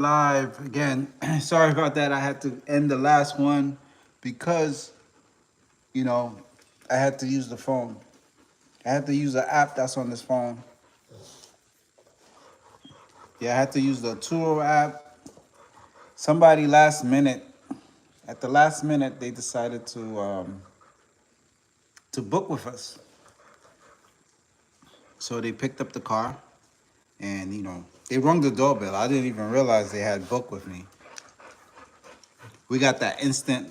Live again. Sorry about that. I had to end the last one because, you know, I had to use the phone. I had to use the app that's on this phone. Yeah, I had to use the Turo app. Somebody at the last minute, they decided to book with us. So they picked up the car, and they rung the doorbell. I didn't even realize they had booked with me. We got that instant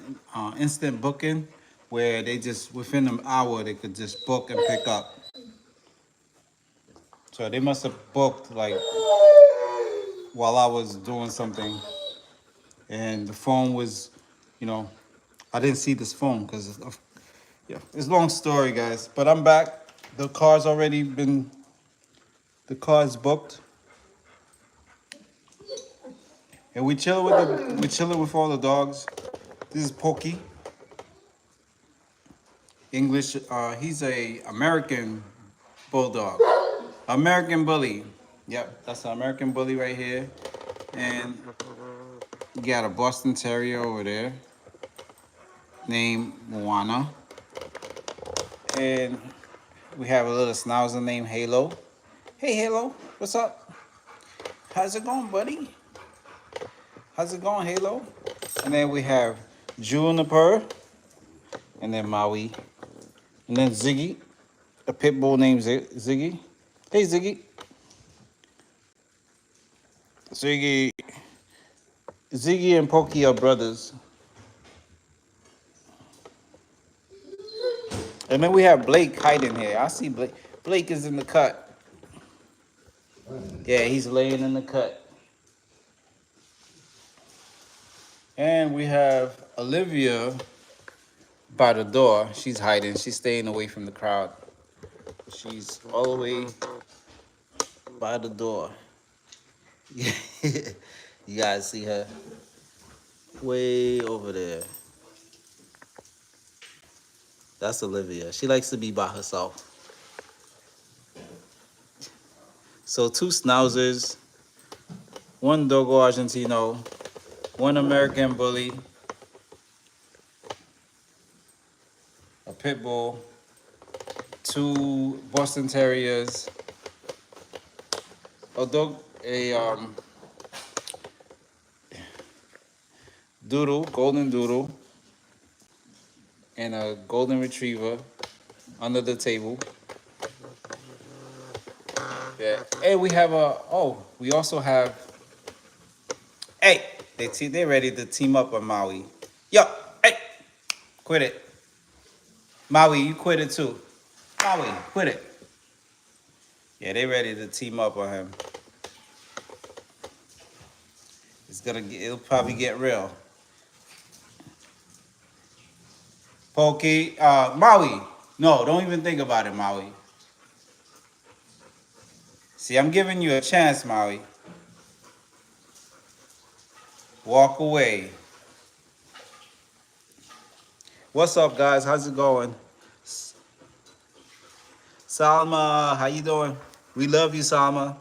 booking where they just within an hour they could just book and pick up. So they must have booked like while I was doing something, and the phone was, you know, I didn't see this phone because yeah, it's a long story, guys. But I'm back. The car's booked, and we chilling with all the dogs. This is Pokey, English. He's a American bulldog, American bully. Yep, that's an American bully right here, and you got a Boston Terrier over there named Moana, and we have a little schnauzer named Halo. Hey, Halo, what's up? How's it going, buddy? How's it going, Halo? And then we have Juniper, and then Maui, and then Ziggy, a pit bull named Ziggy. Hey, Ziggy. Ziggy and Pokey are brothers. And then we have Blake hiding here. I see Blake. Blake is in the cut. Yeah, he's laying in the cut. And we have Olivia by the door. She's hiding. She's staying away from the crowd. She's all the way by the door. You guys see her way over there. That's Olivia. She likes to be by herself. So 2 schnauzers, 1 Dogo Argentino, 1 American bully, a pit bull, 2 Boston Terriers, a doodle, golden doodle, and a golden retriever under the table. Yeah, and we have we also have, hey, they're ready to team up on Maui. Yo, hey, quit it. Maui, you quit it too. Maui, quit it. Yeah, they ready to team up on him. It'll probably get real. Pokey, Maui. No, don't even think about it, Maui. See, I'm giving you a chance, Maui. Walk away. What's up, guys? How's it going? Salma, how you doing? We love you, Salma.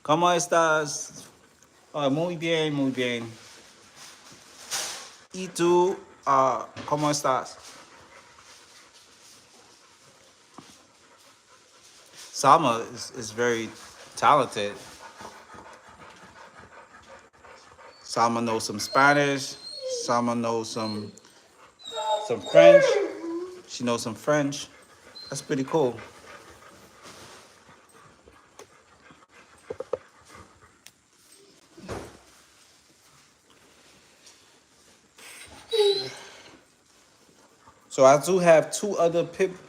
¿Cómo estás? Oh, muy bien, muy bien. ¿Y tú, cómo estás? Salma is very talented. Salma knows some Spanish. Salma knows some French. She knows some French. That's pretty cool. So I do have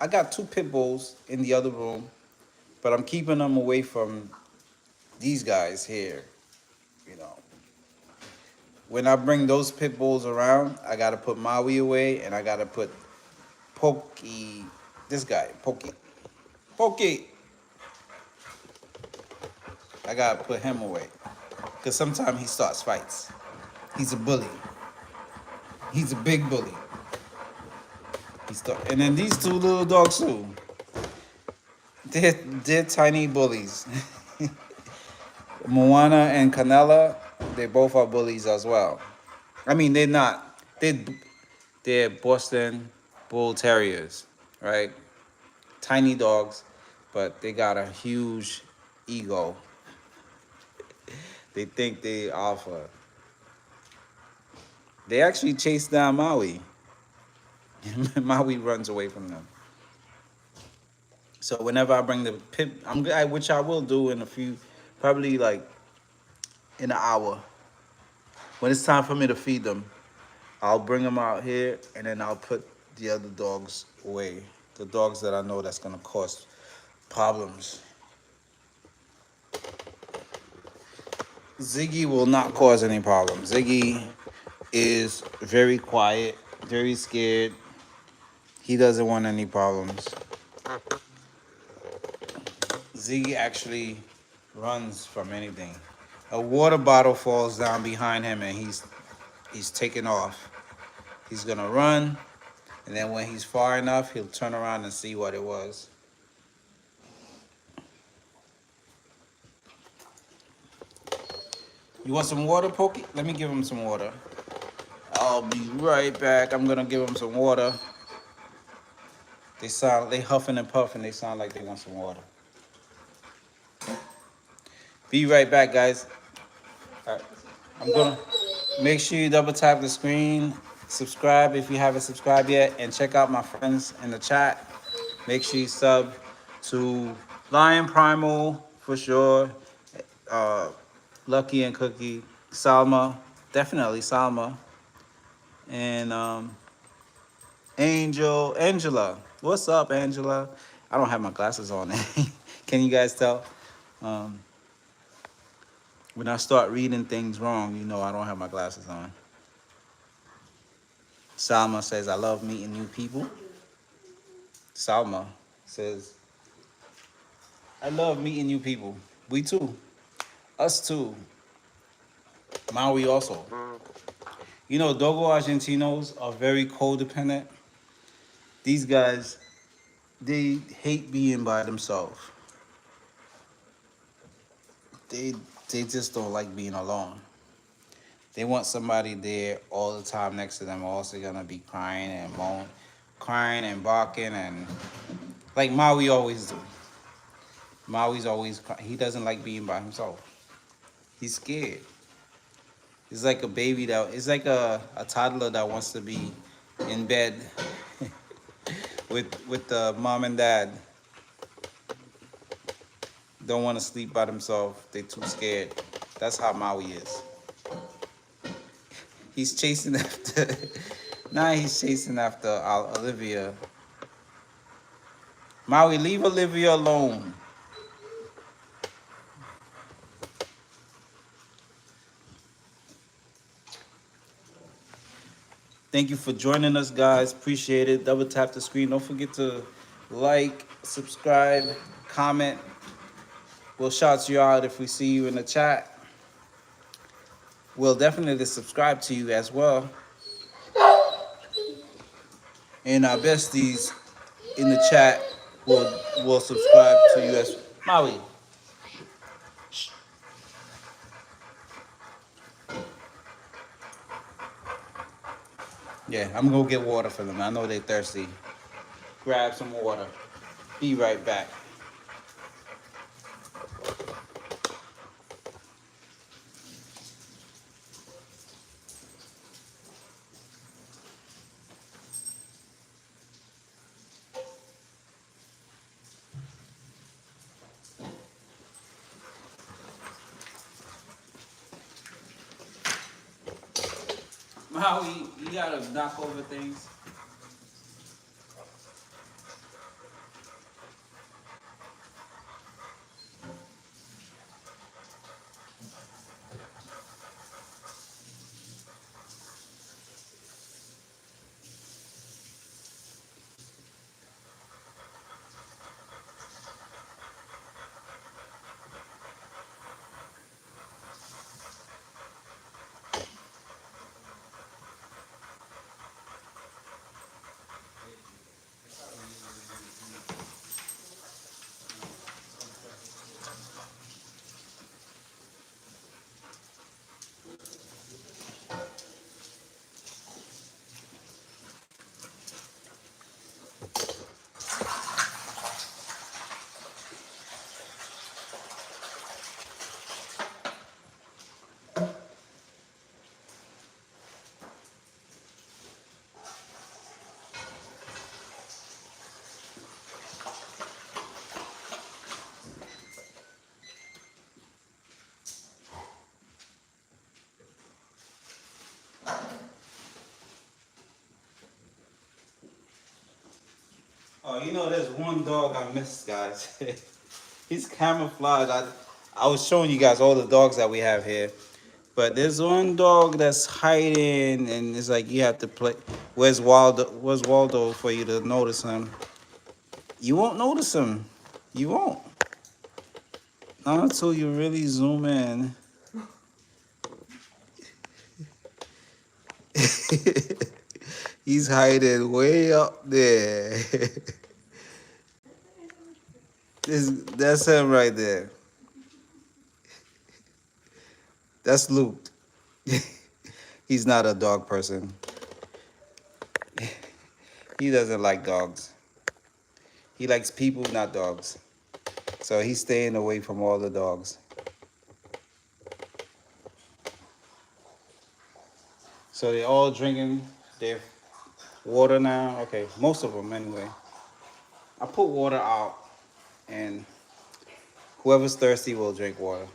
I got 2 pit bulls in the other room, but I'm keeping them away from these guys here. When I bring those pit bulls around, I gotta put Maui away, and I gotta put Pokey, this guy, Pokey. I gotta put him away, because sometimes he starts fights. He's a bully. He's a big bully. And then these 2 little dogs too. They're tiny bullies. Moana and Canela, they both are bullies as well. I mean, they're not. They're Boston Bull Terriers, right? Tiny dogs, but they got a huge ego. They think they alpha. They actually chase down Maui. Maui runs away from them. So whenever I bring the pit, which I will do in a few, probably like in an hour. When it's time for me to feed them, I'll bring them out here and then I'll put the other dogs away. The dogs that I know that's gonna cause problems. Ziggy will not cause any problems. Ziggy is very quiet, very scared. He doesn't want any problems. Ziggy actually runs from anything. A water bottle falls down behind him and he's taking off. He's gonna run, and then when he's far enough, he'll turn around and see what it was. You want some water, Pokey? Let me give him some water. I'll be right back. I'm gonna give him some water. They huffing and puffing. They sound like they want some water. Be right back, guys. All right. I'm gonna make sure you double tap the screen, subscribe if you haven't subscribed yet, and check out my friends in the chat. Make sure you sub to Lion Primal for sure. Uh, Lucky and Cookie, Salma, definitely Salma, and Angela. What's up, Angela? I don't have my glasses on. Can you guys tell? Um, when I start reading things wrong, you know I don't have my glasses on. Salma says, I love meeting new people. Salma says, I love meeting new people. We too. Us too. Maui also. You know, Dogo Argentinos are very codependent. These guys, they hate being by themselves. They they just don't like being alone. They want somebody there all the time next to them, or else they're gonna be crying and crying and barking and like Maui always do. Maui's always he doesn't like being by himself. He's scared. He's like a baby that it's like a toddler that wants to be in bed with the mom and dad. Don't want to sleep by themselves. They too scared. That's how Maui is. He's chasing after. Now he's chasing after Olivia. Maui, leave Olivia alone. Thank you for joining us, guys. Appreciate it. Double tap the screen. Don't forget to like, subscribe, comment. We'll shout you out if we see you in the chat. We'll definitely subscribe to you as well. And our besties in the chat will subscribe to you as Maui. Yeah, I'm gonna go get water for them. I know they're thirsty. Grab some water. Be right back. Maui, you gotta knock over things. Oh, you know, there's one dog I missed, guys. He's camouflaged. I was showing you guys all the dogs that we have here. But there's one dog that's hiding, and it's like you have to play. Where's Waldo? Where's Waldo for you to notice him? You won't notice him. You won't. Not until you really zoom in. He's hiding way up there. That's him right there. That's Luke. He's not a dog person. He doesn't like dogs. He likes people, not dogs. So he's staying away from all the dogs. So they're all drinking their water now. Okay, most of them anyway. I put water out, and whoever's thirsty will drink water.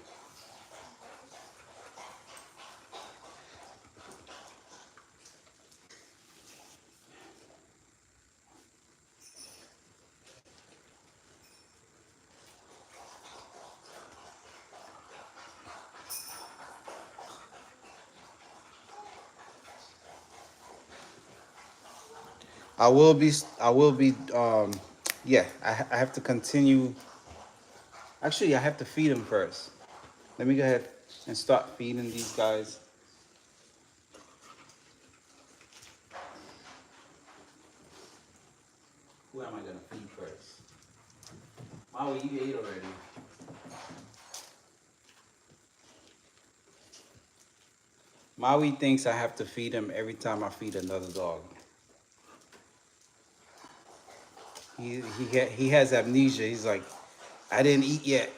I will be, yeah, I have to continue. Actually, I have to feed them first. Let me go ahead and start feeding these guys. Who am I gonna feed first? Maui, you ate already. Maui thinks I have to feed him every time I feed another dog. He has amnesia. He's like, I didn't eat yet.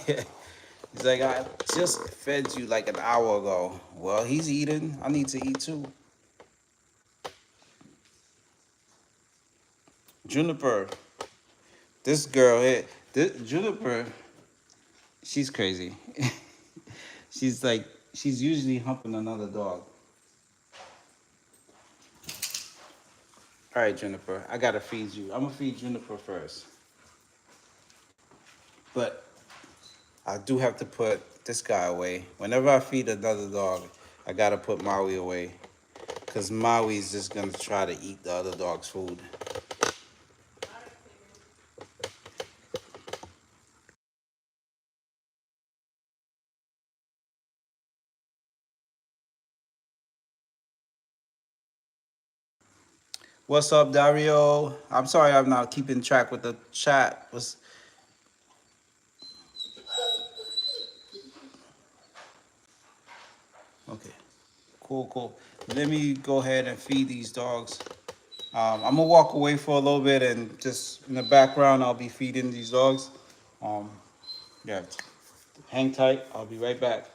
He's like, I just fed you like an hour ago. Well, he's eating. I need to eat too. Juniper, this girl here, Juniper, she's crazy. she's like, she's usually humping another dog. All right, Juniper, I gotta feed you. I'm gonna feed Juniper first. But I do have to put this guy away. Whenever I feed another dog, I gotta put Maui away. Because Maui's just gonna try to eat the other dog's food. What's up, Dario? I'm sorry I'm not keeping track with the chat. Okay, cool, cool. Let me go ahead and feed these dogs. I'm gonna walk away for a little bit, and just in the background, I'll be feeding these dogs. Um, yeah, hang tight. I'll be right back.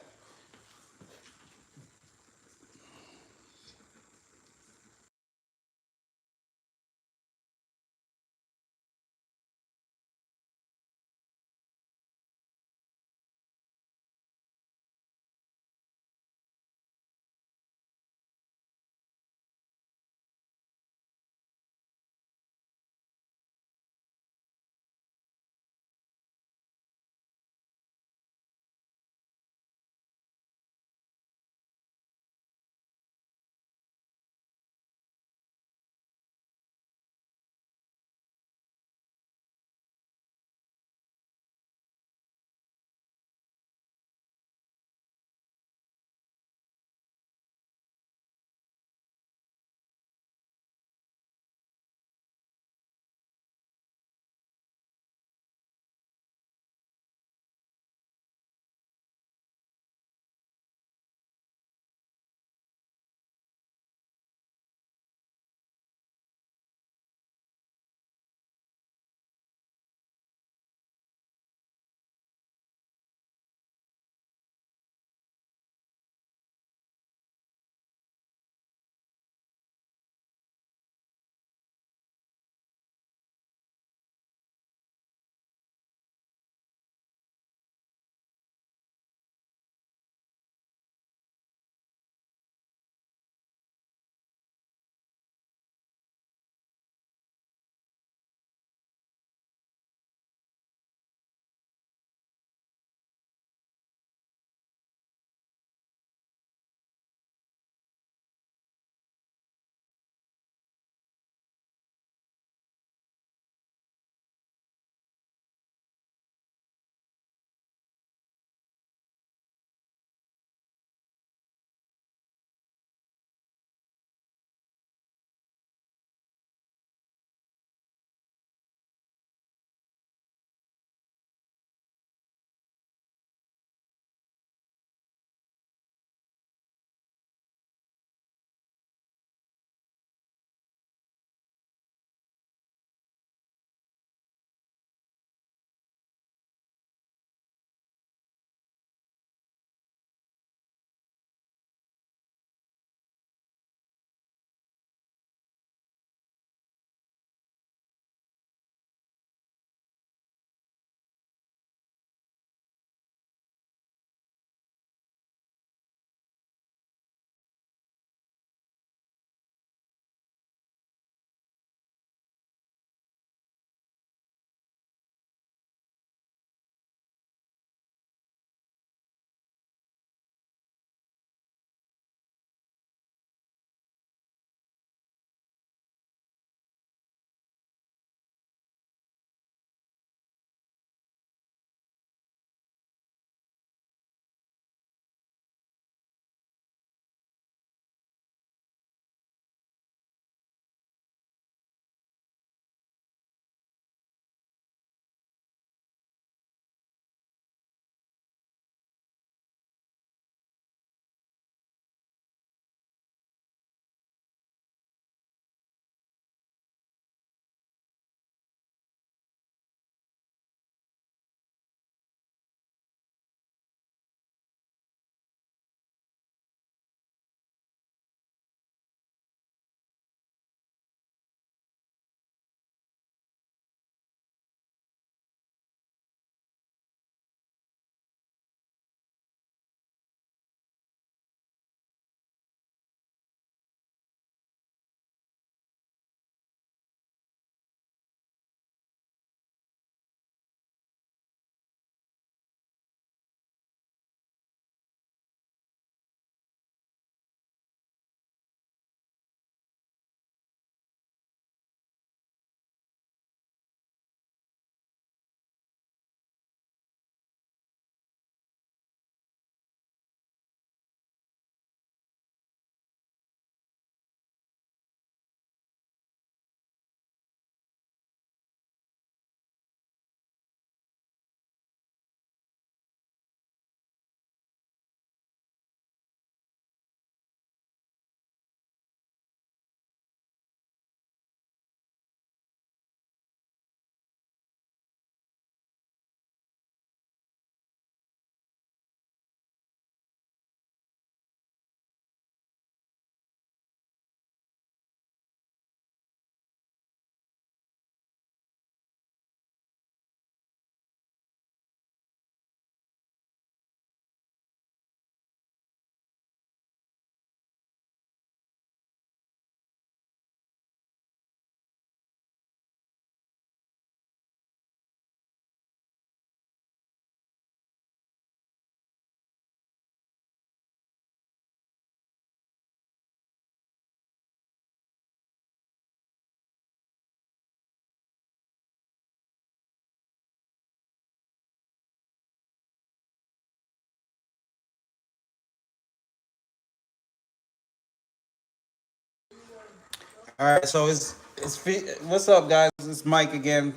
All right, so what's up, guys? It's Mike again,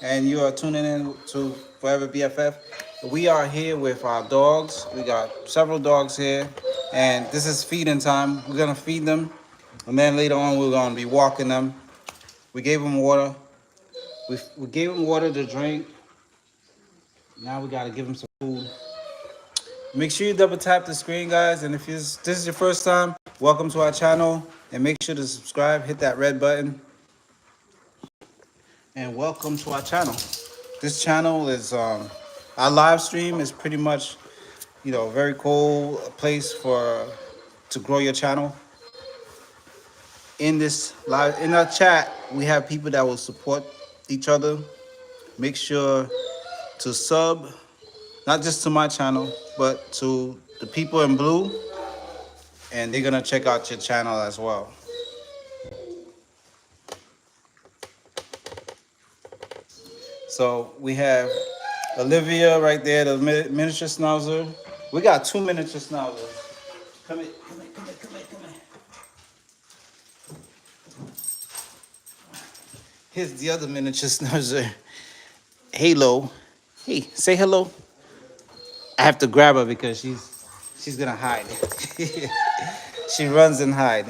and you are tuning in to Forever BFF. We are here with our dogs. We got several dogs here, and this is feeding time. We're gonna feed them, and then later on we're gonna be walking them. We gave them water. We gave them water to drink. Now we gotta give them some food. Make sure you double tap the screen, guys. And if this is your first time, welcome to our channel. And make sure to subscribe, hit that red button, and welcome to our channel. This channel is our live stream is pretty much, very cool place to grow your channel. In our chat, we have people that will support each other. Make sure to sub, not just to my channel, but to the people in blue, and they're gonna check out your channel as well. So we have Olivia right there, the miniature schnauzer. We got 2 miniature schnauzers. Come here, come here, come here, come here, come here. Here's the other miniature schnauzer, Halo. Hey, say hello. I have to grab her because she's gonna hide. She runs and hide.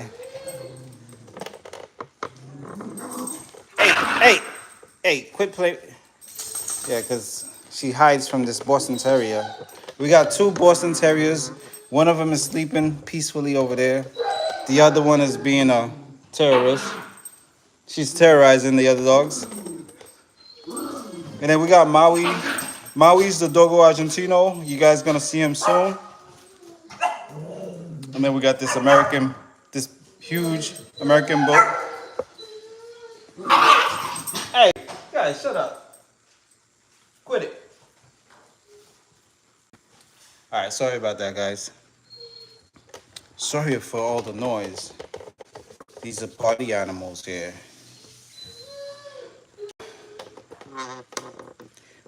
Hey, hey, quit playing. Yeah, because she hides from this Boston Terrier. We got 2 Boston Terriers. One of them is sleeping peacefully over there. The other one is being a terrorist. She's terrorizing the other dogs. And then we got Maui. Maui's the Dogo Argentino. You guys gonna see him soon. And then we got this huge American bull. Hey, guys, shut up. Quit it. All right, sorry about that, guys. Sorry for all the noise. These are party animals here.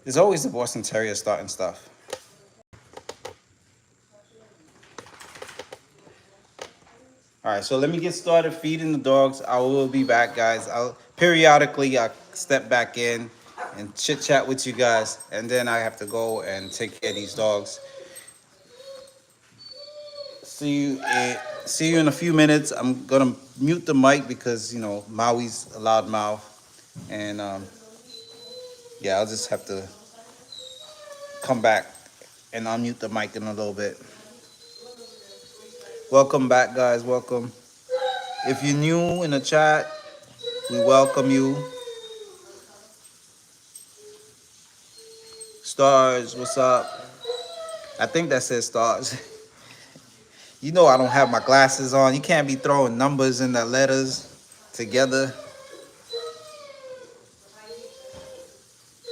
There's always the Boston Terrier starting stuff. All right, so let me get started feeding the dogs. I will be back, guys. I'll step back in and chit chat with you guys, and then I have to go and take care of these dogs. See you in a few minutes. I'm gonna mute the mic because Maui's a loud mouth, and yeah, I'll just have to come back and unmute the mic in a little bit. Welcome back, guys. Welcome. If you're new in the chat, we welcome you. Stars, what's up? I think that says stars. You know I don't have my glasses on. You can't be throwing numbers and the letters together.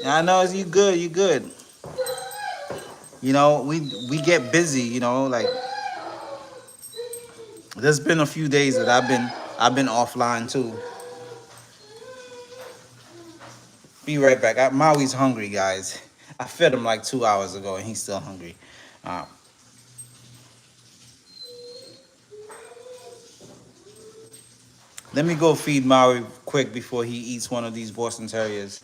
Yeah, I know you good. You good. We get busy. Like there's been a few days that I've been offline too. Be right back. Maui's hungry, guys. I fed him like 2 hours ago, and he's still hungry. Uh, Let me go feed Maui quick before he eats one of these Boston Terriers.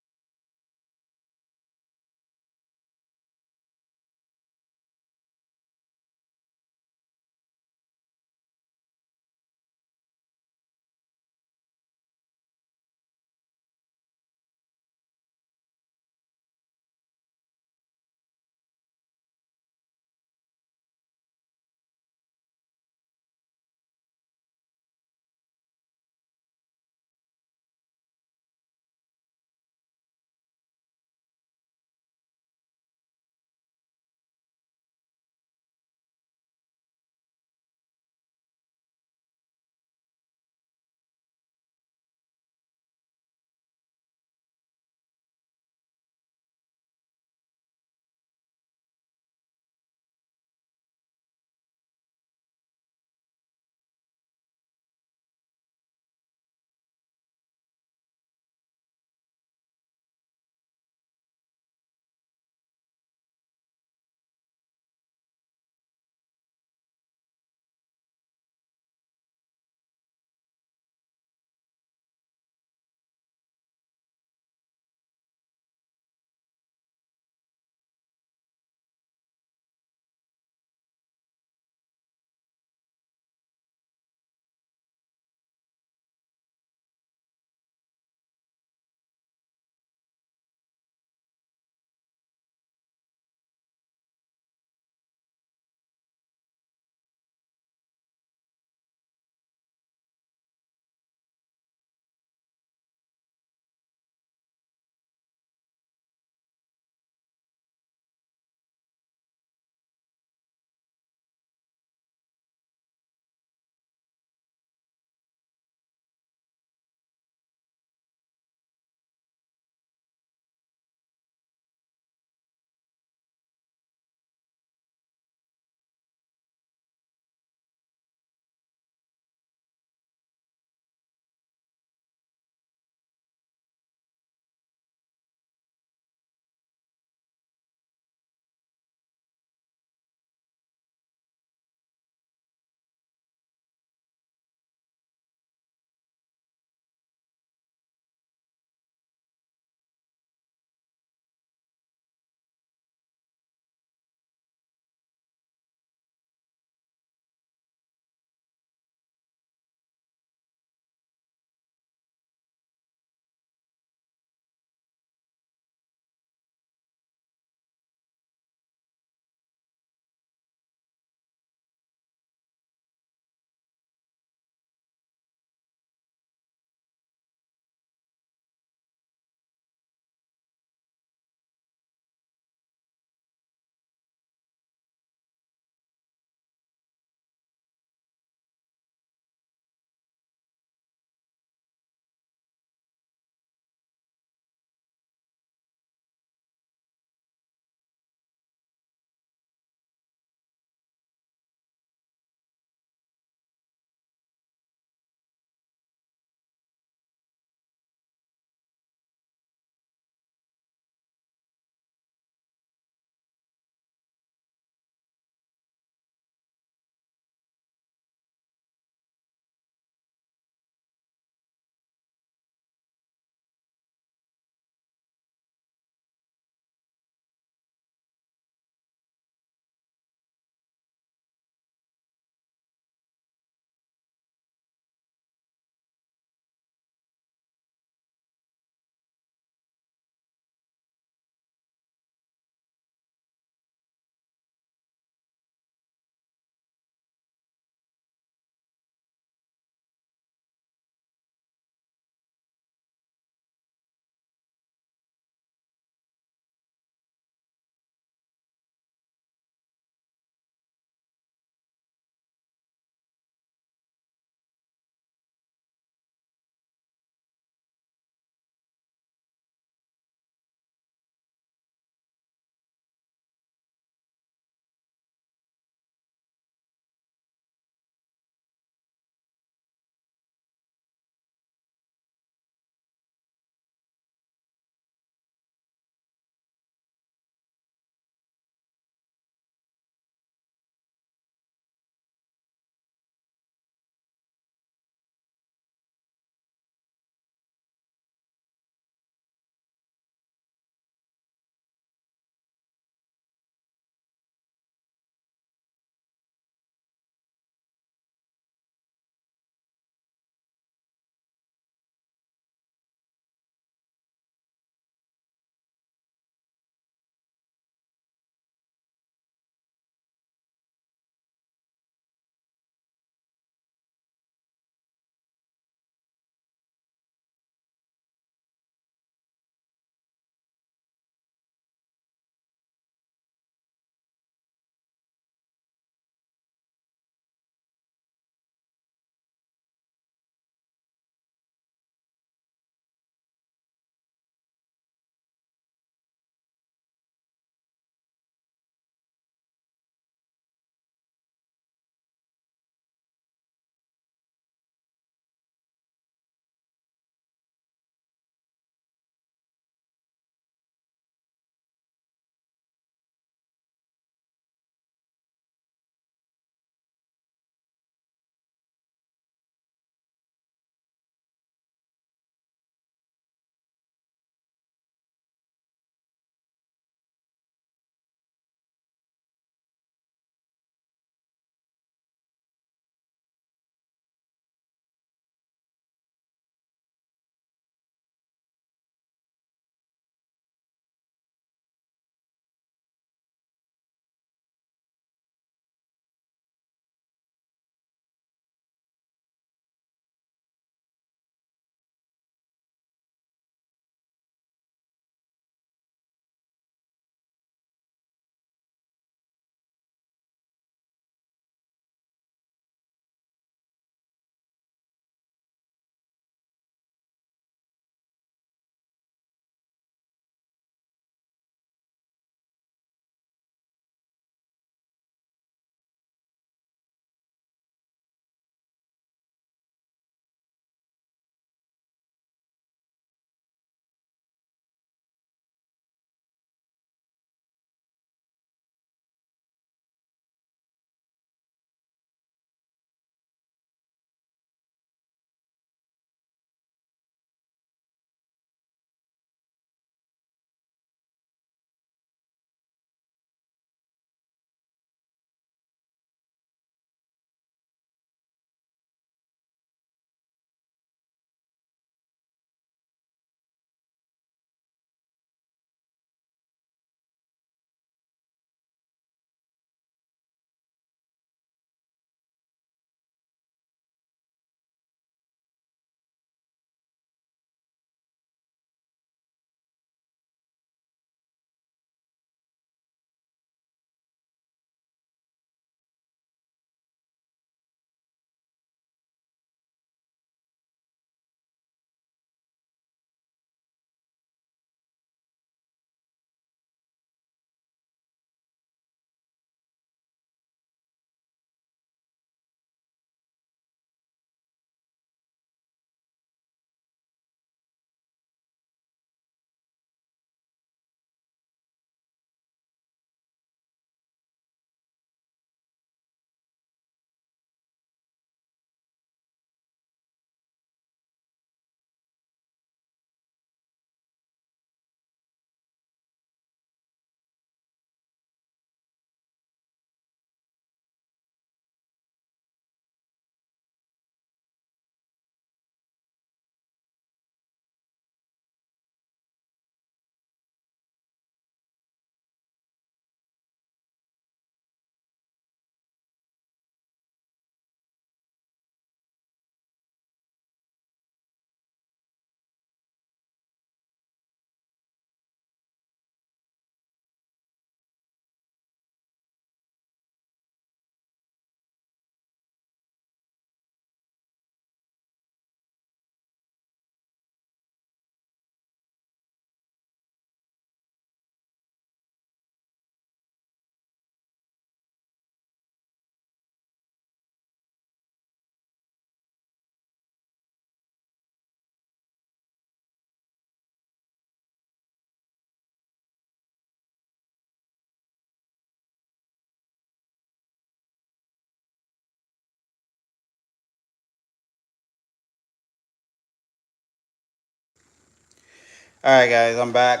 All right, guys, I'm back.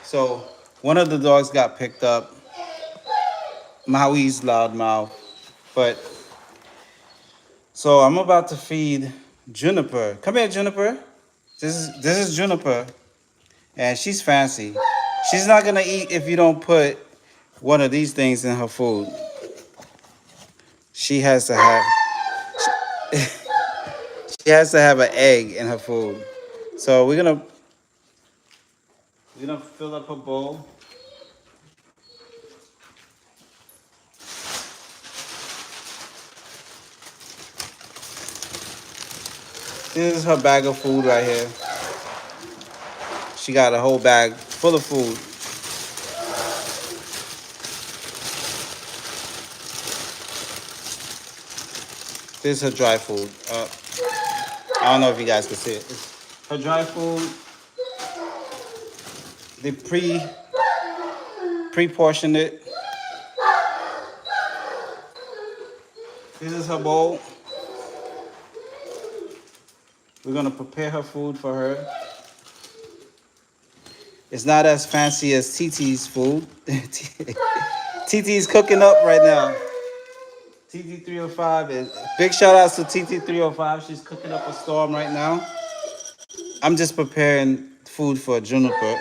So one of the dogs got picked up. Maui's loudmouth, but so I'm about to feed Juniper. Come here, Juniper. This is Juniper, and she's fancy. She's not gonna eat if you don't put one of these things in her food. She has to have she has to have an egg in her food. So we're gonna fill up her bowl. This is her bag of food right here. She got a whole bag full of food. This is her dry food. I don't know if you guys can see it. Her dry food. They pre-portioned it. This is her bowl. We're gonna prepare her food for her. It's not as fancy as TT's food. TT's cooking up right now. TT 305 is big shout outs to TT 305. She's cooking up a storm right now. I'm just preparing food for Juniper.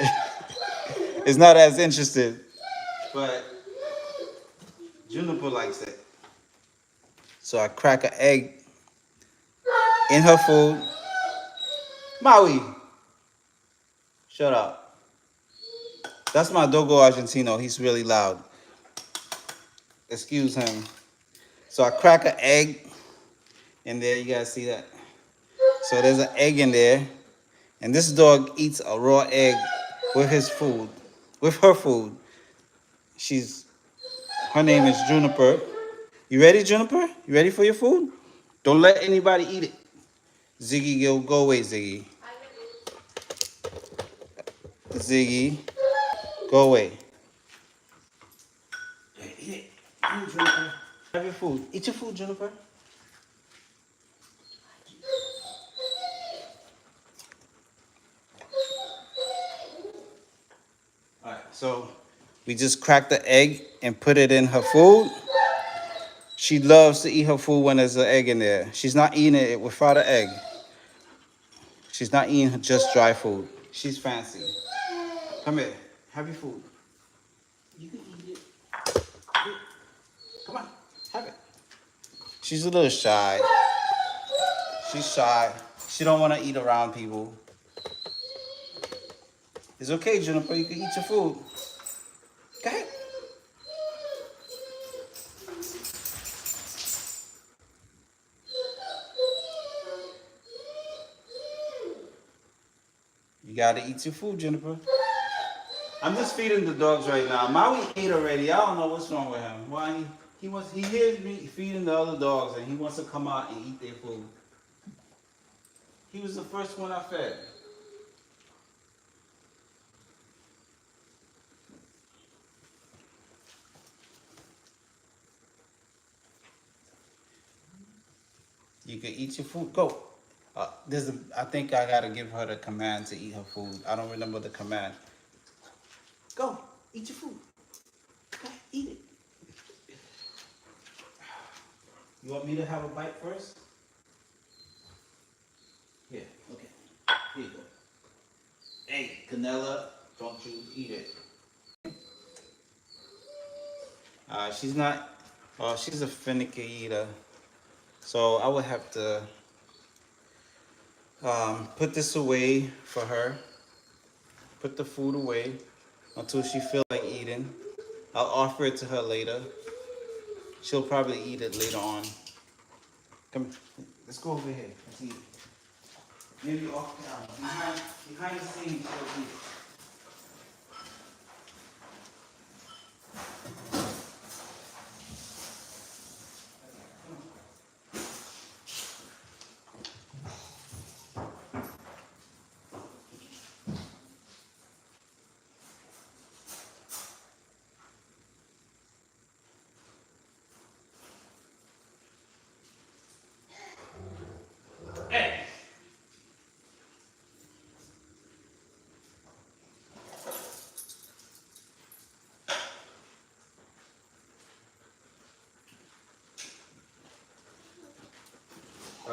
It's not as interested, but Juniper likes it. So I crack an egg in her food. Maui, shut up. That's my Dogo Argentino. He's really loud. Excuse him. So I crack an egg in there. You guys see that? So there's an egg in there. And this dog eats a raw egg with his food, with her food. Her name is Juniper. You ready, Juniper? You ready for your food? Don't let anybody eat it. Ziggy, go away, Ziggy. Ziggy, go away. Eat it. Juniper. Have your food. Eat your food, Juniper. All right, so we just cracked the egg and put it in her food. She loves to eat her food when there's an egg in there. She's not eating it without an egg. She's not eating just dry food. She's fancy. Come here. Have your food. You can eat it. Come on. Have it. She's a little shy. She's shy. She don't want to eat around people. It's okay, Juniper. You can eat your food. Go ahead. You gotta eat your food, Juniper. I'm just feeding the dogs right now. Maui ate already. I don't know what's wrong with him. Why he hears me feeding the other dogs and he wants to come out and eat their food. He was the first one I fed. You can eat your food. Go. I think I gotta give her the command to eat her food. I don't remember the command. Go. Eat your food. Go ahead, eat it. You want me to have a bite first? Here, okay. Here you go. Hey, Canella, don't you eat it. She's not, she's a finicky eater. So I would have to put this away for her. Put the food away until she feels like eating. I'll offer it to her later. She'll probably eat it later on. Come, let's go over here. Let's eat it. Maybe off behind the scenes, she'll eat it.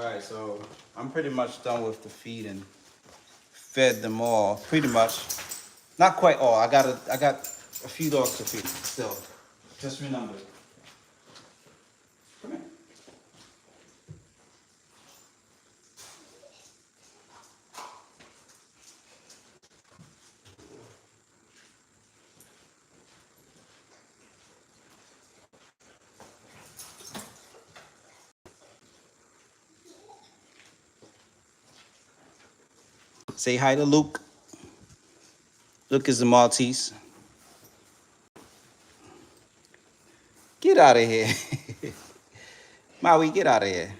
Alright, so I'm pretty much done with the feeding. Fed them all, pretty much. Not quite all. I got a few dogs to feed still. Just remember. Come here. Say hi to Luke. Luke is the Maltese. Get out of here. Maui, get out of here.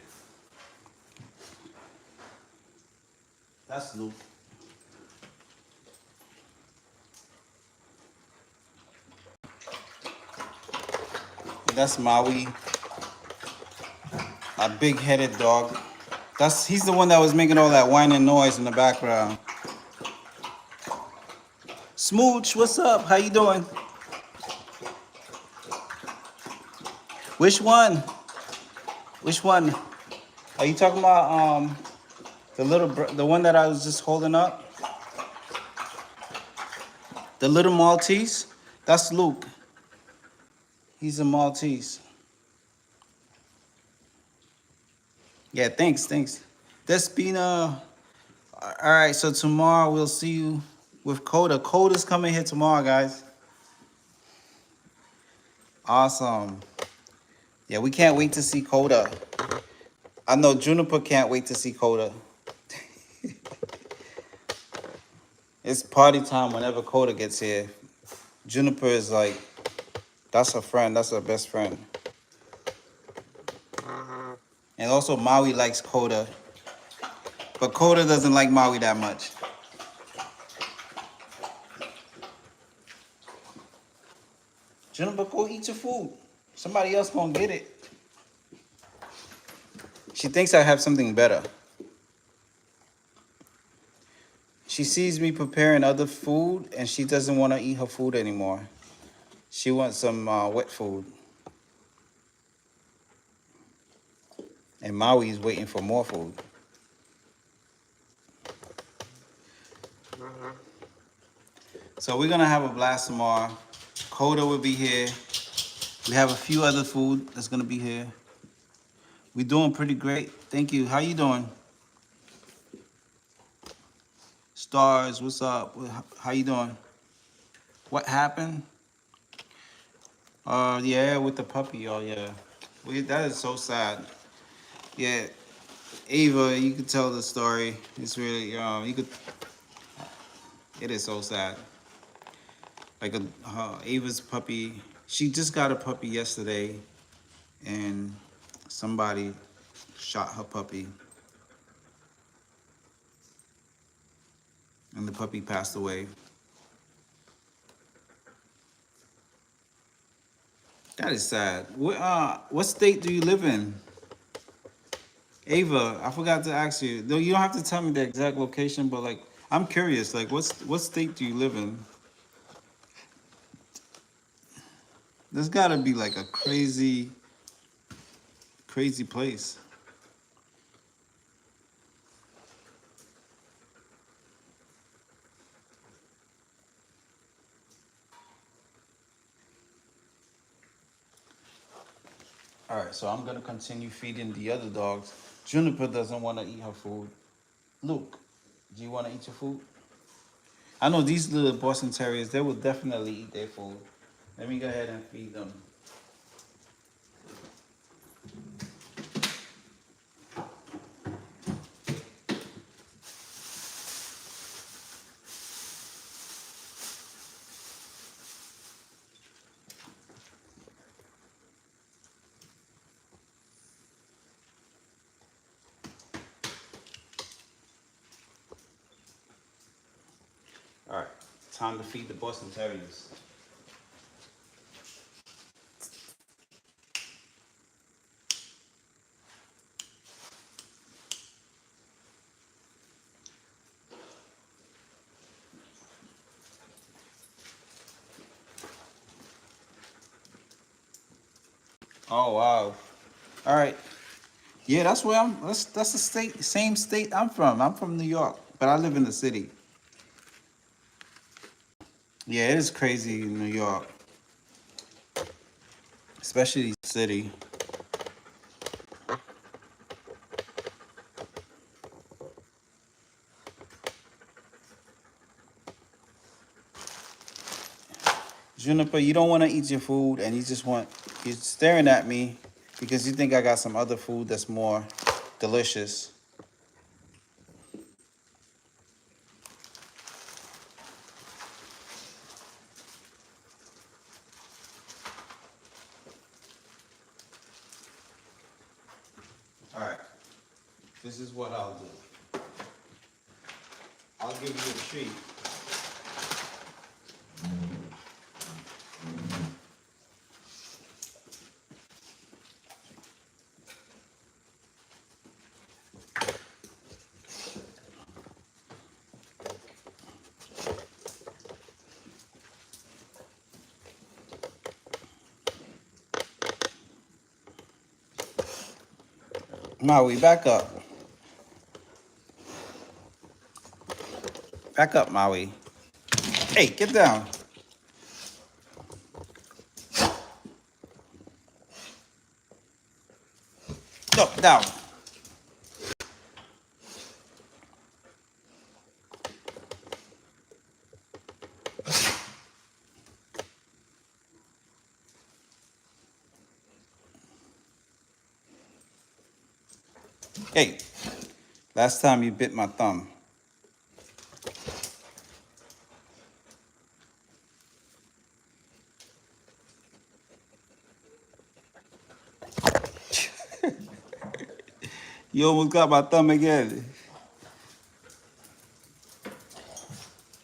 That's Luke. That's Maui, a big-headed dog. He's the one that was making all that whining noise in the background. Smooch, what's up? How you doing? Which one? Which one? Are you talking about the one that I was just holding up? The little Maltese? That's Luke. He's a Maltese. Yeah, thanks. Despina. All right, so tomorrow we'll see you with Coda. Coda's coming here tomorrow, guys. Awesome. Yeah, we can't wait to see Coda. I know Juniper can't wait to see Coda. It's party time whenever Coda gets here. Juniper is like, that's her friend. That's her best friend. And also Maui likes Coda. But Coda doesn't like Maui that much. Juniper, go eat your food. Somebody else gonna get it. She thinks I have something better. She sees me preparing other food and she doesn't want to eat her food anymore. She wants some wet food. And Maui's waiting for more food. So we're gonna have a blast tomorrow. Coda will be here. We have a few other food that's gonna be here. We're doing pretty great. Thank you. How you doing? Stars, what's up? How you doing? What happened? Yeah, with the puppy. Oh yeah, that is so sad. Yeah, Ava, you could tell the story. It's really, it is so sad. Like Ava's puppy, she just got a puppy yesterday, and somebody shot her puppy, and the puppy passed away. That is sad. What state do you live in? Ava, I forgot to ask you. Though you don't have to tell me the exact location, but like I'm curious. Like, what state do you live in? There's gotta be like a crazy place. All right, so I'm gonna continue feeding the other dogs. Juniper doesn't want to eat her food. Luke, do you want to eat your food? I know these little Boston Terriers, they will definitely eat their food. Let me go ahead and feed them. All right, time to feed the Boston Terriers. Oh, wow. All right. Yeah, that's where I'm. That's the state, same state I'm from. I'm from New York, but I live in the city. Yeah, it is crazy in New York, especially city. Juniper, you don't want to eat your food, and you just want you're staring at me because you think I got some other food that's more delicious. All right, this is what I'll do. I'll give you a treat. Maui, back up. Back up, Maui. Hey, get down. No, down. Hey, last time you bit my thumb. You almost got my thumb again.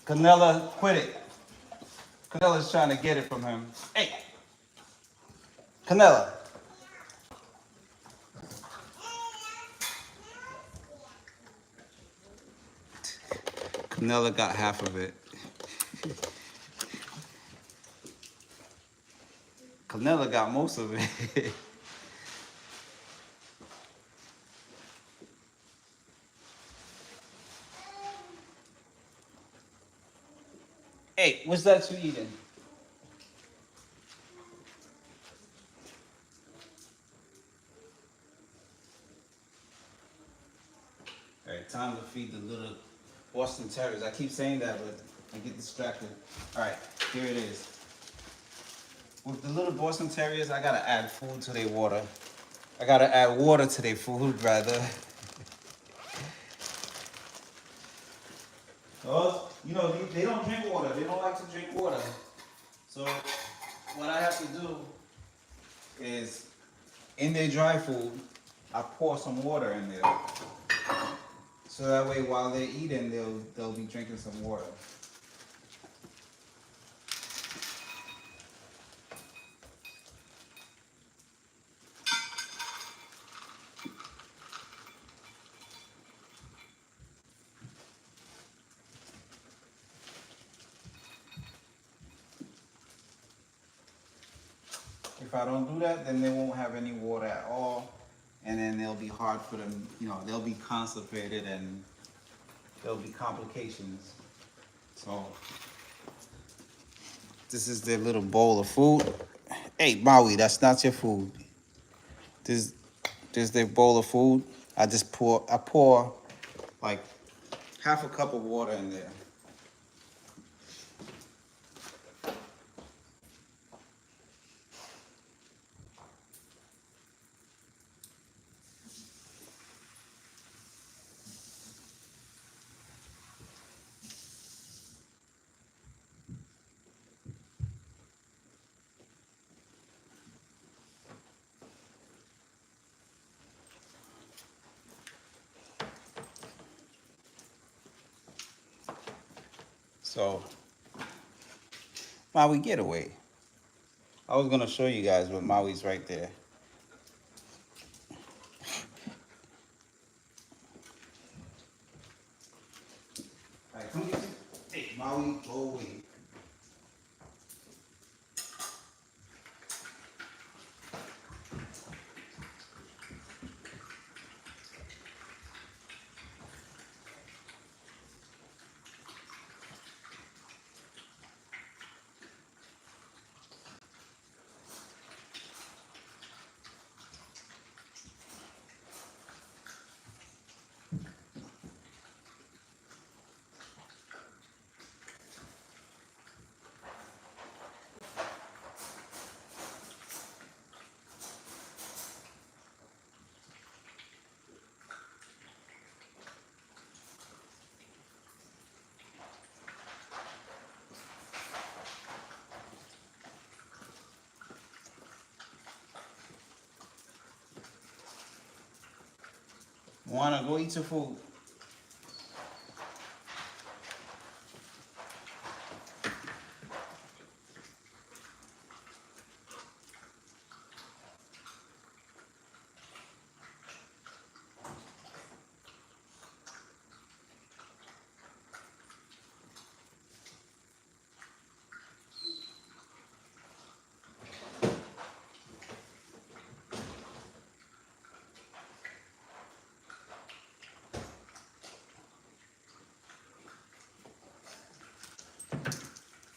Canella, quit it. Canella's trying to get it from him. Hey, Canella. Canella got half of it. Canella got most of it. Hey, what's that you eating? All right, time to feed the little Boston Terriers. I keep saying that, but I get distracted. All right, here it is. With the little Boston Terriers, I gotta add food to their water. I gotta add water to their food, rather. Oh, you know, they don't drink water. They don't like to drink water. So what I have to do is, in their dry food, I pour some water in there. So that way, while they're eating, they'll be drinking some water. If I don't do that, then they won't have any water at all, and then it'll be hard for them. You know, they'll be constipated and there'll be complications. So this is their little bowl of food. Hey, Maui, that's not your food. This, this is their bowl of food. I pour like half a cup of water in there. So, Maui, get away. I was gonna show you guys, but Maui's right there. All right, come get. Hey, Maui, go away. Moana, go eat your food.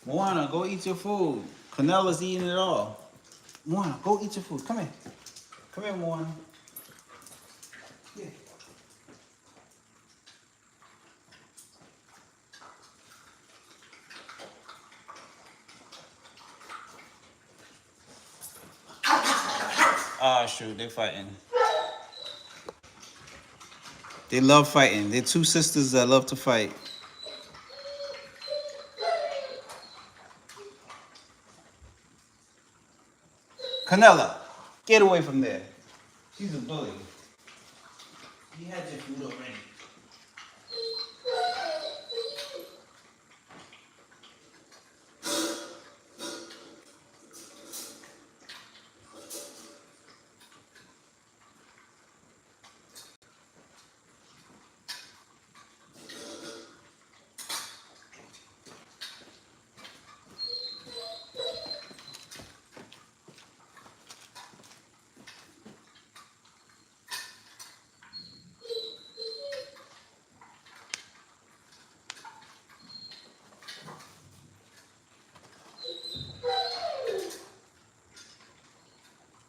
Moana, go eat your food. Canella's eating it all. Moana, go eat your food. Come here. Come here, Moana. Yeah. Ah, shoot, they're fighting. They love fighting. They're two sisters that love to fight. Canella, get away from there. She's a bully. You had your food already.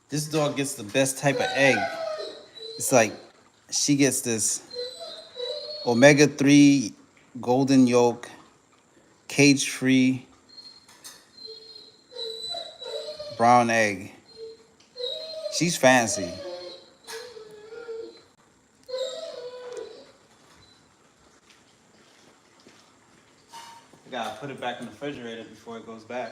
This dog gets the best type of egg. It's like she gets this omega-3 golden yolk, cage-free brown egg. She's fancy. I gotta put it back in the refrigerator before it goes back.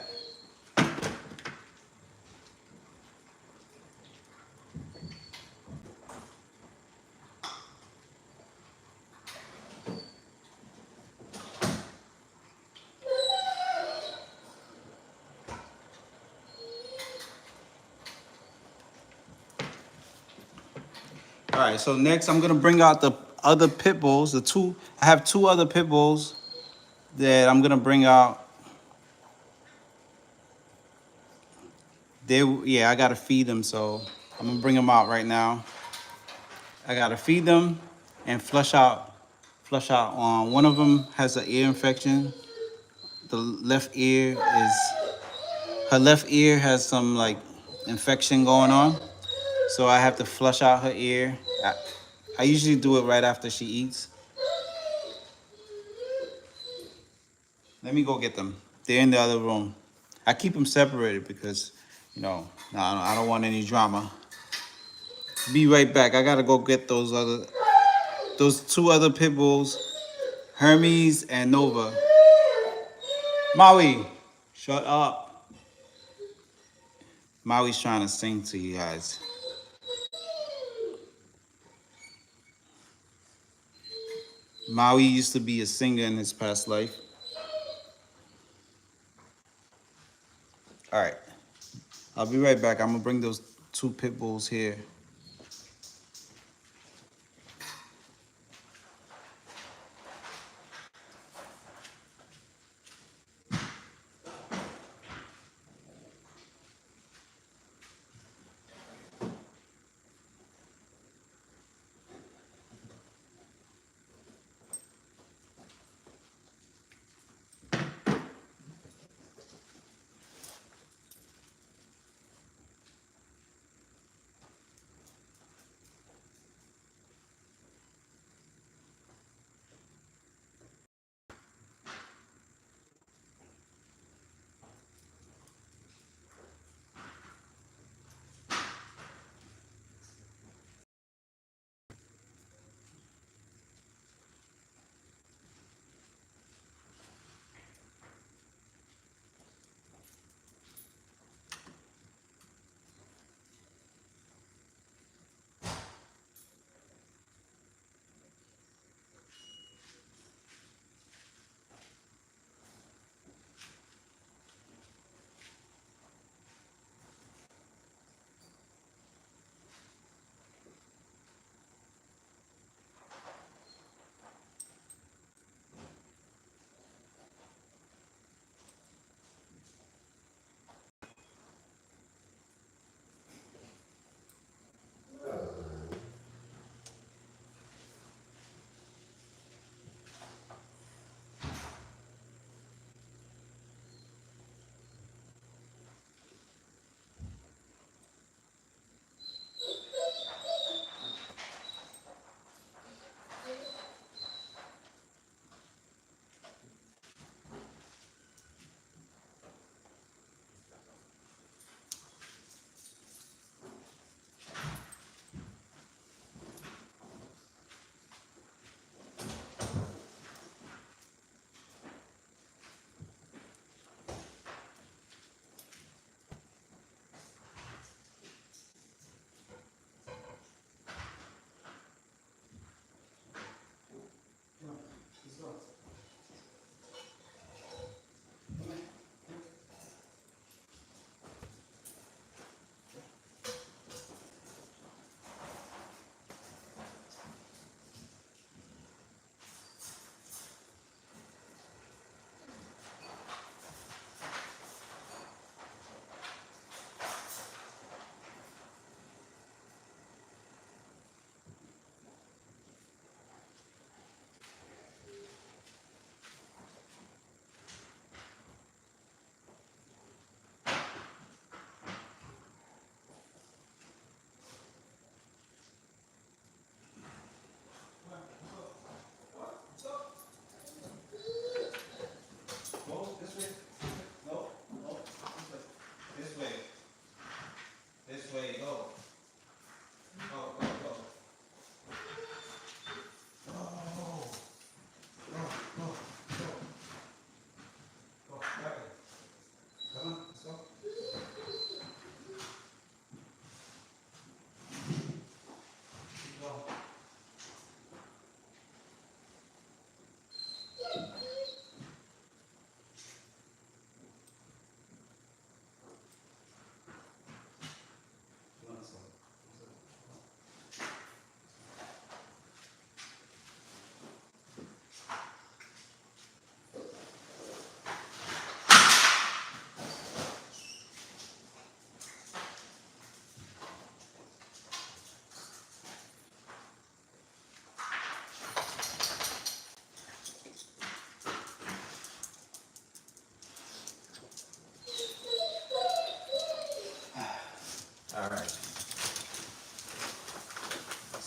All right, so next I'm gonna bring out the other pit bulls. I have two other pit bulls that I'm gonna bring out. Yeah, I gotta feed them, so I'm gonna bring them out right now. I gotta feed them and flush out. One of them has an ear infection. The her left ear has some like infection going on, so I have to flush out her ear. I usually do it right after she eats. Let me go get them. They're in the other room. I keep them separated because, I don't want any drama. Be right back. I gotta go get those two other pit bulls, Hermes and Nova. Maui, shut up. Maui's trying to sing to you guys. Maui used to be a singer in his past life. All right. I'll be right back. I'm gonna bring those two pit bulls here.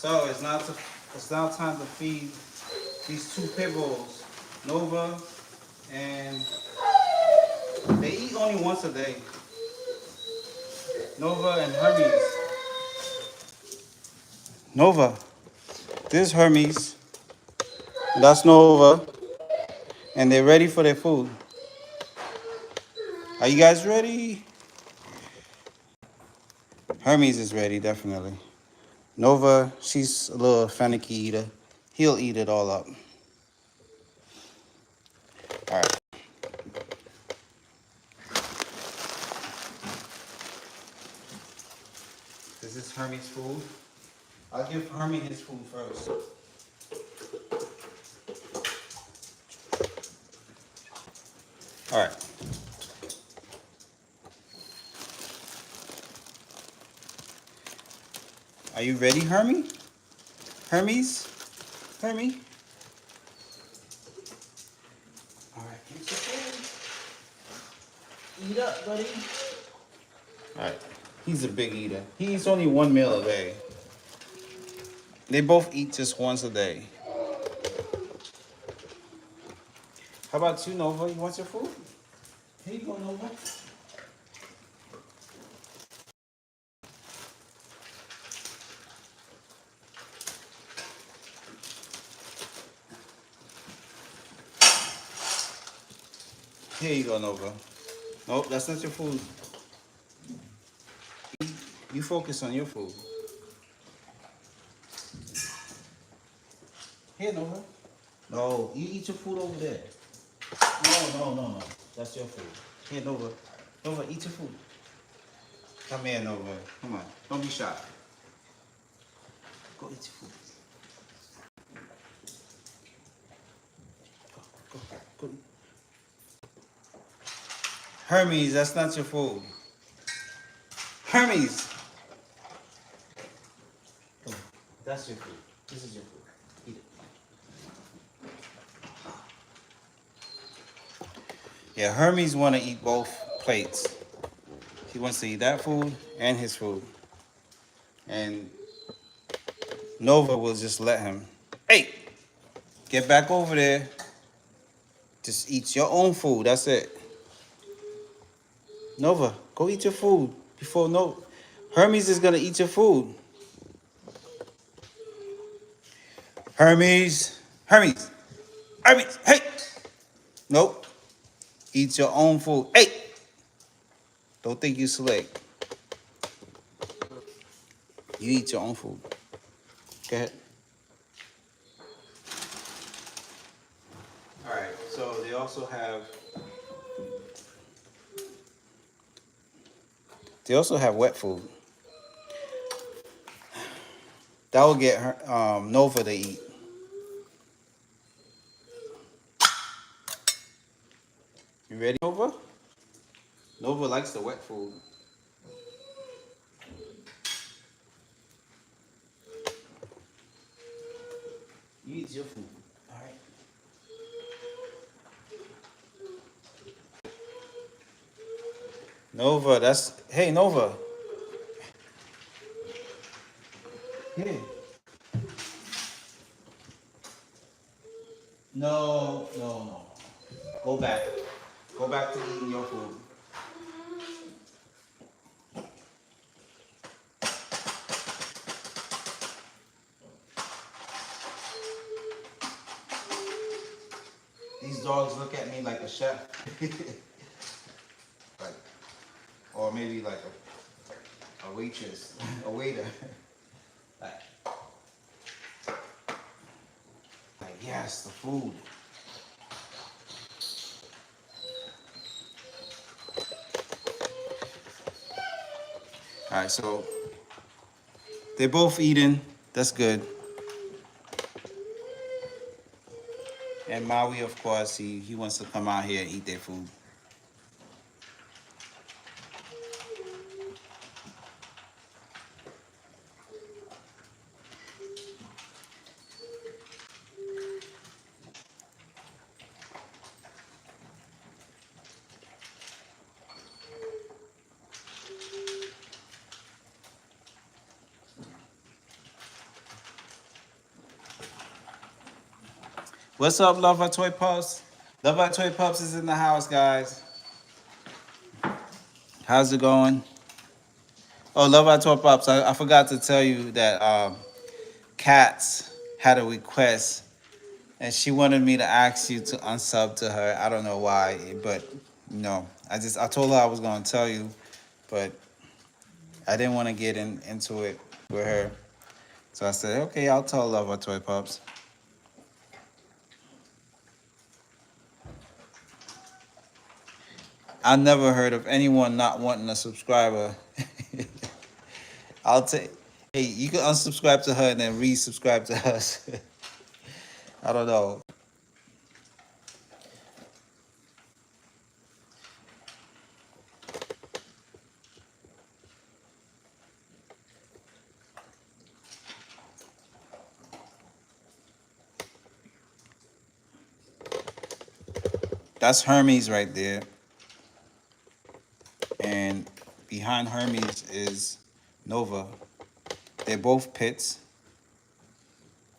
So it's now time to feed these two pit bulls, Nova, and they eat only once a day. Nova and Hermes. Nova, this is Hermes. That's Nova, and they're ready for their food. Are you guys ready? Hermes is ready, definitely. Nova, she's a little finicky eater. He'll eat it all up. All right. This is Hermes' food. I'll give Hermes his food first. All right. Are you ready, Hermes? Hermes? Hermes? All right, eat your food. Eat up, buddy. All right. He's a big eater. He eats only one meal a day. They both eat just once a day. How about you, Nova? You want your food? Here you go, Nova. Here you go, Nova. Nope, that's not your food. You focus on your food. Here, Nova. No, you eat your food over there. No. That's your food. Here, Nova. Nova, eat your food. Come here, Nova. Come on. Don't be shy. Go eat your food. Go. Hermes, that's not your food. Hermes. Come on. That's your food. This is your food. Eat it. Yeah, Hermes want to eat both plates. He wants to eat that food and his food. And Nova will just let him. Hey, get back over there. Just eat your own food. That's it. Nova, go eat your food before Hermes is gonna eat your food. Hermes, Hermes, Hermes. Hey, nope. Eat your own food. Hey, don't think you slick. You eat your own food. Go ahead. All right. So they also have wet food. That will get Nova to eat. You ready, Nova? Nova likes the wet food. You eat your food. All right. Nova, hey, Nova. Here. No. Go back. Go back to eating your food. These dogs look at me like a chef. Like, or maybe like a waitress, a waiter. Like, yes, the food. All right, so they're both eating. That's good. And Maui, of course, he wants to come out here and eat their food. What's up, Love Our Toy Pups? Love Our Toy Pups is in the house, guys. How's it going? Oh, Love Our Toy Pups. I forgot to tell you that Cats had a request, and she wanted me to ask you to unsub to her. I don't know why, but no. I told her I was gonna tell you, but I didn't want to get into it with her. So I said, okay, I'll tell Love Our Toy Pups. I never heard of anyone not wanting a subscriber. I'll take. Hey, you can unsubscribe to her and then resubscribe to us. I don't know. That's Hermes right there, and behind Hermes is Nova. They're both pits,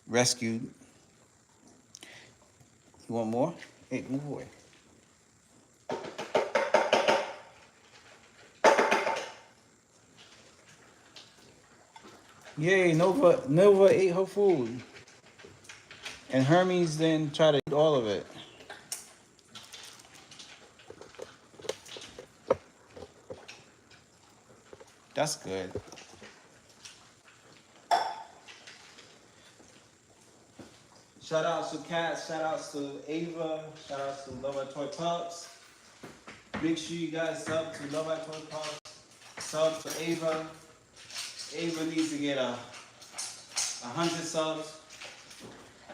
rescued. You want more? Hey, move away. Yay, Nova ate her food. And Hermes then tried to eat all of it. That's good. Shout outs to Cats, shout outs to Ava, shout outs to Love Our Toy Pups. Make sure you guys sub to Love Our Toy Pups. Sub to Ava. Ava needs to get 100 subs.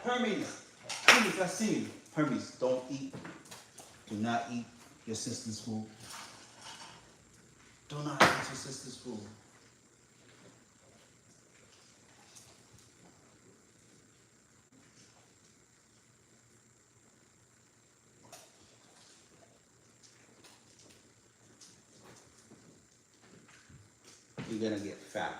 Hermes, I see you. Hermes, don't eat. Do not eat your sister's food. Do not eat your sister's food. You're gonna get fat.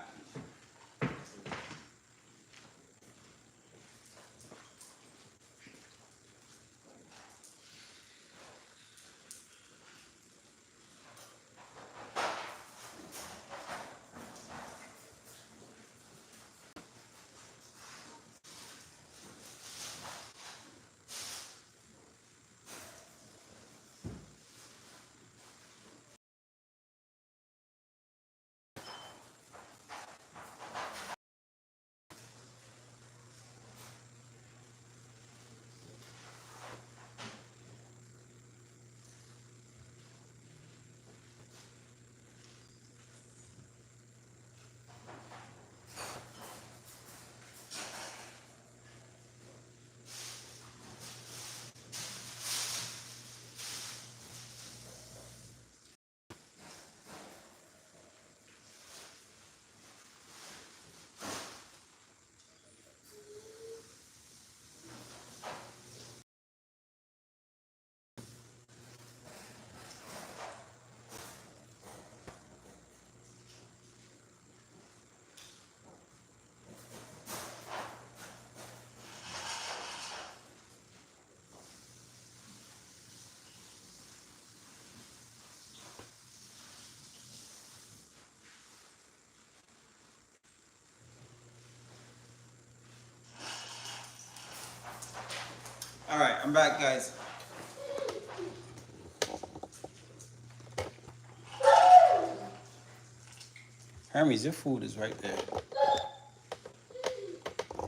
All right, I'm back, guys. Hermes, your food is right there.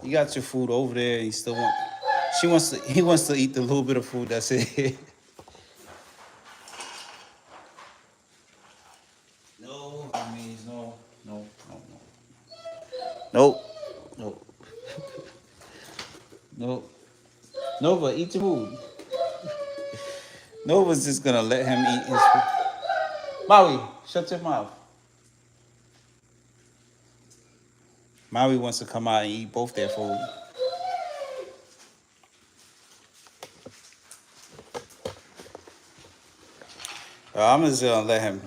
You got your food over there, and you still want. He wants to eat the little bit of food that's it. No, Hermes, no, no, no, no. Nope, nope, nope. Nova, eat your food. Nova's just gonna let him eat his food. Maui, shut your mouth. Maui wants to come out and eat both their food. I'm just gonna let him.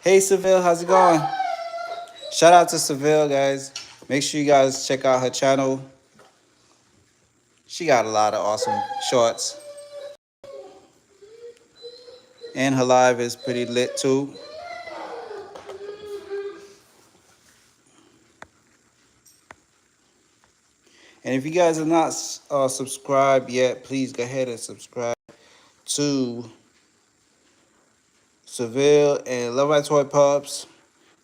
Hey, Seville, how's it going? Shout out to Seville, guys. Make sure you guys check out her channel. She got a lot of awesome shorts. And her live is pretty lit too. And if you guys are not subscribed yet, please go ahead and subscribe to Seville and Love My Toy Pups,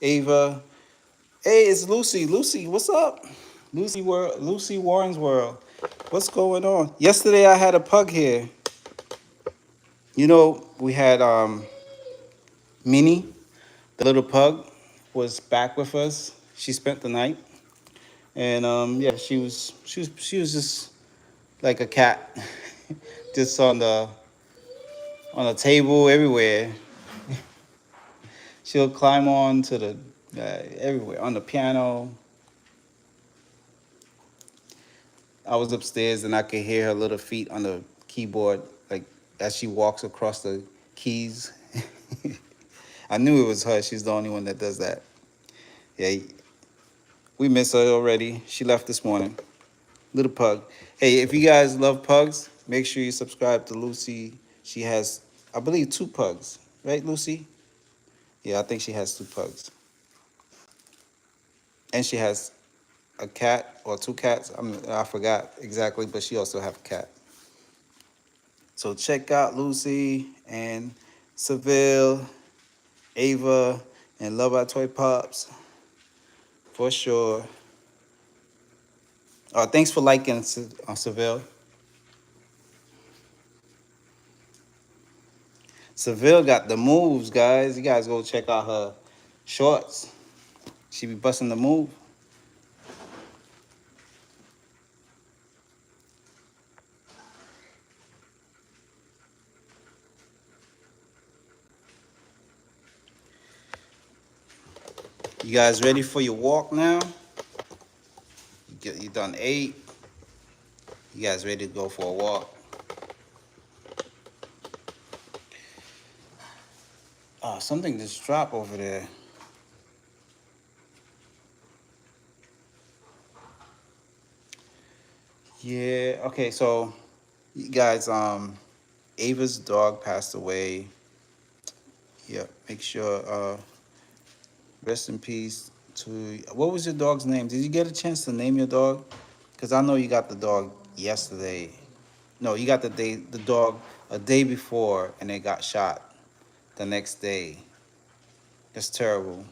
Ava. Hey, it's Lucy. Lucy, what's up? Lucy Warren's World. What's going on? Yesterday I had a pug here. You know, we had Minnie, the little pug, was back with us. She spent the night. And yeah, she was just like a cat. Just on the table everywhere. She'll climb on to the everywhere on the piano. I was upstairs and I could hear her little feet on the keyboard, like as she walks across the keys. I knew it was her. She's the only one that does that. Yeah, we miss her already. She left this morning. Little pug. Hey, if you guys love pugs, make sure you subscribe to Lucy. She has, I believe, 2 pugs. Right, Lucy? Yeah, I think she has 2 pugs. And she has a cat or 2 cats. I forgot exactly, but she also have a cat. So check out Lucy and Seville, Ava, and Love Our Toy Pops for sure. Thanks for liking Seville. Seville got the moves, guys. You guys go check out her shorts. She be busting the move. You guys ready for your walk now? You done ate. You guys ready to go for a walk? Oh, something just dropped over there. Yeah, okay, so you guys, Ava's dog passed away. Yeah, make sure, rest in peace to, what was your dog's name? Did you get a chance to name your dog? Because I know you got the dog yesterday. No, you got the dog a day before and it got shot the next day. That's terrible.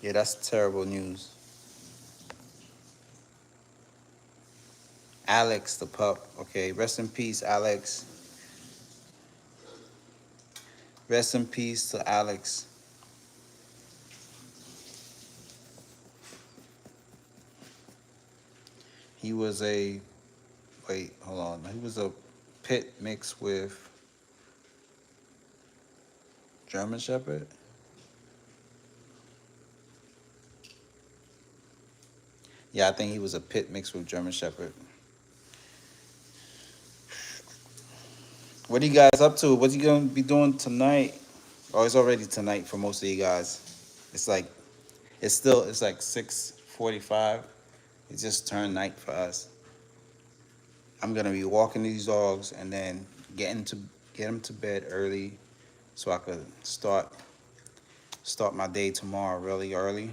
Yeah, that's terrible news. Alex, the pup. Okay, rest in peace, Alex. Rest in peace to Alex. He was a, wait, hold on. He was a pit mixed with German Shepherd. Yeah, I think he was a pit mixed with German Shepherd. What are you guys up to? What are you gonna be doing tonight? Oh, it's already tonight for most of you guys. It's like, it's like 6:45. It just turned night for us. I'm gonna be walking these dogs and then get them to bed early, so I could start my day tomorrow really early.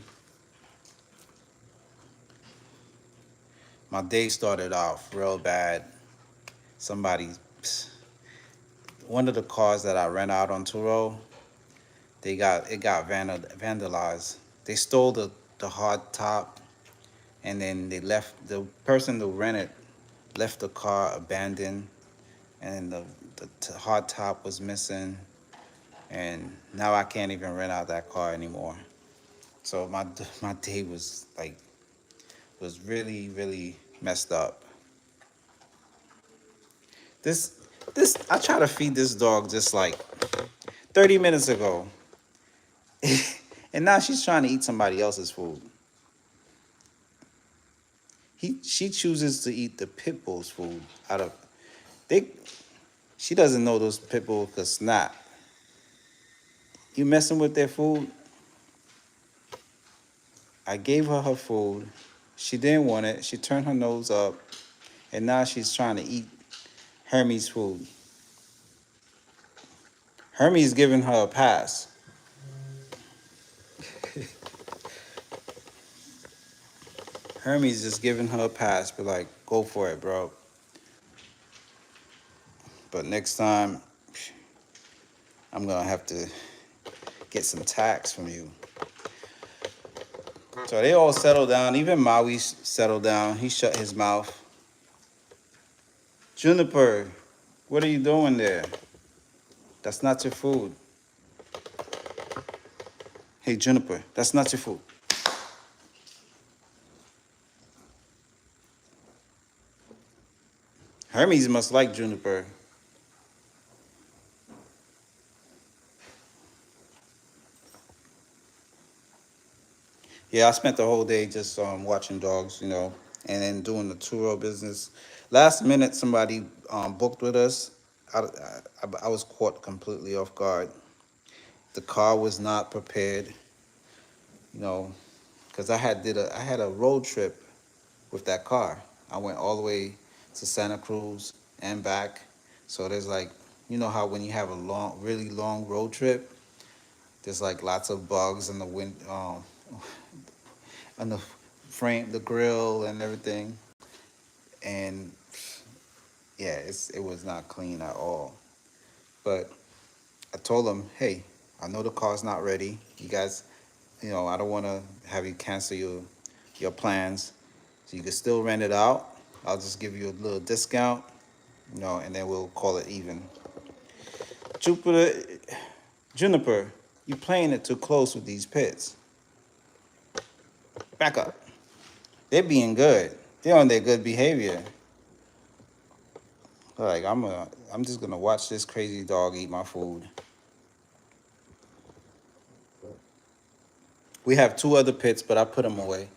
My day started off real bad. Somebody, one of the cars that I rent out on Turo, it got vandalized. They stole the hard top, and then they left the person who rented left the car abandoned, and the hard top was missing, and now I can't even rent out that car anymore. So my day was really messed up. This I tried to feed this dog just like 30 minutes ago. And now she's trying to eat somebody else's food. She chooses to eat the pit bull's food out of they She doesn't know those people could snap. You messing with their food? I gave her her food. She didn't want it. She turned her nose up, and now she's trying to eat Hermes' food. Hermes giving her a pass. Hermes just giving her a pass, but like, go for it, bro. But next time, I'm gonna have to get some tax from you. So they all settled down. Even Maui settled down. He shut his mouth. Juniper, what are you doing there? That's not your food. Hey, Juniper, that's not your food. Hermes must like Juniper. Yeah, I spent the whole day just watching dogs, and then doing the tour business. Last minute, somebody booked with us. I was caught completely off guard. The car was not prepared, you know, because I had a road trip with that car. I went all the way to Santa Cruz and back. So there's like, you know how when you have a really long road trip, there's like lots of bugs in the wind, on the frame, the grill, and everything. And yeah, it was not clean at all. But I told them, hey, I know the car's not ready. You guys, I don't want to have you cancel your plans. So you can still rent it out. I'll just give you a little discount, and then we'll call it even. Juniper, you playing it too close with these pits. Back up. They're being good. They're on their good behavior. Like I'm just gonna watch this crazy dog eat my food. We have two other pits, but I put them away.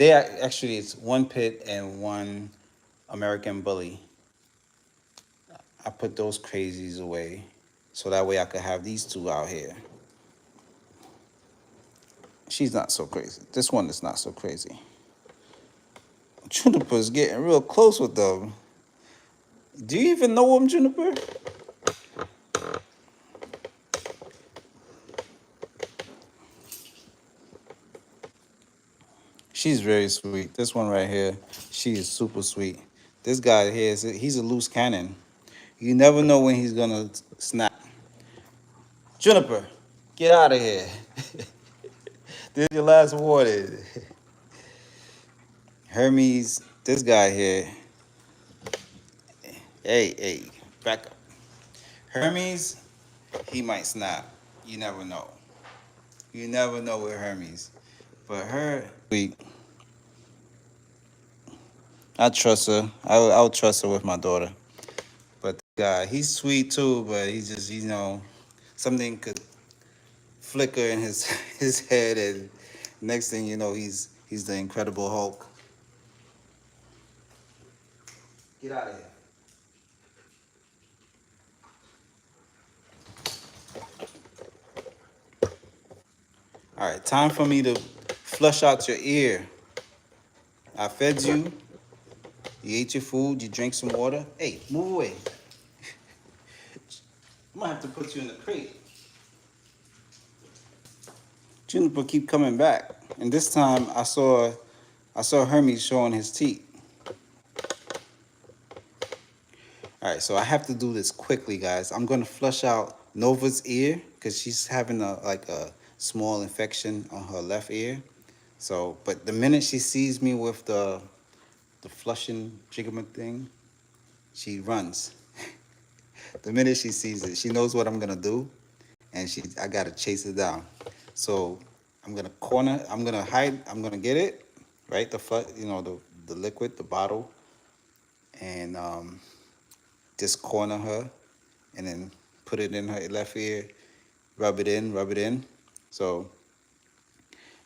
Actually, it's one pit and one American bully. I put those crazies away, so that way I could have these two out here. She's not so crazy. This one is not so crazy. Juniper's getting real close with them. Do you even know him, Juniper? She's very sweet. This one right here, she is super sweet. This guy here, he's a loose cannon. You never know when he's gonna snap. Juniper, get out of here. This is your last warning. Hermes, this guy here. Hey, back up. Hermes, he might snap. You never know. You never know with Hermes. But her, sweet. I trust her. I'll trust her with my daughter. But the guy, he's sweet too, but he's just, something could flicker in his his head, and next thing you know, he's the Incredible Hulk. Get out of here. All right, time for me to flush out your ear. I fed you. You ate your food. You drank some water. Hey, move away. I'm gonna have to put you in the crate. Juniper keep coming back, and this time I saw Hermes showing his teeth. All right, so I have to do this quickly, guys. I'm gonna flush out Nova's ear because she's having a small infection on her left ear. So, but the minute she sees me with the flushing jiggerman thing, she runs. The minute she sees it, she knows what I'm gonna do, and I gotta chase it down. So I'm gonna hide, I'm gonna get it, right? The liquid, the bottle, and just corner her, and then put it in her left ear, rub it in. So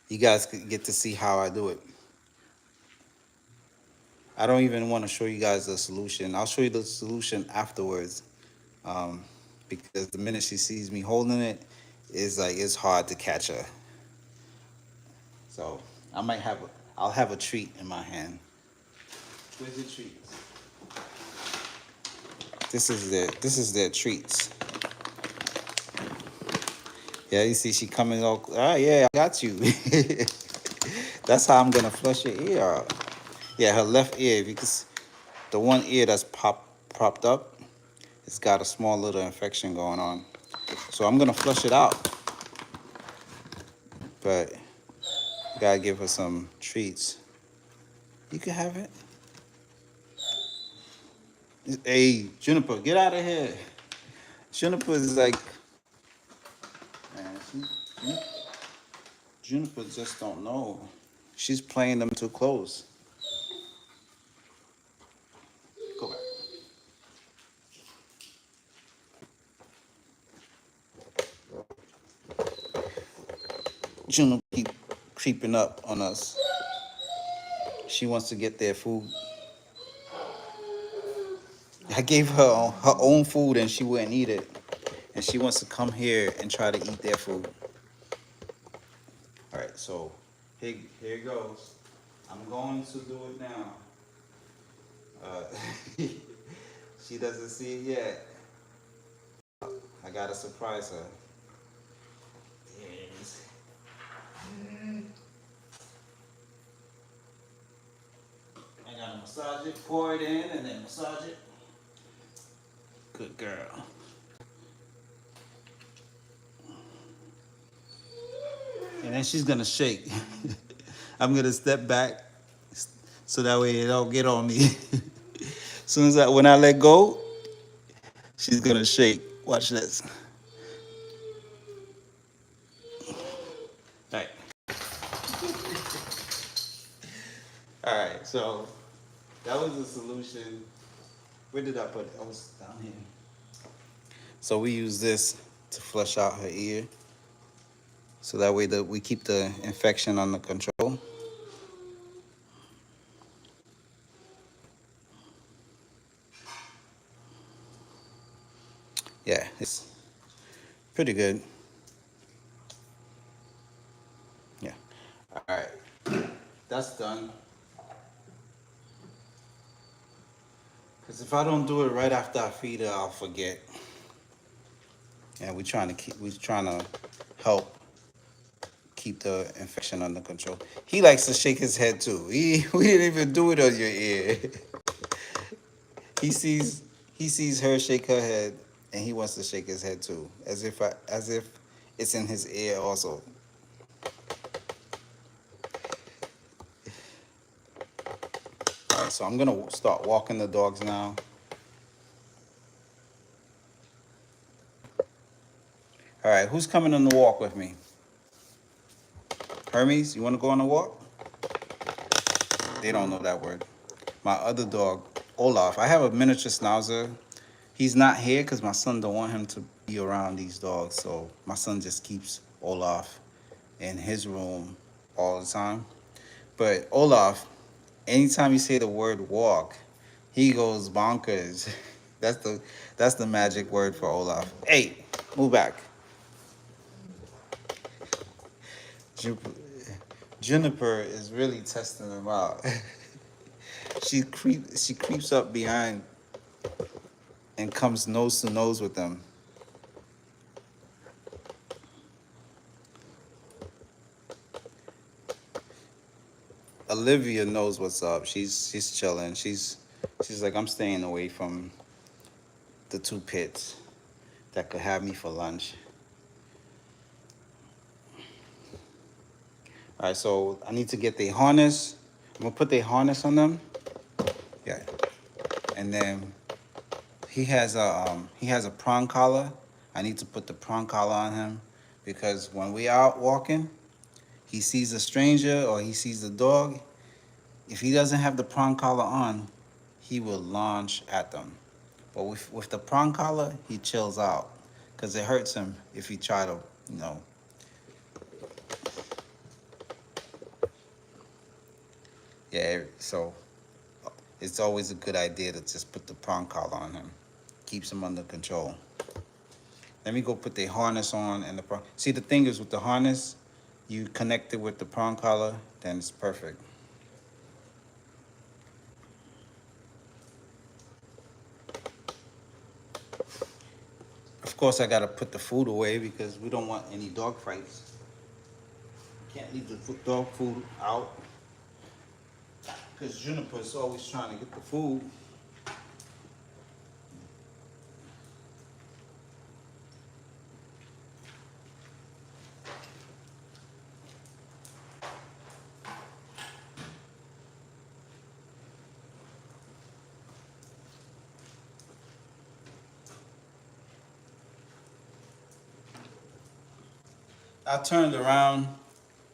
you guys could get to see how I do it. I don't even want to show you guys the solution. I'll show you the solution afterwards. because the minute she sees me holding it, it's hard to catch her. So I'll have a treat in my hand. Where's the treats? This is their treats. Yeah, you see she coming all, yeah, I got you. That's how I'm gonna flush your ear out. Yeah, her left ear, because the one ear that's propped up, it's got a small little infection going on. So I'm gonna flush it out. But you gotta give her some treats. You can have it. Hey, Juniper, get out of here. Juniper is like, man, Juniper just don't know. She's playing them too close. Go back. Juniper keep creeping up on us. She wants to get their food. I gave her her own food and she wouldn't eat it. And she wants to come here and try to eat their food. All right, so here it goes. I'm going to do it now. She doesn't see it yet. I gotta surprise her. Yes. I gotta massage it, pour it in, and then massage it. Good girl. And then she's gonna shake. I'm gonna step back so that way it don't get on me. Soon as when I let go, she's gonna shake. Watch this. All right. All right. So that was the solution. Where did I put it? I was down here. So we use this to flush out her ear. So that way that we keep the infection under control. Yeah, it's pretty good. Yeah. All right. That's done. Because if I don't do it right after I feed her, I'll forget. And we're trying to help keep the infection under control. He likes to shake his head too. We didn't even do it on your ear. He sees her shake her head, and he wants to shake his head too, as if it's in his ear also. All right, so I'm gonna start walking the dogs now. All right, who's coming on the walk with me? Hermes, you want to go on a walk? They don't know that word. My other dog, Olaf. I have a miniature schnauzer. He's not here because my son don't want him to be around these dogs. So my son just keeps Olaf in his room all the time. But Olaf, anytime you say the word walk, he goes bonkers. That's the magic word for Olaf. Hey, move back. Juniper is really testing him out. She creeps up behind and comes nose to nose with them. Olivia knows what's up. She's chilling. She's like, I'm staying away from the two pits that could have me for lunch. All right, so I need to get the harness. I'm gonna put the harness on them. Yeah, and then he has a prong collar. I need to put the prong collar on him because when we out walking, he sees a stranger or he sees a dog. If he doesn't have the prong collar on, he will launch at them. But with the prong collar, he chills out because it hurts him if he try to, you know. Yeah, so it's always a good idea to just put the prong collar on him. keeps them under control. Let me go put the harness on and the prong. See, the thing is with the harness, you connect it with the prong collar, then it's perfect. Of course, I gotta put the food away because we don't want any dog fights. Can't leave the dog food out because Juniper's always trying to get the food. I turned around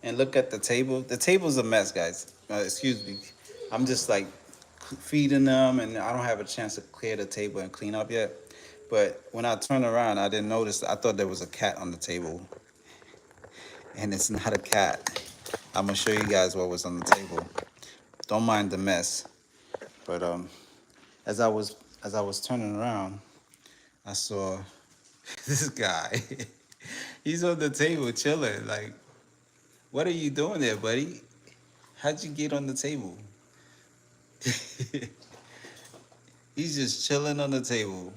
and look at the table. The table's a mess, guys. Excuse me. I'm just like feeding them, and I don't have a chance to clear the table and clean up yet. But when I turned around, I didn't notice. I thought there was a cat on the table, and it's not a cat. I'm gonna show you guys what was on the table. Don't mind the mess. But as I was turning around, I saw this guy. He's on the table chilling. Like, what are you doing there, buddy? How'd you get on the table? He's just chilling on the table.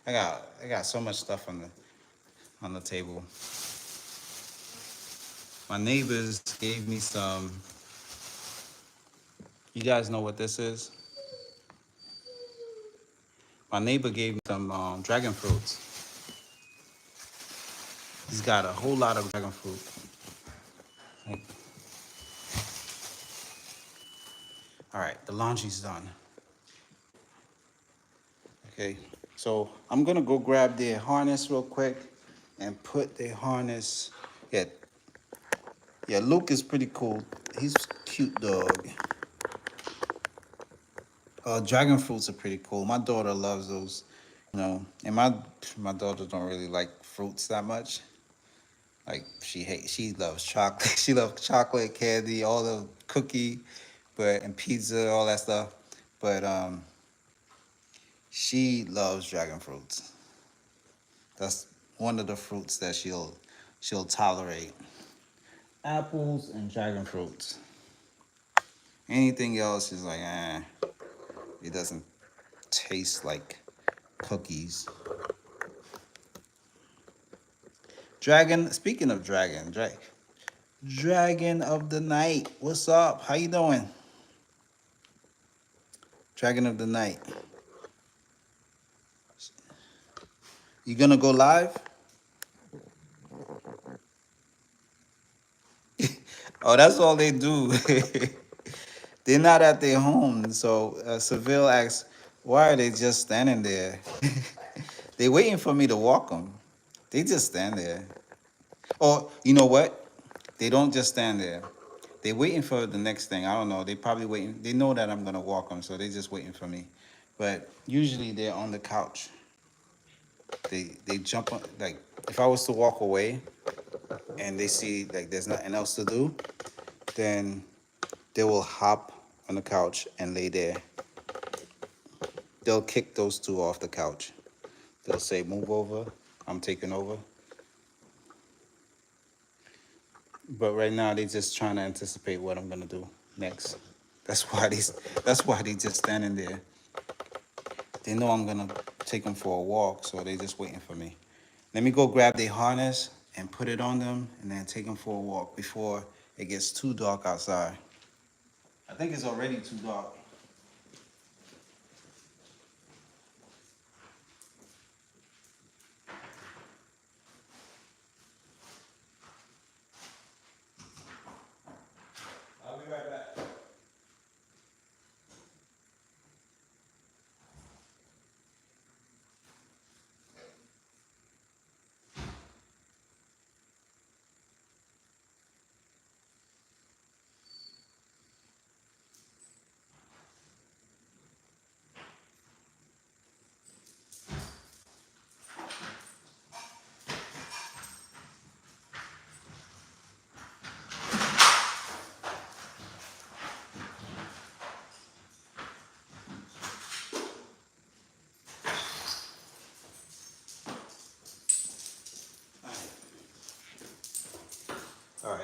I got so much stuff on the table. My neighbors gave me some. You guys know what this is? My neighbor gave me some dragon fruits. He's got a whole lot of dragon fruit. Like, all right, the laundry's done. Okay, so I'm gonna go grab the harness real quick and put the harness. Yeah, Luke is pretty cool. He's a cute dog. Dragon fruits are pretty cool. My daughter loves those, and my daughter don't really like fruits that much. Like she loves chocolate. She loves chocolate candy, all the cookie, and pizza, all that stuff. But she loves dragon fruits. That's one of the fruits that she'll tolerate. Apples and dragon fruits. Anything else is like, it doesn't taste like cookies. Speaking of Dragon of the Night, what's up? How you doing? Dragon of the Night. You gonna go live? Oh, that's all they do. They're not at their home. So Seville asks, why are they just standing there? They waiting for me to walk them. They just stand there. Or you know what? They don't just stand there. They waiting for the next thing. I don't know. They probably waiting. They know that I'm gonna walk them, so they just waiting for me. But usually they're on the couch. They jump on, like, if I was to walk away and they see like there's nothing else to do, then they will hop on the couch and lay there. They'll kick those two off the couch. They'll say, move over, I'm taking over. But right now they just trying to anticipate what I'm gonna do next. That's why they just standing there. They know I'm gonna take them for a walk, so they just waiting for me. Let me go grab their harness and put it on them and then take them for a walk before it gets too dark outside. I think it's already too dark. I'll be right back.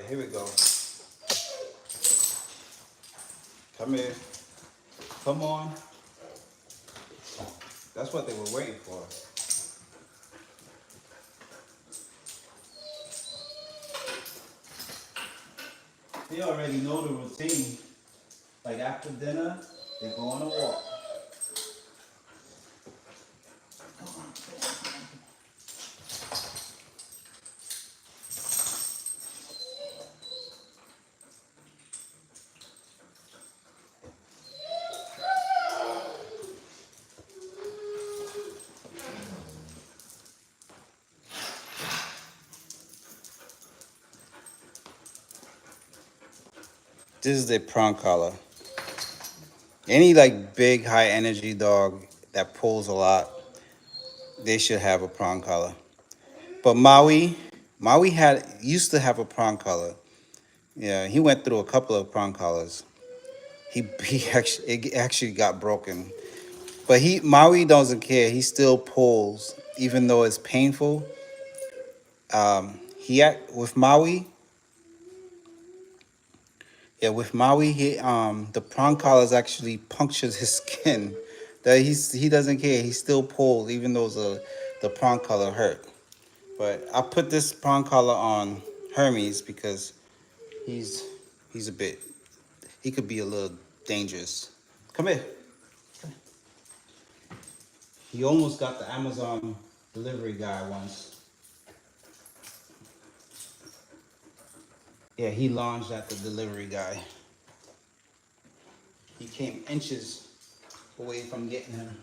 here we go. Come here. Come on. That's what they were waiting for. They already know the routine. Like after dinner, they go on a walk. This is the prong collar. Any like big high energy dog that pulls a lot, they should have a prong collar. But Maui used to have a prong collar. Yeah, he went through a couple of prong collars. He actually it actually got broken. But Maui doesn't care. He still pulls even though it's painful. With Maui, yeah, with Maui, the prong collars actually punctures his skin. That he doesn't care. He still pulls even though the prong collar hurt. But I put this prong collar on Hermes because he's he's a bit he could be a little dangerous. Come here. He almost got the Amazon delivery guy once. Yeah, he lunged at the delivery guy. He came inches away from getting him.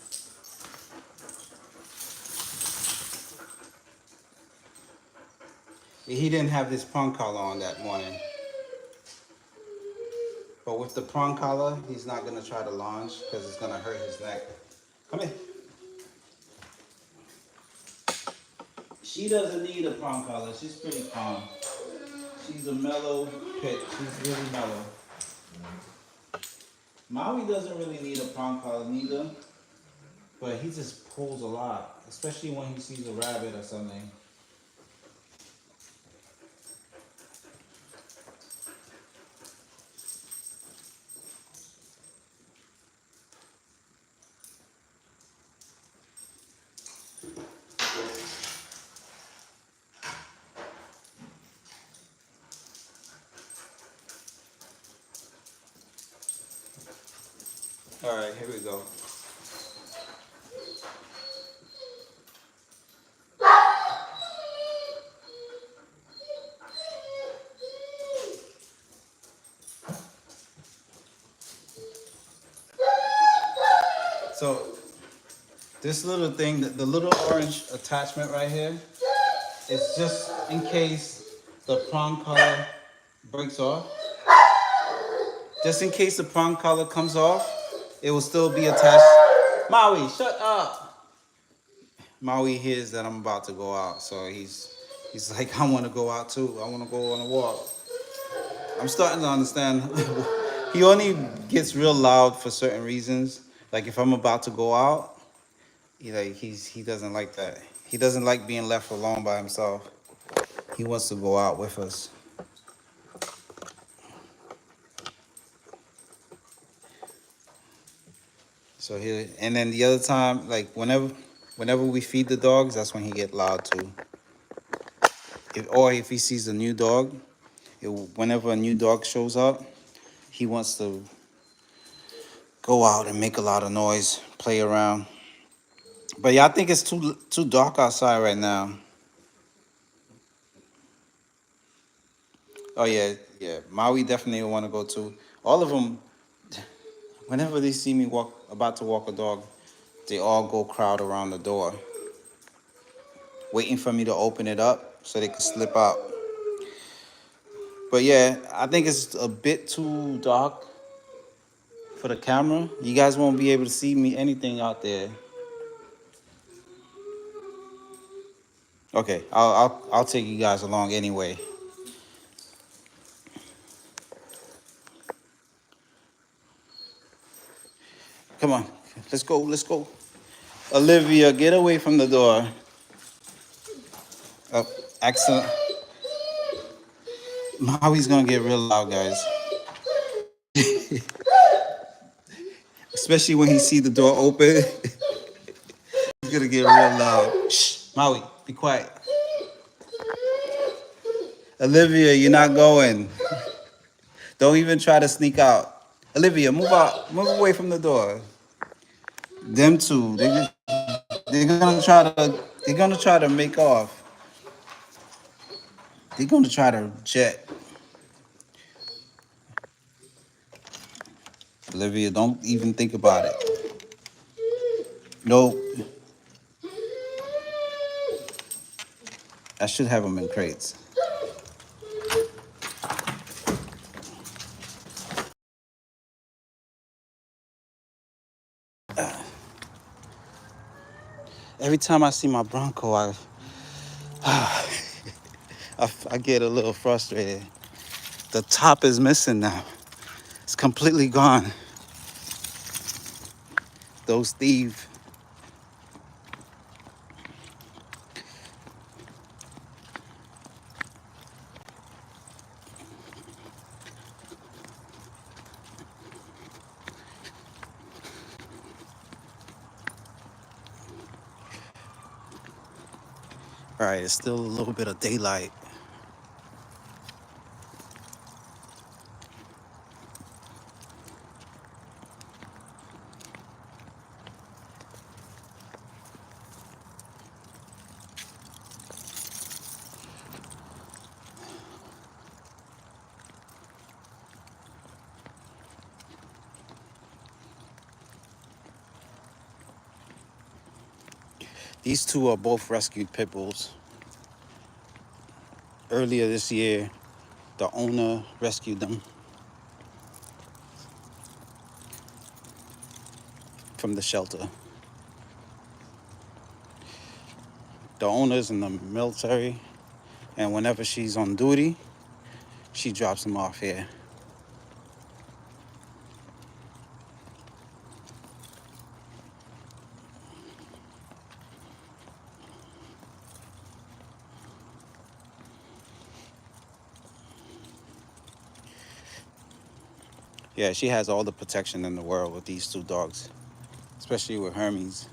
He didn't have this prong collar on that morning. But with the prong collar, he's not gonna try to launch because it's gonna hurt his neck. Come here. She doesn't need a prong collar. She's pretty calm. She's a mellow pit. She's really mellow. Maui doesn't really need a prong collar neither, but he just pulls a lot, especially when he sees a rabbit or something. All right, here we go. So this little thing, the little orange attachment right here, is just in case the prong collar breaks off. Just in case the prong collar comes off, it will still be attached. Maui, shut up. Maui hears that I'm about to go out, so he's like, I want to go out too. I want to go on a walk. I'm starting to understand. He only gets real loud for certain reasons. Like if I'm about to go out, he doesn't like that. He doesn't like being left alone by himself. He wants to go out with us. So and then the other time, like whenever we feed the dogs, that's when he get loud too. Or if he sees a new dog, whenever a new dog shows up, he wants to go out and make a lot of noise, play around. But yeah, I think it's too dark outside right now. Oh yeah, yeah. Maui definitely want to go too. All of them, whenever they see me about to walk a dog, they all go crowd around the door, waiting for me to open it up so they can slip out. But yeah, I think it's a bit too dark for the camera. You guys won't be able to see me anything out there. Okay, I'll take you guys along anyway. Come on, let's go, let's go. Olivia, get away from the door. Oh, excellent. Maui's gonna get real loud, guys. Especially when he see the door open. He's gonna get real loud. Shh, Maui, be quiet. Olivia, you're not going. Don't even try to sneak out. Olivia, move out. Move away from the door. Them two, they're gonna try to make off. They're gonna try to jet. Olivia, don't even think about it. Nope. I should have them in crates. Every time I see my Bronco, I get a little frustrated. The top is missing now. It's completely gone. Those thieves. All right, it's still a little bit of daylight. These two are both rescued pit bulls. Earlier this year, the owner rescued them from the shelter. The owner's in the military, and whenever she's on duty, she drops them off here. Yeah, she has all the protection in the world with these two dogs, especially with Hermes.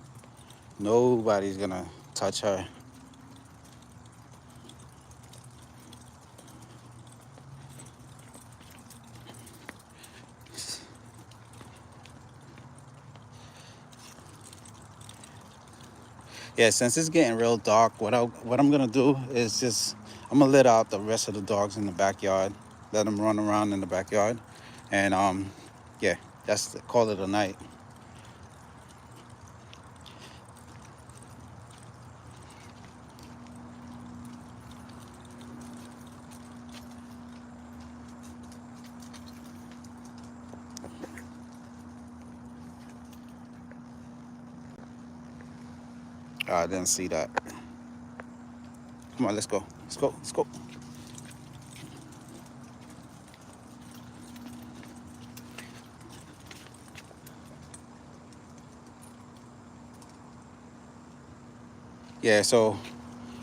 Nobody's gonna touch her. Yeah, since it's getting real dark, what I'm gonna do is I'm gonna let out the rest of the dogs in the backyard, let them run around in the backyard, and yeah, call it a night. I didn't see that. Come on, let's go. Let's go. Let's go. Yeah, so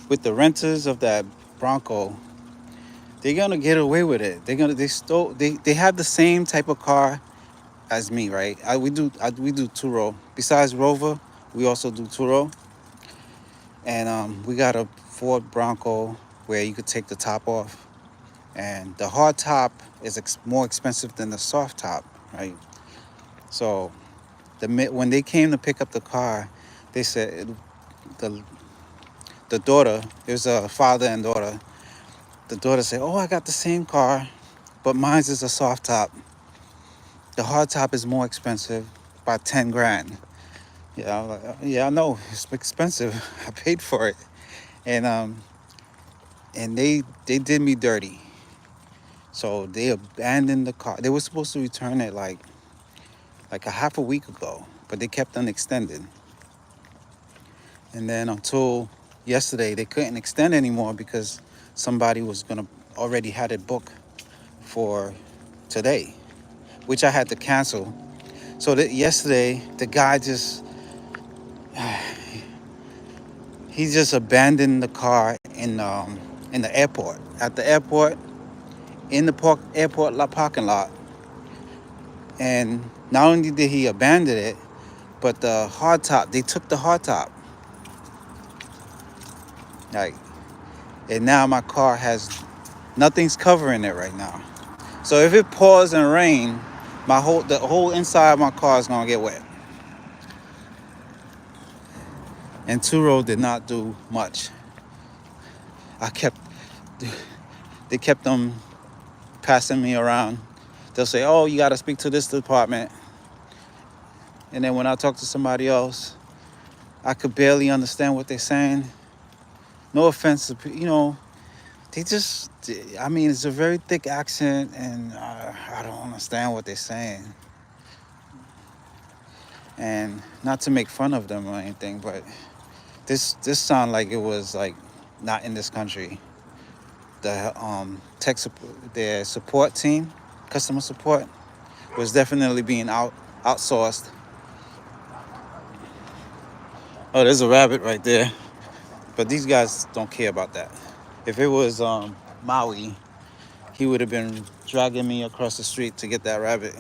with the renters of that Bronco, they're gonna get away with it. They have the same type of car as me, right? We do Turo. Besides Rover, we also do Turo. And we got a Ford Bronco where you could take the top off, and the hard top is more expensive than the soft top, right? So when they came to pick up the car, they said the daughter, it was a father and daughter. The daughter said, "Oh, I got the same car, but mine's is a soft top. The hard top is more expensive by 10 grand." Yeah, I'm like, yeah, I know it's expensive. I paid for it, and they did me dirty. So they abandoned the car. They were supposed to return it like a half a week ago, but they kept on extending. And then until yesterday, they couldn't extend anymore because somebody was already had it booked for today, which I had to cancel. So yesterday, the guy he just abandoned the car in the airport. At the airport, in the airport parking lot. And not only did he abandon it, but the hardtop, they took the hardtop. Like, and now my car has nothing's covering it right now. So if it pours and rain, the whole inside of my car is gonna get wet. And Turo did not do much. I kept they kept them passing me around. They'll say, "Oh, you got to speak to this department." And then when I talk to somebody else, I could barely understand what they're saying. No offense, they just, I mean, it's a very thick accent, and I don't understand what they're saying. And not to make fun of them or anything, but this sounded like it was like not in this country. The their support team, customer support, was definitely being outsourced. Oh, there's a rabbit right there. But these guys don't care about that. If it was Maui, he would have been dragging me across the street to get that rabbit.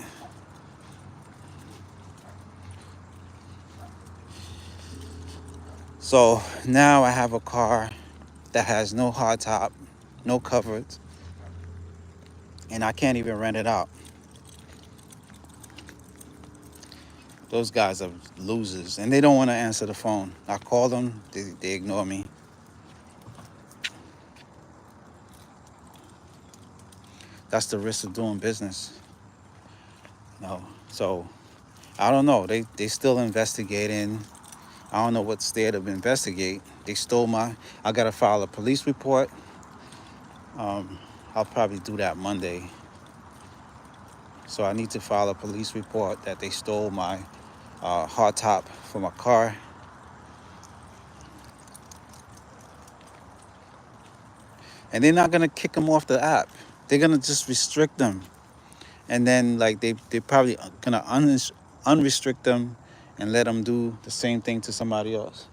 So now I have a car that has no hardtop, no covers, and I can't even rent it out. Those guys are losers, and they don't want to answer the phone. I call them, they ignore me. That's the risk of doing business. So I don't know. They still investigating. I don't know what state of investigate. They stole I gotta file a police report. I'll probably do that Monday. So I need to file a police report that they stole my hardtop for my car. And they're not gonna kick them off the app. They're gonna just restrict them. And then like they probably gonna unrestrict them and let them do the same thing to somebody else.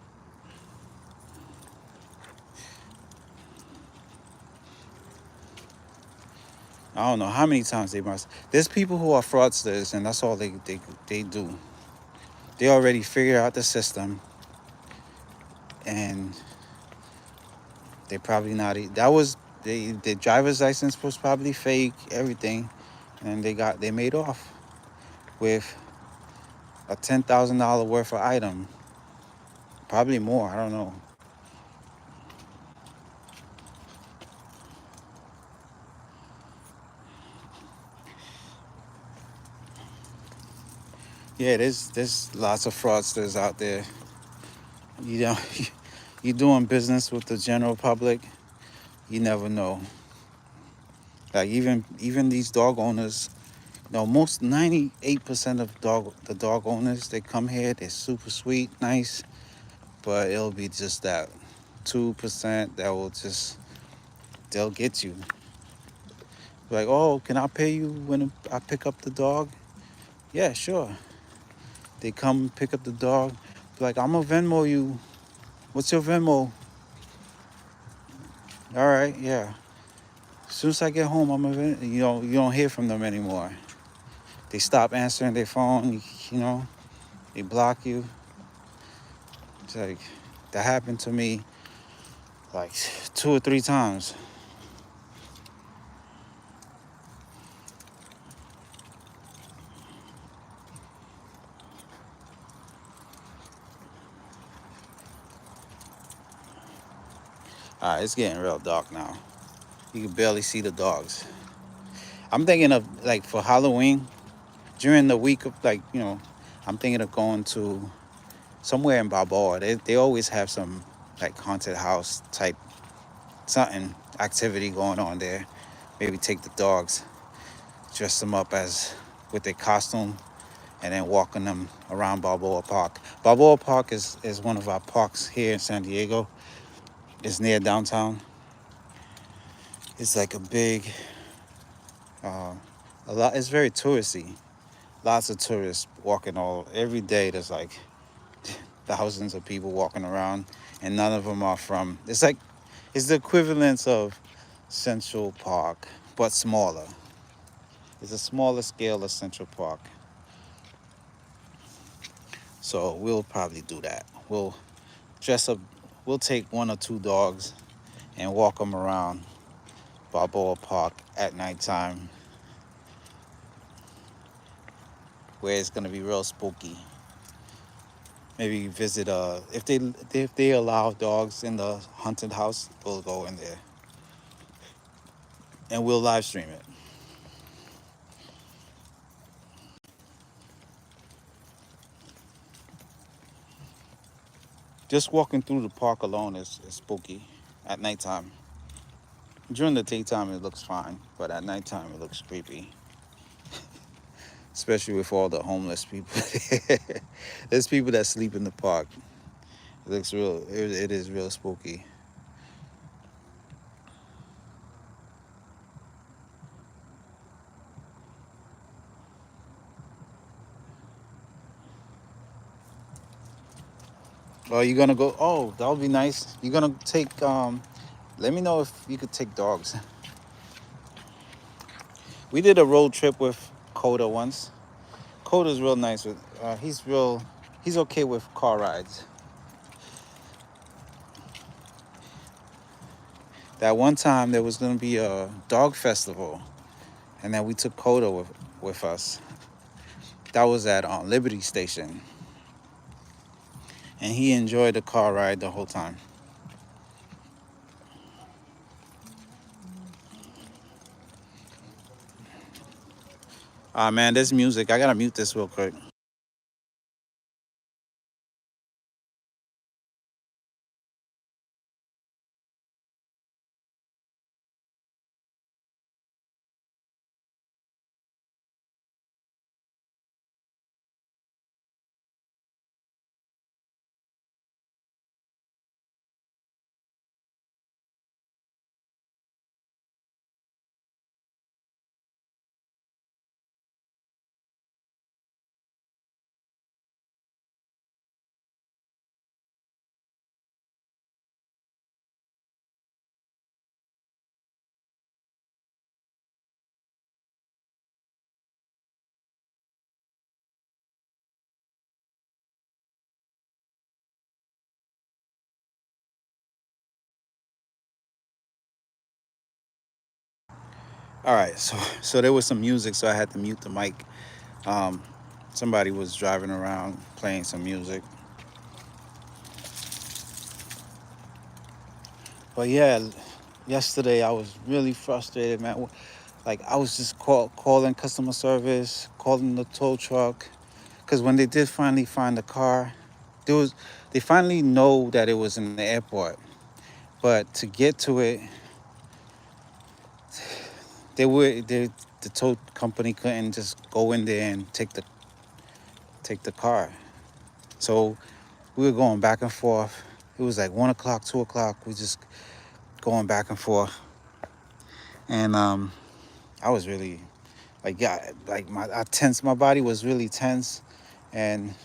I don't know how many times they must. There's people who are fraudsters, and that's all they do. They already figure out the system, and they probably not. That was the driver's license was probably fake, everything, and they made off with a $10,000 worth of item, probably more. I don't know. Yeah, there's lots of fraudsters out there. You know, you're doing business with the general public. You never know. Like even these dog owners, most 98% of the dog owners, they come here, they're super sweet, nice, but it'll be just that 2% that they'll get you. Like, oh, can I pay you when I pick up the dog? Yeah, sure. They come pick up the dog. Like, I'm gonna Venmo you. What's your Venmo? All right, yeah. As soon as I get home, you don't hear from them anymore. They stop answering their phone, they block you. It's like, that happened to me like 2 or 3 times. All right, it's getting real dark now. You can barely see the dogs. I'm thinking of, like, for Halloween, during the week of, like, I'm thinking of going to somewhere in Balboa. They always have some, like, haunted house type something activity going on there. Maybe take the dogs, dress them up with their costume, and then walking them around Balboa Park. Balboa Park is one of our parks here in San Diego. It's near downtown. It's like a big, it's very touristy. Lots of tourists walking every day. There's like thousands of people walking around, and none of them are it's the equivalent of Central Park. but smaller. It's a smaller scale of Central Park. So we'll probably do that. We'll dress up, we'll take 1 or 2 dogs and walk them around Balboa Park at nighttime, where it's gonna be real spooky. Maybe visit if they allow dogs in the haunted house, we'll go in there and we'll live stream it. Just walking through the park alone is spooky at nighttime. During the daytime, it looks fine, but at nighttime, it looks creepy. Especially with all the homeless people. There's people that sleep in the park. It looks real, it is real spooky. Oh, you gonna go? Oh, that would be nice. You're gonna take, let me know if you could take dogs. We did a road trip with Coda once. Coda's real nice with, he's okay with car rides. That one time there was gonna be a dog festival, and then we took Coda with us. That was at Liberty Station, and he enjoyed the car ride the whole time. Man, there's music. I gotta mute this real quick. All right, so there was some music, so I had to mute the mic. Somebody was driving around playing some music. But yeah, yesterday I was really frustrated, man. Like I was just calling customer service, calling the tow truck, because when they did finally find the car, they finally know that it was in the airport. But to get to it, the tow company couldn't just go in there and take the car. So we were going back and forth. It was like 1 o'clock, 2 o'clock. We just going back and forth, and I was really like, yeah, like my body was really tense, and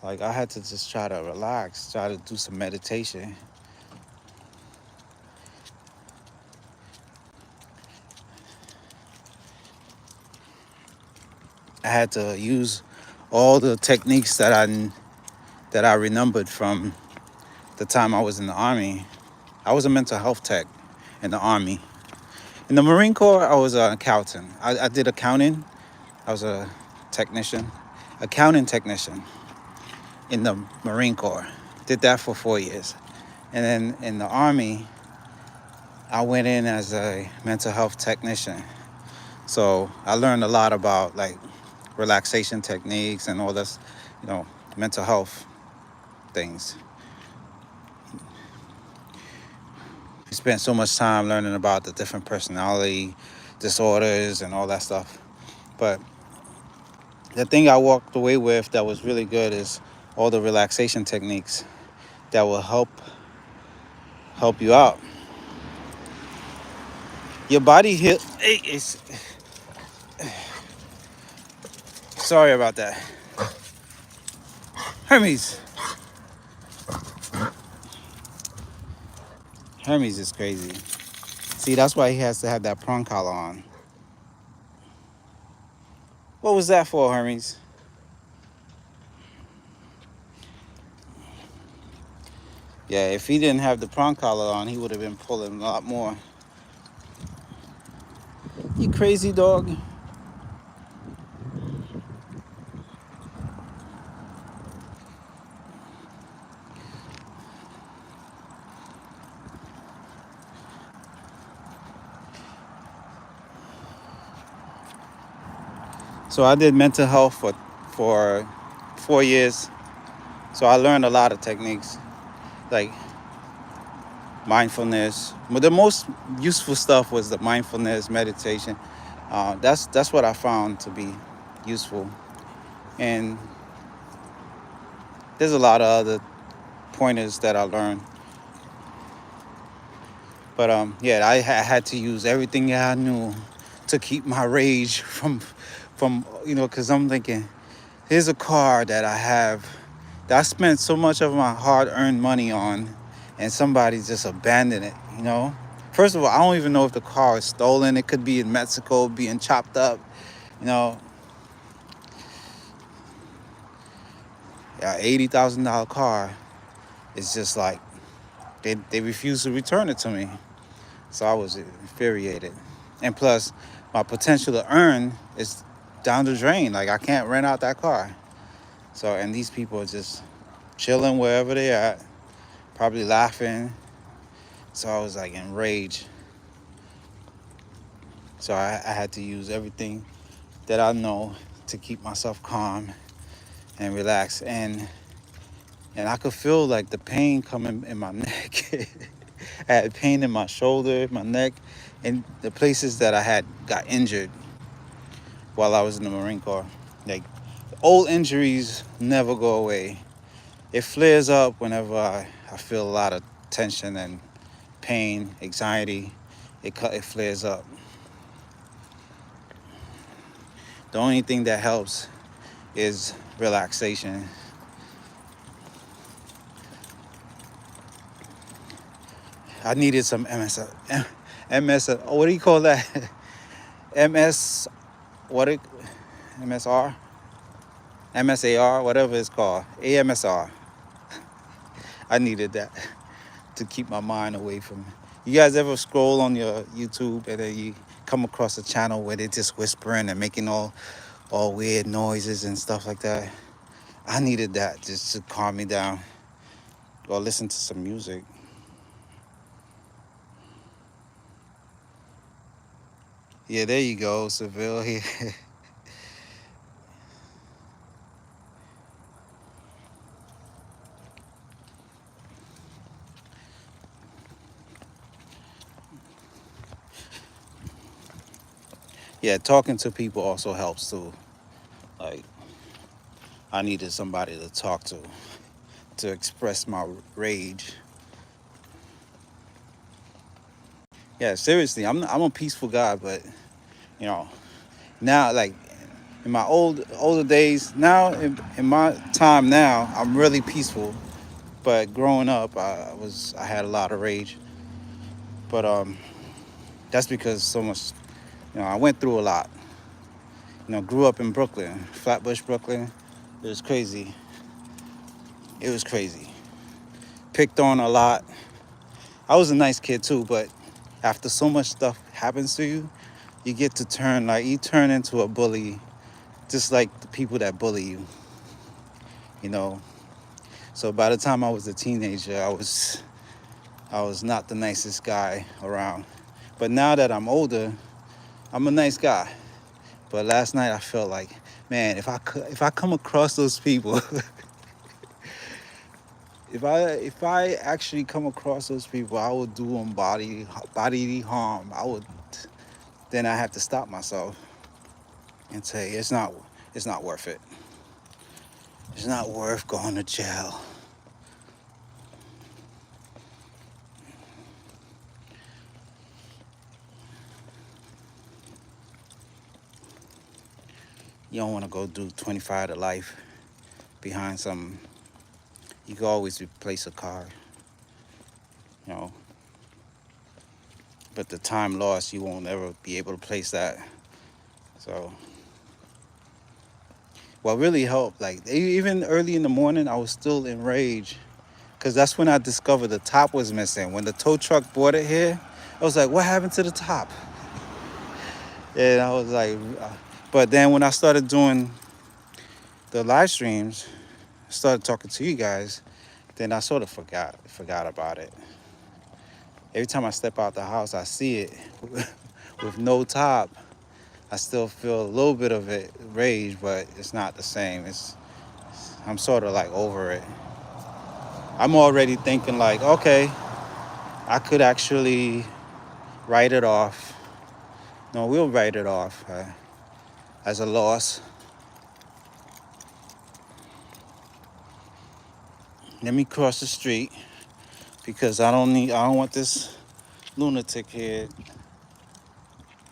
like I had to just try to relax, try to do some meditation. I had to use all the techniques that I remembered from the time I was in the Army. I was a mental health tech in the Army. In the Marine Corps, I was an accountant. I did accounting. I was a accounting technician in the Marine Corps. Did that for 4 years. And then in the Army, I went in as a mental health technician. So I learned a lot about like relaxation techniques and all this, mental health things. We spent so much time learning about the different personality disorders and all that stuff. But the thing I walked away with that was really good is all the relaxation techniques that will help you out. Your body is sorry about that. Hermes is crazy. See, that's why he has to have that prong collar on. What was that for, Hermes? Yeah, if he didn't have the prong collar on, he would have been pulling a lot more. You crazy dog. So I did mental health for 4 years. So I learned a lot of techniques like mindfulness. But the most useful stuff was the mindfulness, meditation. That's what I found to be useful. And there's a lot of other pointers that I learned. But yeah, I had to use everything that I knew to keep my rage from because I'm thinking, here's a car that I have that I spent so much of my hard-earned money on, and somebody just abandoned it. First of all, I don't even know if the car is stolen. It could be in Mexico being chopped up. You know, yeah, $80,000 car is just like they refused to return it to me. So I was infuriated. And plus, my potential to earn is down the drain. Like, I can't rent out that car. So, and these people are just chilling wherever they're at, probably laughing. So I was like enraged. So I had to use everything that I know to keep myself calm and relax. And I could feel like the pain coming in my neck. I had pain in my shoulder, my neck, and the places that I had got injured while I was in the Marine Corps. Like, old injuries never go away. It flares up whenever I feel a lot of tension and pain, anxiety. It flares up. The only thing that helps is relaxation. I needed some what do you call that? MS, what it, MSR? MSAR, whatever it's called, AMSR. I needed that to keep my mind away from it. You guys ever scroll on your YouTube and then you come across a channel where they're just whispering and making all weird noises and stuff like that? I needed that just to calm me down. Or listen to some music. Yeah, there you go, Seville. Yeah, talking to people also helps too. Like, I needed somebody to talk to express my rage. Yeah, seriously, I'm a peaceful guy, but you know, now, like, in my older days, now in my time now, I'm really peaceful. But growing up, I had a lot of rage. But that's because so much, I went through a lot. Grew up in Brooklyn, Flatbush, Brooklyn. It was crazy. It was crazy. Picked on a lot. I was a nice kid too, but after so much stuff happens to you, you turn into a bully, just like the people that bully you. You know. So by the time I was a teenager, I was not the nicest guy around. But now that I'm older, I'm a nice guy. But last night I felt like, man, if I come across those people, if I actually come across those people, I would do them bodily harm. Then I have to stop myself and say it's not worth it. It's not worth going to jail. You don't want to go do 25 to life behind something. You can always replace a car. You know. but the time lost, you won't ever be able to place that. So what really helped, like even early in the morning, I was still enraged because that's when I discovered the top was missing. When the tow truck brought it here, I was like, what happened to the top? And I was like, but then when I started doing the live streams, I started talking to you guys, then I sort of forgot about it. Every time I step out the house, I see it with no top. I still feel a little bit of it rage, but it's not the same. I'm sort of like over it. I'm already thinking like, okay, I could actually write it off. No, we'll write it off as a loss. Let me cross the street because I don't want this lunatic here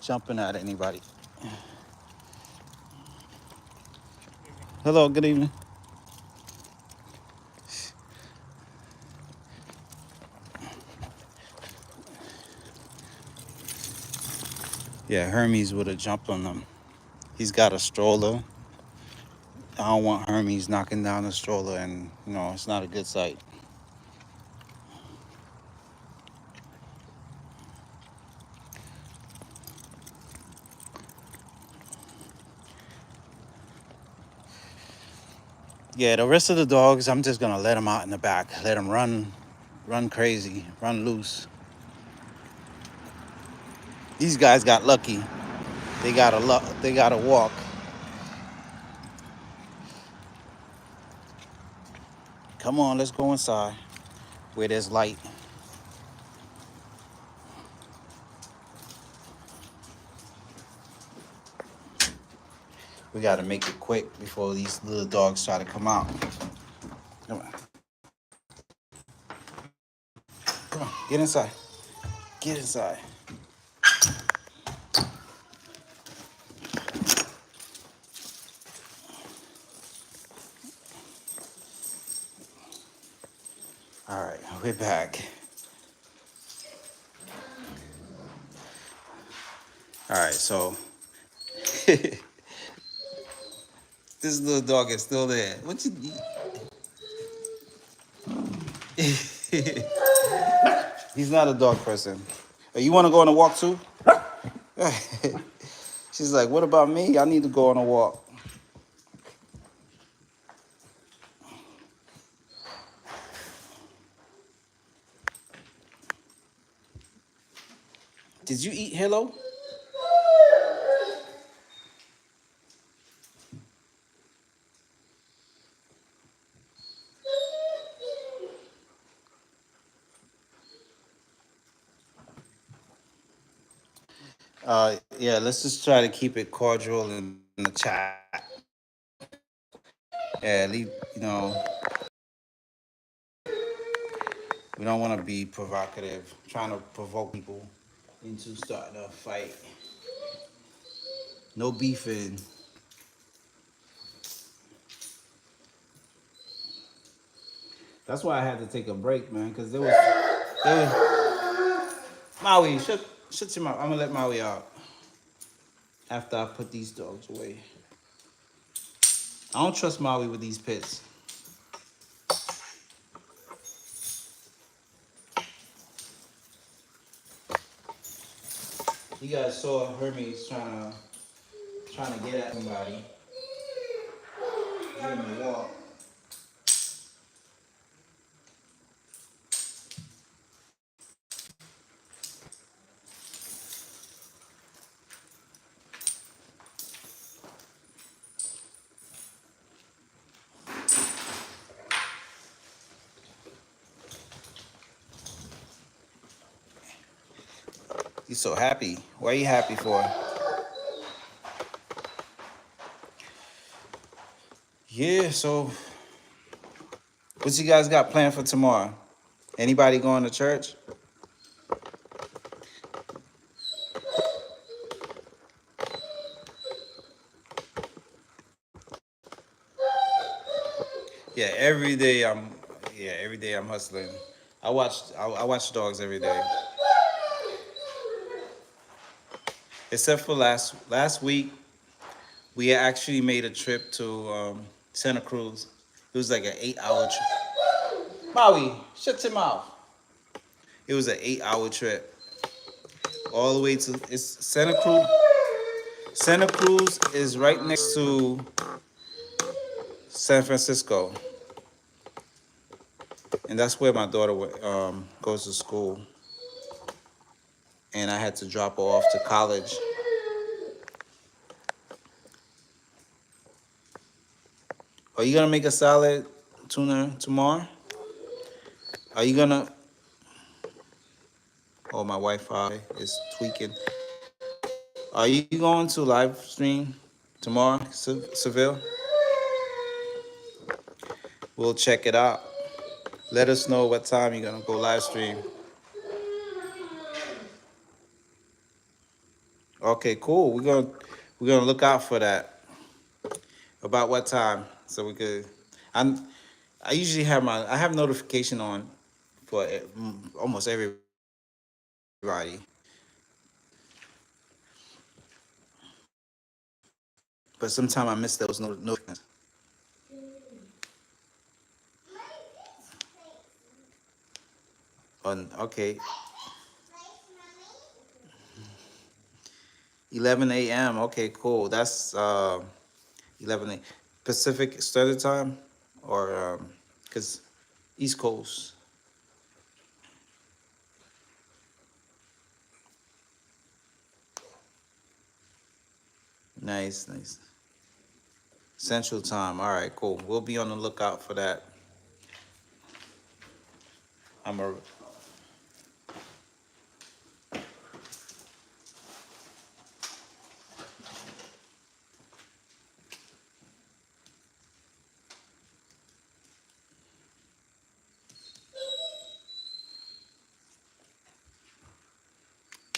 jumping at anybody. Hello, good evening. Yeah, Hermes would have jumped on them. He's got a stroller. I don't want Hermes knocking down the stroller, and it's not a good sight. Yeah, the rest of the dogs, I'm just gonna let them out in the back, let them run crazy, run loose. These guys got lucky. They gotta walk. Come on, let's go inside where there's light. We gotta make it quick before these little dogs try to come out. Come on. Come on, get inside. Get inside. All right, we're back. All right, so this little dog is still there. What you? He's not a dog person. Hey, you want to go on a walk too? She's like, what about me? I need to go on a walk. Did you eat Hello? Yeah, let's just try to keep it cordial in the chat. Yeah, leave, we don't want to be provocative, trying to provoke people into starting a fight. No beefing. That's why I had to take a break, man, because there was Maui, shut your mouth. I'm gonna let Maui out after I put these dogs away. I don't trust Maui with these pits. You guys saw Hermes trying to get at somebody. Give him a walk. He's so happy. What are you happy for? Yeah, so what you guys got planned for tomorrow? Anybody going to church? Yeah, every day I'm hustling. I watch dogs every day. Except for last week, we actually made a trip to Santa Cruz. It was like an 8 hour trip. Maui, shut your mouth. It was an 8 hour trip all the way to it's Santa Cruz. Santa Cruz is right next to San Francisco, and that's where my daughter goes to school. And I had to drop her off to college. Are you gonna make a salad, tuna, tomorrow? Are you gonna? Oh, my Wi-Fi is tweaking. Are you going to live stream tomorrow, Seville? We'll check it out. Let us know what time you're gonna go live stream. Okay, cool. We're gonna look out for that. About what time? So we could. I'm. I usually have I have notification on for almost everybody. But sometimes I miss those notifications. On okay, 11 a.m. Okay, cool. That's 11 a. Pacific Standard Time, or because East Coast. Nice, nice. Central Time. All right, cool. We'll be on the lookout for that. I'm a.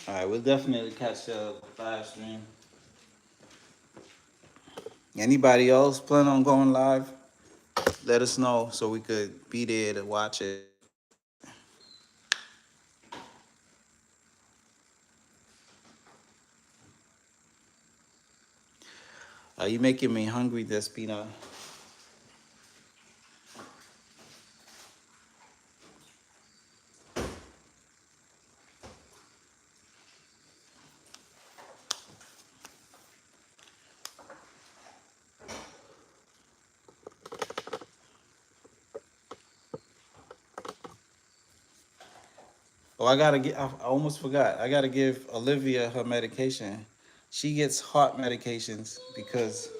All right, we'll definitely catch a live stream. Anybody else plan on going live? Let us know so we could be there to watch it. Are you making me hungry, Despina? Oh, I gotta get. I almost forgot. I gotta give Olivia her medication. She gets heart medications because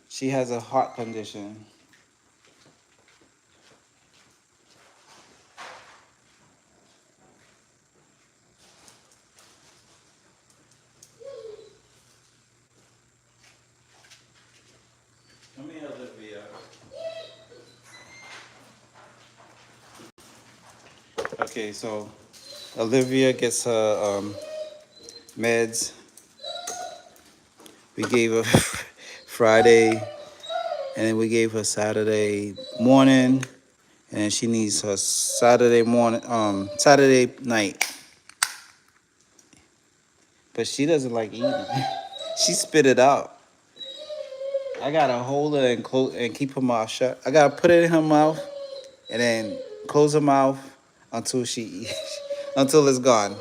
she has a heart condition. Come here, Olivia. Okay, so Olivia gets her meds. We gave her Friday, and then we gave her Saturday morning, and then she needs her Saturday morning, Saturday night. But she doesn't like eating. She spit it out. I gotta hold her and close and keep her mouth shut. I gotta put it in her mouth and then close her mouth until she eats, until it's gone.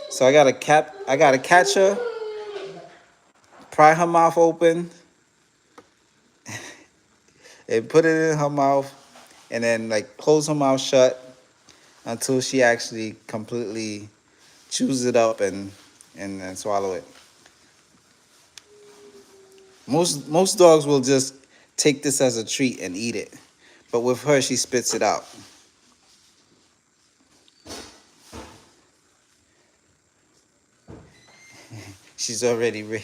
So I gotta catch her, pry her mouth open, and put it in her mouth, and then like close her mouth shut until she actually completely chews it up and swallow it. Most dogs will just take this as a treat and eat it, but with her, she spits it out. She's already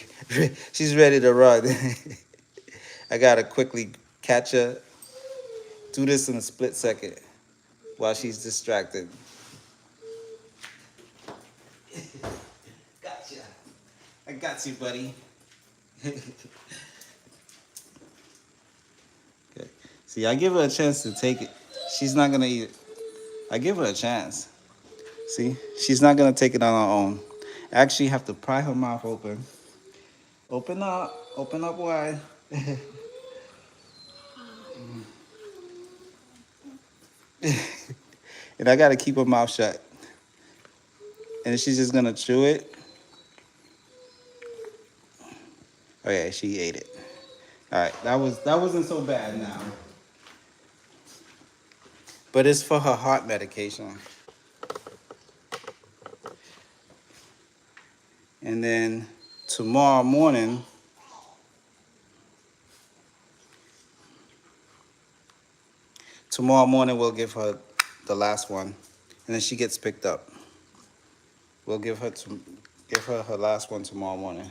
she's ready to run. I gotta quickly catch her. Do this in a split second while she's distracted. Gotcha. I got you, buddy. Okay. See, I give her a chance to take it. She's not gonna eat it. I give her a chance. See, she's not gonna take it on her own. Actually, have to pry her mouth open. Open up wide. And I gotta keep her mouth shut. And she's just gonna chew it. Oh yeah, she ate it. All right, that wasn't so bad now. But it's for her heart medication. And then tomorrow morning, we'll give her the last one, and then she gets picked up. We'll give her her last one tomorrow morning.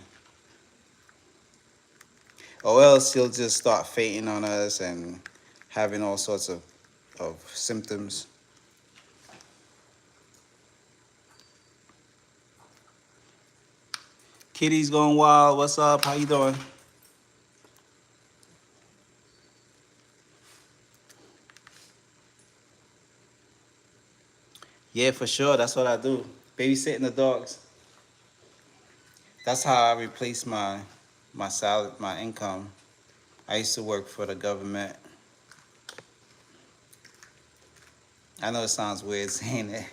Or else she'll just start fainting on us and having all sorts of symptoms. Kitty's going wild. What's up? How you doing? Yeah, for sure. That's what I do. Babysitting the dogs. That's how I replace my salary, my income. I used to work for the government. I know it sounds weird saying it,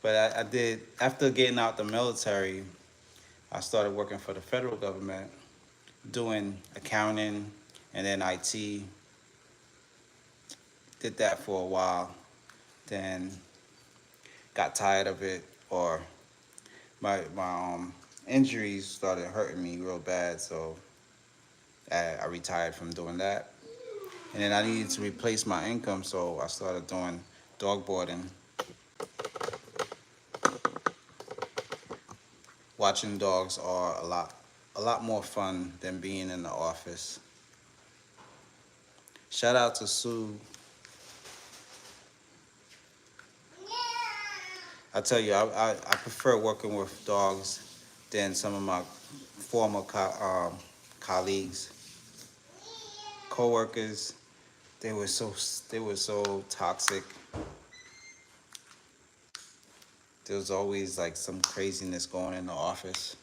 but I did. After getting out the military, I started working for the federal government, doing accounting and then IT. Did that for a while, then got tired of it, or my injuries started hurting me real bad, so I retired from doing that. And then I needed to replace my income, so I started doing dog boarding. Watching dogs are a lot more fun than being in the office. Shout out to Sue. I tell you, I prefer working with dogs than some of my former colleagues, co-workers. They were so toxic. There was always like some craziness going in the office.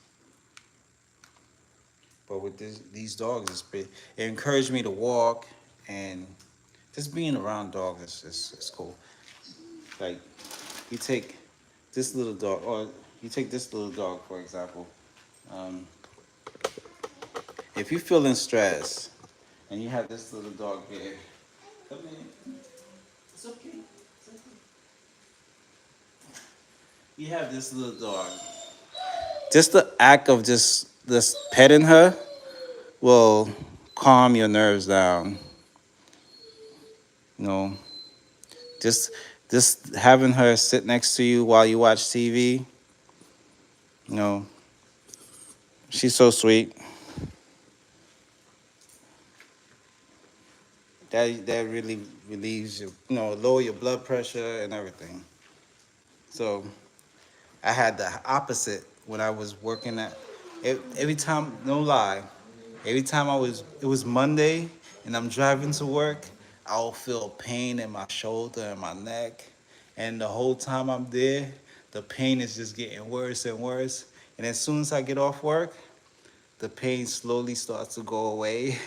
But with these dogs, it encouraged me to walk, and just being around dogs is cool. Like, you take this little dog, or you take this little dog, for example. Um, if you're feeling stressed and you have this little dog here, come in. It's okay. It's okay. You have this little dog. Just the act of just petting her will calm your nerves down. You know, just just having her sit next to you while you watch TV. You know, she's so sweet. That really relieves you know, lower your blood pressure and everything. So I had the opposite when I was working at. Every time, no lie, every time it was Monday and I'm driving to work, I'll feel pain in my shoulder and my neck, and the whole time I'm there, the pain is just getting worse and worse. And as soon as I get off work, the pain slowly starts to go away.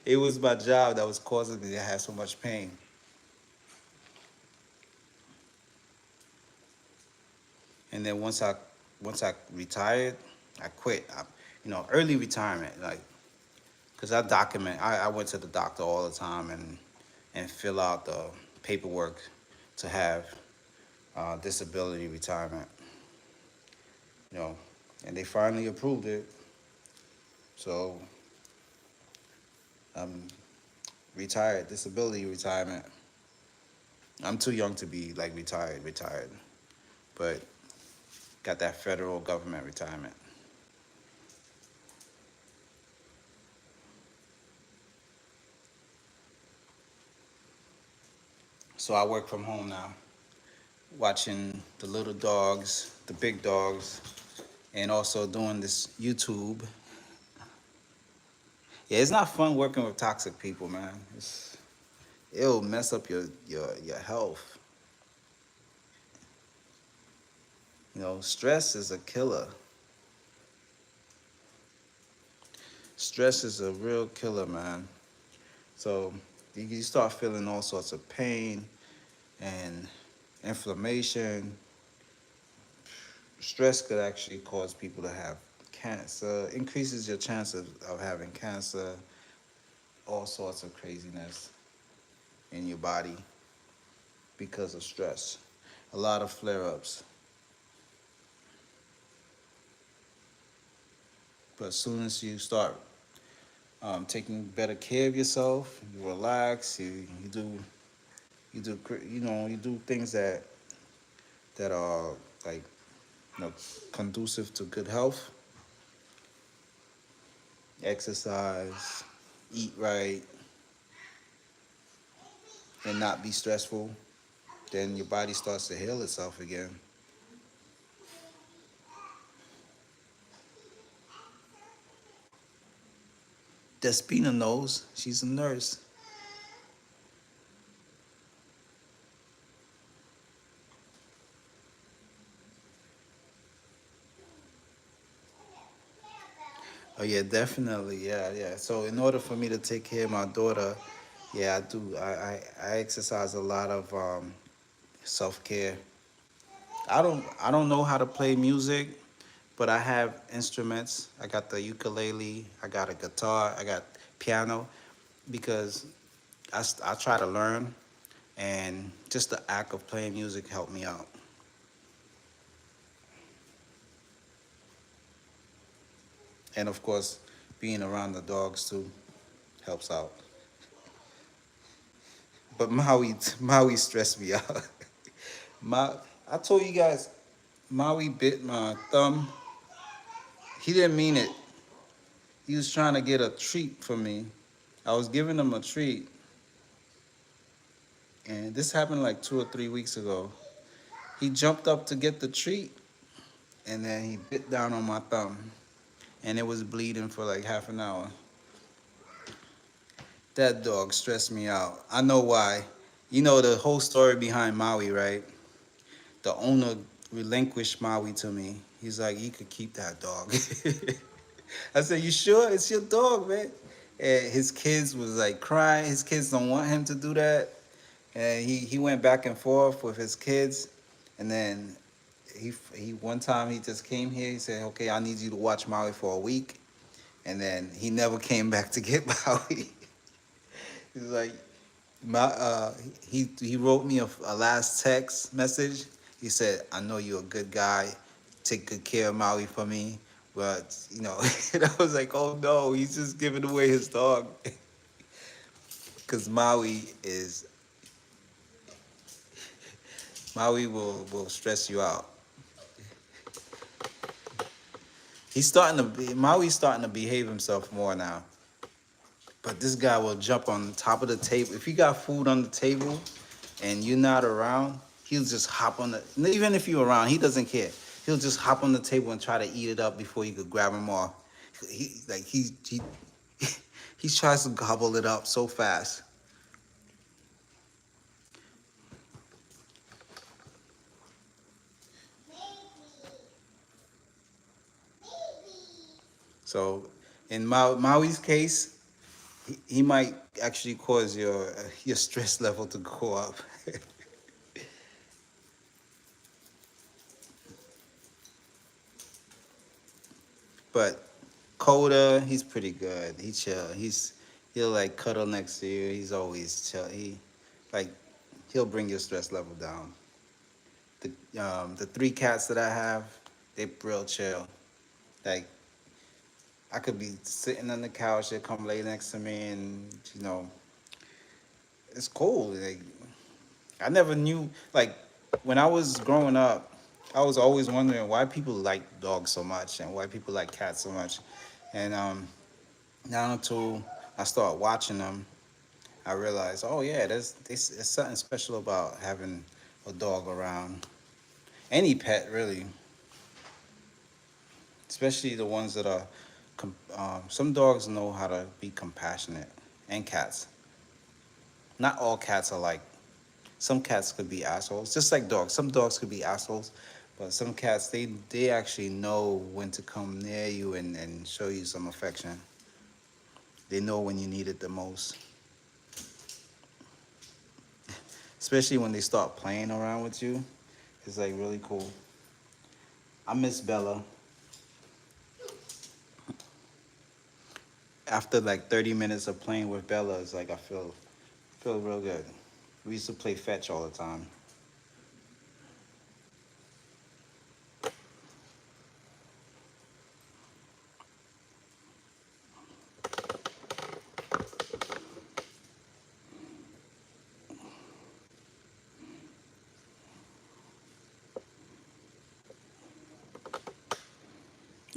It was my job that was causing me to have so much pain. And then once I retired, I quit. You know, early retirement, like, cause I went to the doctor all the time and fill out the paperwork to have disability retirement. You know, and they finally approved it. So I'm retired, disability retirement. I'm too young to be like retired, but got that federal government retirement. So I work from home now, watching the little dogs, the big dogs, and also doing this YouTube. Yeah, it's not fun working with toxic people, man. It'll mess up your health. You know, stress is a killer. Stress is a real killer, man. So you start feeling all sorts of pain and inflammation. Stress could actually cause people to have cancer, increases your chance of having cancer, all sorts of craziness in your body because of stress. A lot of flare ups. But as soon as you start taking better care of yourself, you relax, you do things that are like conducive to good health, exercise, eat right, and not be stressful, then your body starts to heal itself again. Despina knows. She's a nurse. Oh yeah, definitely. Yeah, yeah. So in order for me to take care of my daughter, yeah, I do. I exercise a lot of self care. I don't know how to play music, but I have instruments. I got the ukulele. I got a guitar. I got piano because I try to learn, and just the act of playing music helped me out. And of course, being around the dogs too helps out. But Maui stressed me out. My, I told you guys, Maui bit my thumb. He didn't mean it. He was trying to get a treat from me. I was giving him a treat, and this happened like 2 or 3 weeks ago. He jumped up to get the treat, and then he bit down on my thumb, and it was bleeding for like half an hour. That dog stressed me out. I know why. You know the whole story behind Maui, right? The owner relinquished Maui to me. He's like, you could keep that dog. I said, you sure? It's your dog, man. And his kids was like crying. His kids don't want him to do that. And he went back and forth with his kids. And then he one time he just came here. He said, okay, I need you to watch Maui for a week. And then he never came back to get Maui. He's like, my he wrote me a last text message. He said, I know you're a good guy. Take good care of Maui for me. But, and I was like, oh no, he's just giving away his dog. Because Maui will stress you out. Maui's starting to behave himself more now. But this guy will jump on top of the table. If you got food on the table and you're not around, he'll just hop on the. Even if you're around, he doesn't care. He'll just hop on the table and try to eat it up before you could grab him off. He tries to gobble it up so fast. So in Maui's case, he might actually cause your stress level to go up. But Coda, he's pretty good. He chill. He'll like cuddle next to you. He's always chill. Like he'll bring your stress level down. The three cats that I have, they real chill. Like I could be sitting on the couch, they'll come lay next to me, and it's cool. Like I never knew. Like when I was growing up, I was always wondering why people like dogs so much and why people like cats so much. And now until I start watching them, I realized, oh yeah, there's something special about having a dog around. Any pet really, especially the ones that are. Some dogs know how to be compassionate, and cats. Not all cats are like. Some cats could be assholes, just like dogs. Some dogs could be assholes, but some cats they actually know when to come near you and show you some affection. They know when you need it the most, especially when they start playing around with you. It's like really cool. I miss Bella. After like 30 minutes of playing with Bella, it's like I feel real good. We used to play fetch all the time.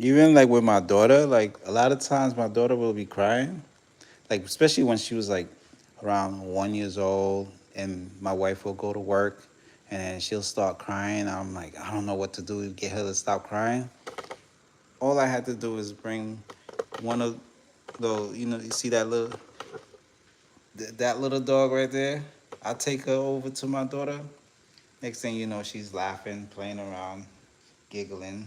Even like with my daughter, like a lot of times my daughter will be crying, like especially when she was like around 1 years old, and my wife will go to work, and she'll start crying. I'm like, I don't know what to do to get her to stop crying. All I had to do is bring one of the, you see that that little dog right there. I take her over to my daughter. Next thing you know, she's laughing, playing around, giggling.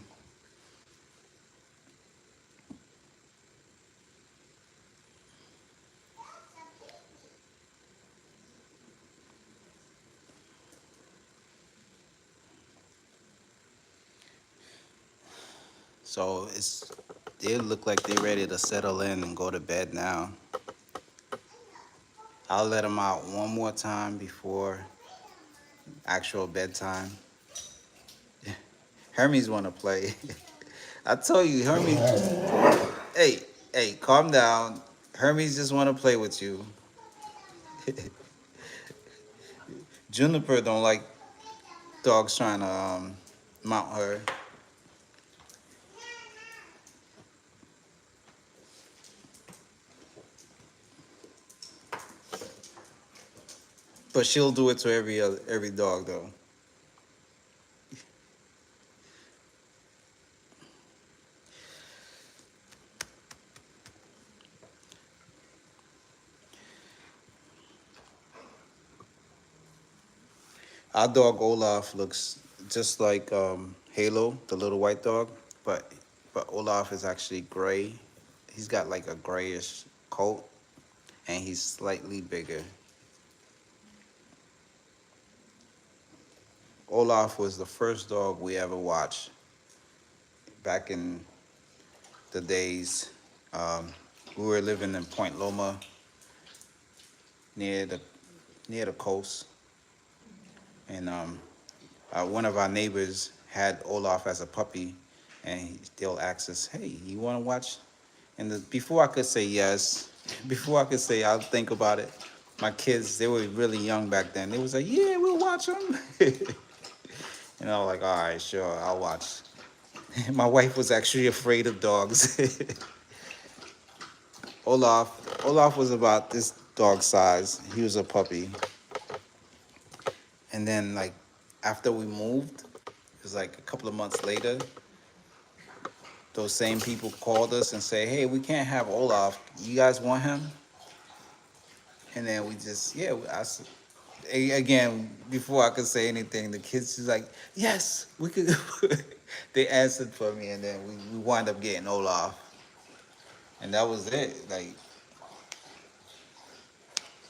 So they look like they're ready to settle in and go to bed now. I'll let them out one more time before actual bedtime. Hermes want to play. I told you, Hermes. Hey, hey, calm down. Hermes just want to play with you. Juniper don't like dogs trying to mount her, but she'll do it to every dog though. Our dog Olaf looks just like Halo, the little white dog, but Olaf is actually gray. He's got like a grayish coat, and he's slightly bigger. Olaf was the first dog we ever watched back in the days. Um, we were living in Point Loma, near the near the coast, and one of our neighbors had Olaf as a puppy, and they'll ask us, "Hey, you want to watch?" And before I could say yes, before I could say I'll think about it, my kids, they were really young back then. They was like, "Yeah, we'll watch them." And I was like, "All right, sure, I'll watch." My wife was actually afraid of dogs. Olaf was about this dog size. He was a puppy. And then like after we moved, it was like a couple of months later, those same people called us and say, "Hey, we can't have Olaf. You guys want him?" And then we just, yeah, again, before I could say anything, the kids just like, "Yes, we could." They answered for me, and then we wound up getting Olaf, and that was it. Like,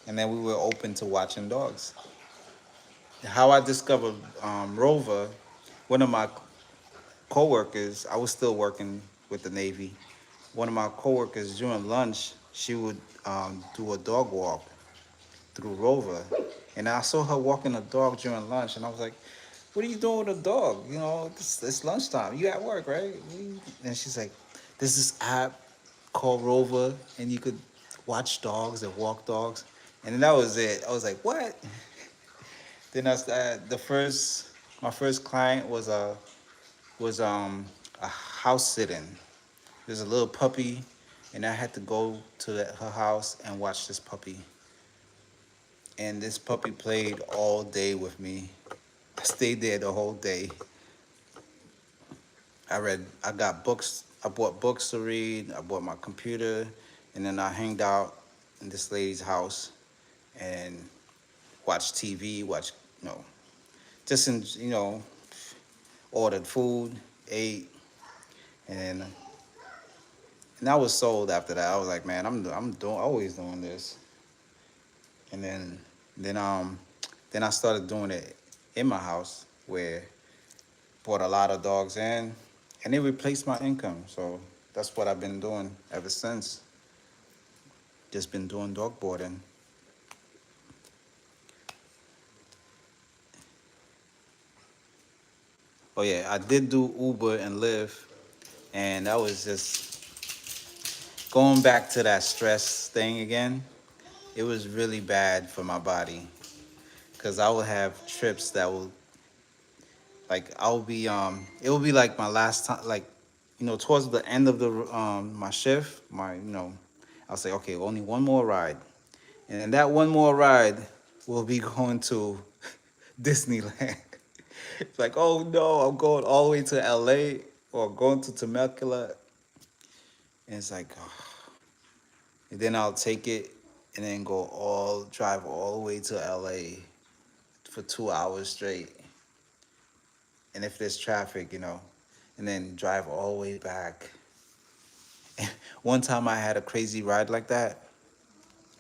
and then we were open to watching dogs. How I discovered Rover, one of my coworkers, I was still working with the Navy. One of my coworkers during lunch, she would do a dog walk through Rover, and I saw her walking a dog during lunch, and I was like, "What are you doing with a dog? You know, it's lunchtime. You at work, right?" And she's like, "There's this app called Rover, and you could watch dogs and walk dogs." And then that was it. I was like, "What?" Then I started, my first client was a house sitting. There's a little puppy, and I had to go to her house and watch this puppy. And this puppy played all day with me. I stayed there the whole day. I got books, I bought books to read, I bought my computer, and then I hanged out in this lady's house and watched TV, you know, ordered food, ate, and And I was sold after that. I was like, man, I'm doing always doing this. And then then I started doing it in my house where bought a lot of dogs in, and it replaced my income. So that's what I've been doing ever since. Just been doing dog boarding. Oh yeah, I did do Uber and Lyft, and that was just going back to that stress thing again. It was really bad for my body because I would have trips that will like I'll be it will be like my last time, like towards the end of the my shift, I'll say, okay, only one more ride, and then that one more ride will be going to Disneyland. It's like, oh no, I'm going all the way to LA or going to Temecula, and it's like, and then I'll take it and then drive all the way to LA for 2 hours straight, and if there's traffic, and then drive all the way back. One time I had a crazy ride like that,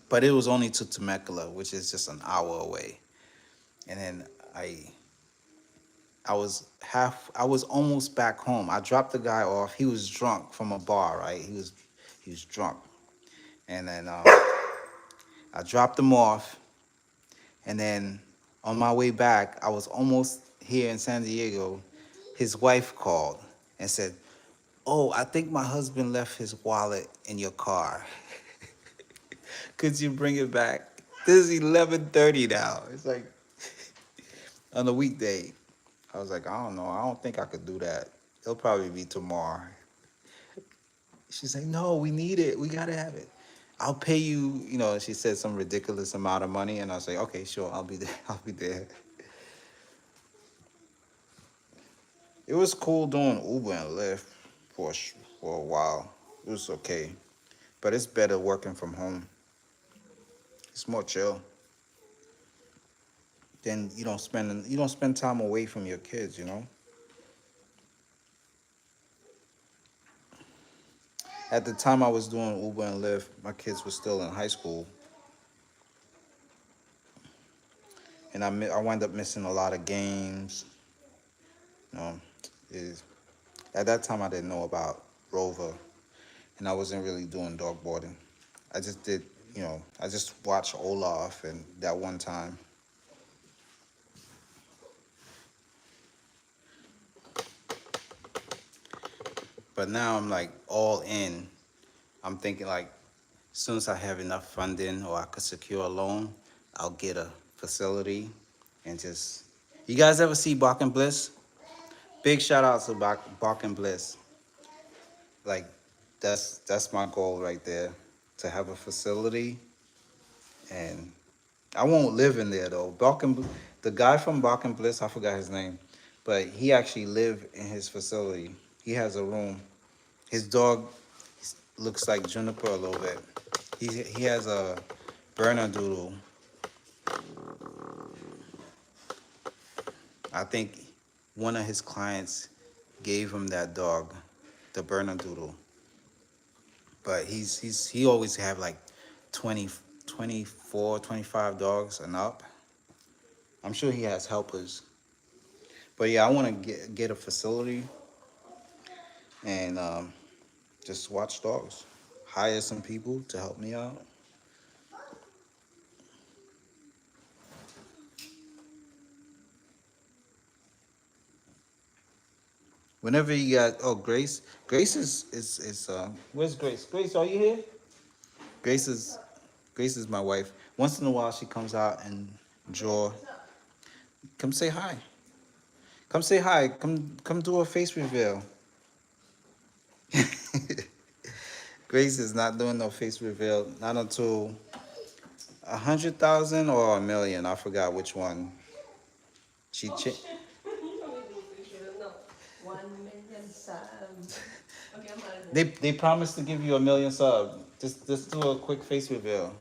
but it was only to Temecula, which is just an hour away. And then I was almost back home. I dropped the guy off. He was drunk from a bar, right? He was drunk. And then I dropped him off, and then on my way back, I was almost here in San Diego. His wife called and said, "Oh, I think my husband left his wallet in your car. Could you bring it back?" This is 11:30 now. It's like on a weekday. I was like, I don't know. I don't think I could do that. It'll probably be tomorrow. She's like, no, we need it. We gotta have it. I'll pay you. She said some ridiculous amount of money, and I was like, okay, sure, I'll be there. I'll be there. It was cool doing Uber and Lyft for a while. It was okay, but it's better working from home. It's more chill. Then you don't spend time away from your kids. At the time I was doing Uber and Lyft, my kids were still in high school, and I wound up missing a lot of games. You know, is At that time I didn't know about Rover, and I wasn't really doing dog boarding. I just did, I just watched Olaf and that one time. But now I'm like all in. I'm thinking like, as soon as I have enough funding or I could secure a loan, I'll get a facility and just. You guys ever see Bark and Bliss? Big shout out to Bark and Bliss. Like, that's my goal right there, to have a facility, and I won't live in there though. The guy from Bark and Bliss, I forgot his name, but he actually lived in his facility. He has a room. His dog looks like Juniper a little bit. He has a Bernedoodle. I think one of his clients gave him that dog, the Bernedoodle. But he always have like 20, 24, 25 dogs and up. I'm sure he has helpers. But yeah, I want to get a facility and just watch dogs. Hire some people to help me out. Whenever you got Grace is where's Grace? Grace, are you here? Grace is Grace is my wife. Once in a while she comes out and draw. Come say hi. Come say hi. Come do a face reveal. Grace is not doing no face reveal, not until 100,000 or a million. I forgot which one. She ch- No, 1 million subs. Okay, they promised to give you a million subs. Just do a quick face reveal.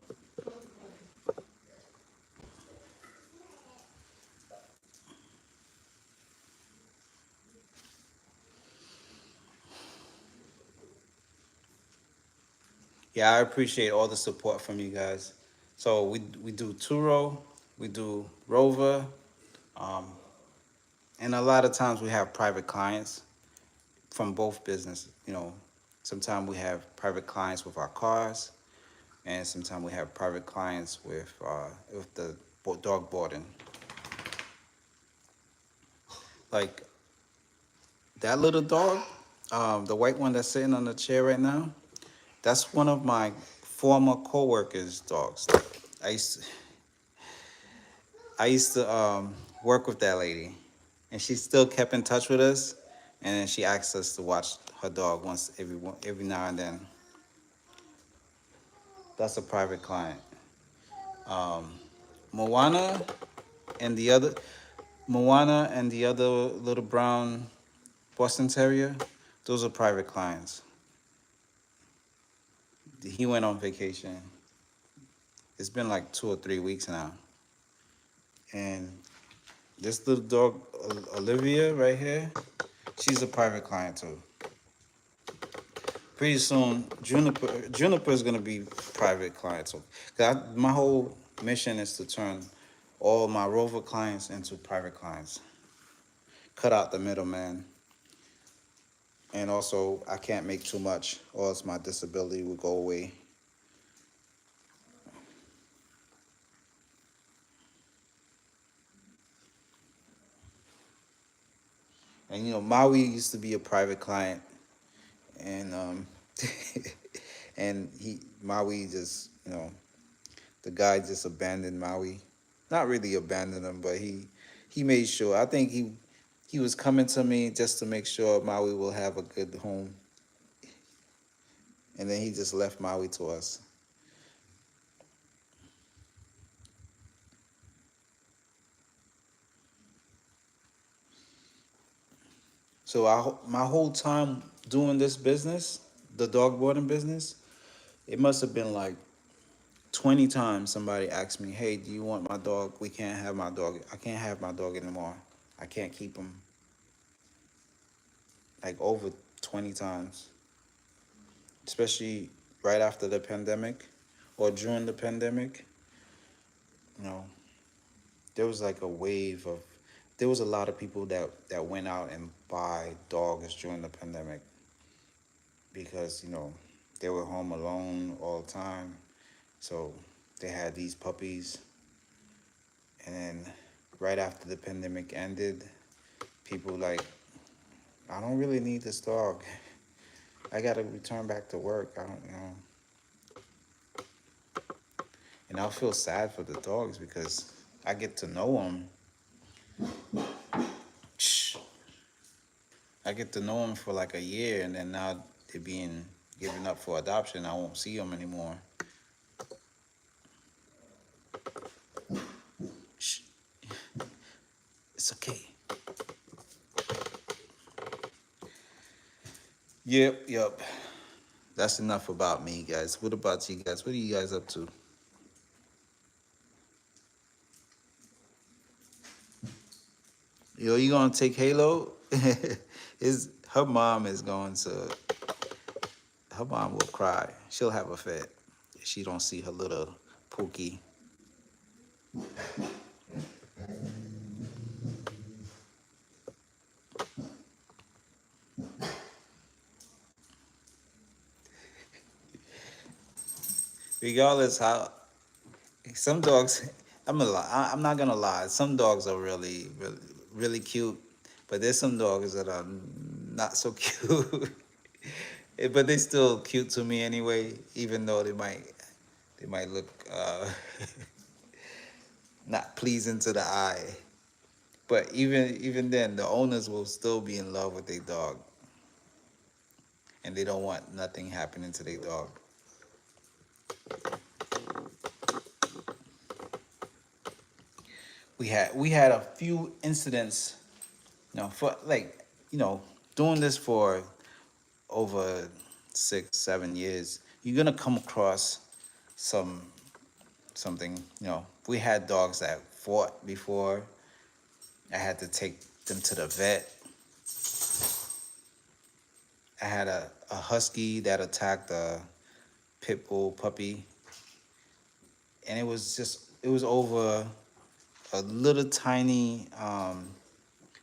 Yeah, I appreciate all the support from you guys. So we do Turo, we do Rover, um, and a lot of times we have private clients from both business. Sometimes we have private clients with our cars, and sometimes we have private clients with the dog boarding. Like that little dog, the white one that's sitting on the chair right now. That's one of my former coworkers' dogs. I used to, I used to work with that lady, and she still kept in touch with us. And then she asked us to watch her dog once every now and then. That's a private client. Um, Moana and the other Moana and the other little brown Boston Terrier, those are private clients. He went on vacation. It's been like 2 or 3 weeks now, and this little dog Olivia right here, she's a private client too. Pretty soon, Juniper is gonna be private clients. So, my whole mission is to turn all my Rover clients into private clients, cut out the middleman, and also I can't make too much, or else my disability will go away. And Maui used to be a private client, and and he Maui just the guy just abandoned Maui. Not really abandoned him, but he made sure. I think he was coming to me just to make sure Maui will have a good home, and then he just left Maui to us. So my whole time doing this business, the dog boarding business, it must have been like 20 times somebody asked me, "Hey, do you want my dog? We can't have my dog. I can't have my dog anymore. I can't keep him." Like over 20 times, especially right after the pandemic or during the pandemic. You know, there was like a wave of, there was a lot of people that went out and buy dogs during the pandemic because they were home alone all the time. So they had these puppies, and then right after the pandemic ended, people like, I don't really need this dog. I gotta return back to work. I don't. And I feel sad for the dogs because I get to know them. Shh. I get to know them for like a year, and then now they're being given up for adoption. I won't see them anymore. Shh. It's okay. Yep. That's enough about me, guys. What about you guys? What are you guys up to? Yo, you gonna take Halo? His her mom is going to. Her mom will cry. She'll have a fit if she don't see her little Pookie. Regardless how some dogs, I'm not gonna lie. Some dogs are really cute, but there's some dogs that are not so cute. But they still cute to me anyway, even though they might look not pleasing to the eye. But even then, the owners will still be in love with their dog, and they don't want nothing happening to their dog. We had a few incidents, for like doing this for over 6 7 years. You're gonna come across some something. We had dogs that fought before. I had to take them to the vet. I had a husky that attacked pit bull puppy, and it was over a little tiny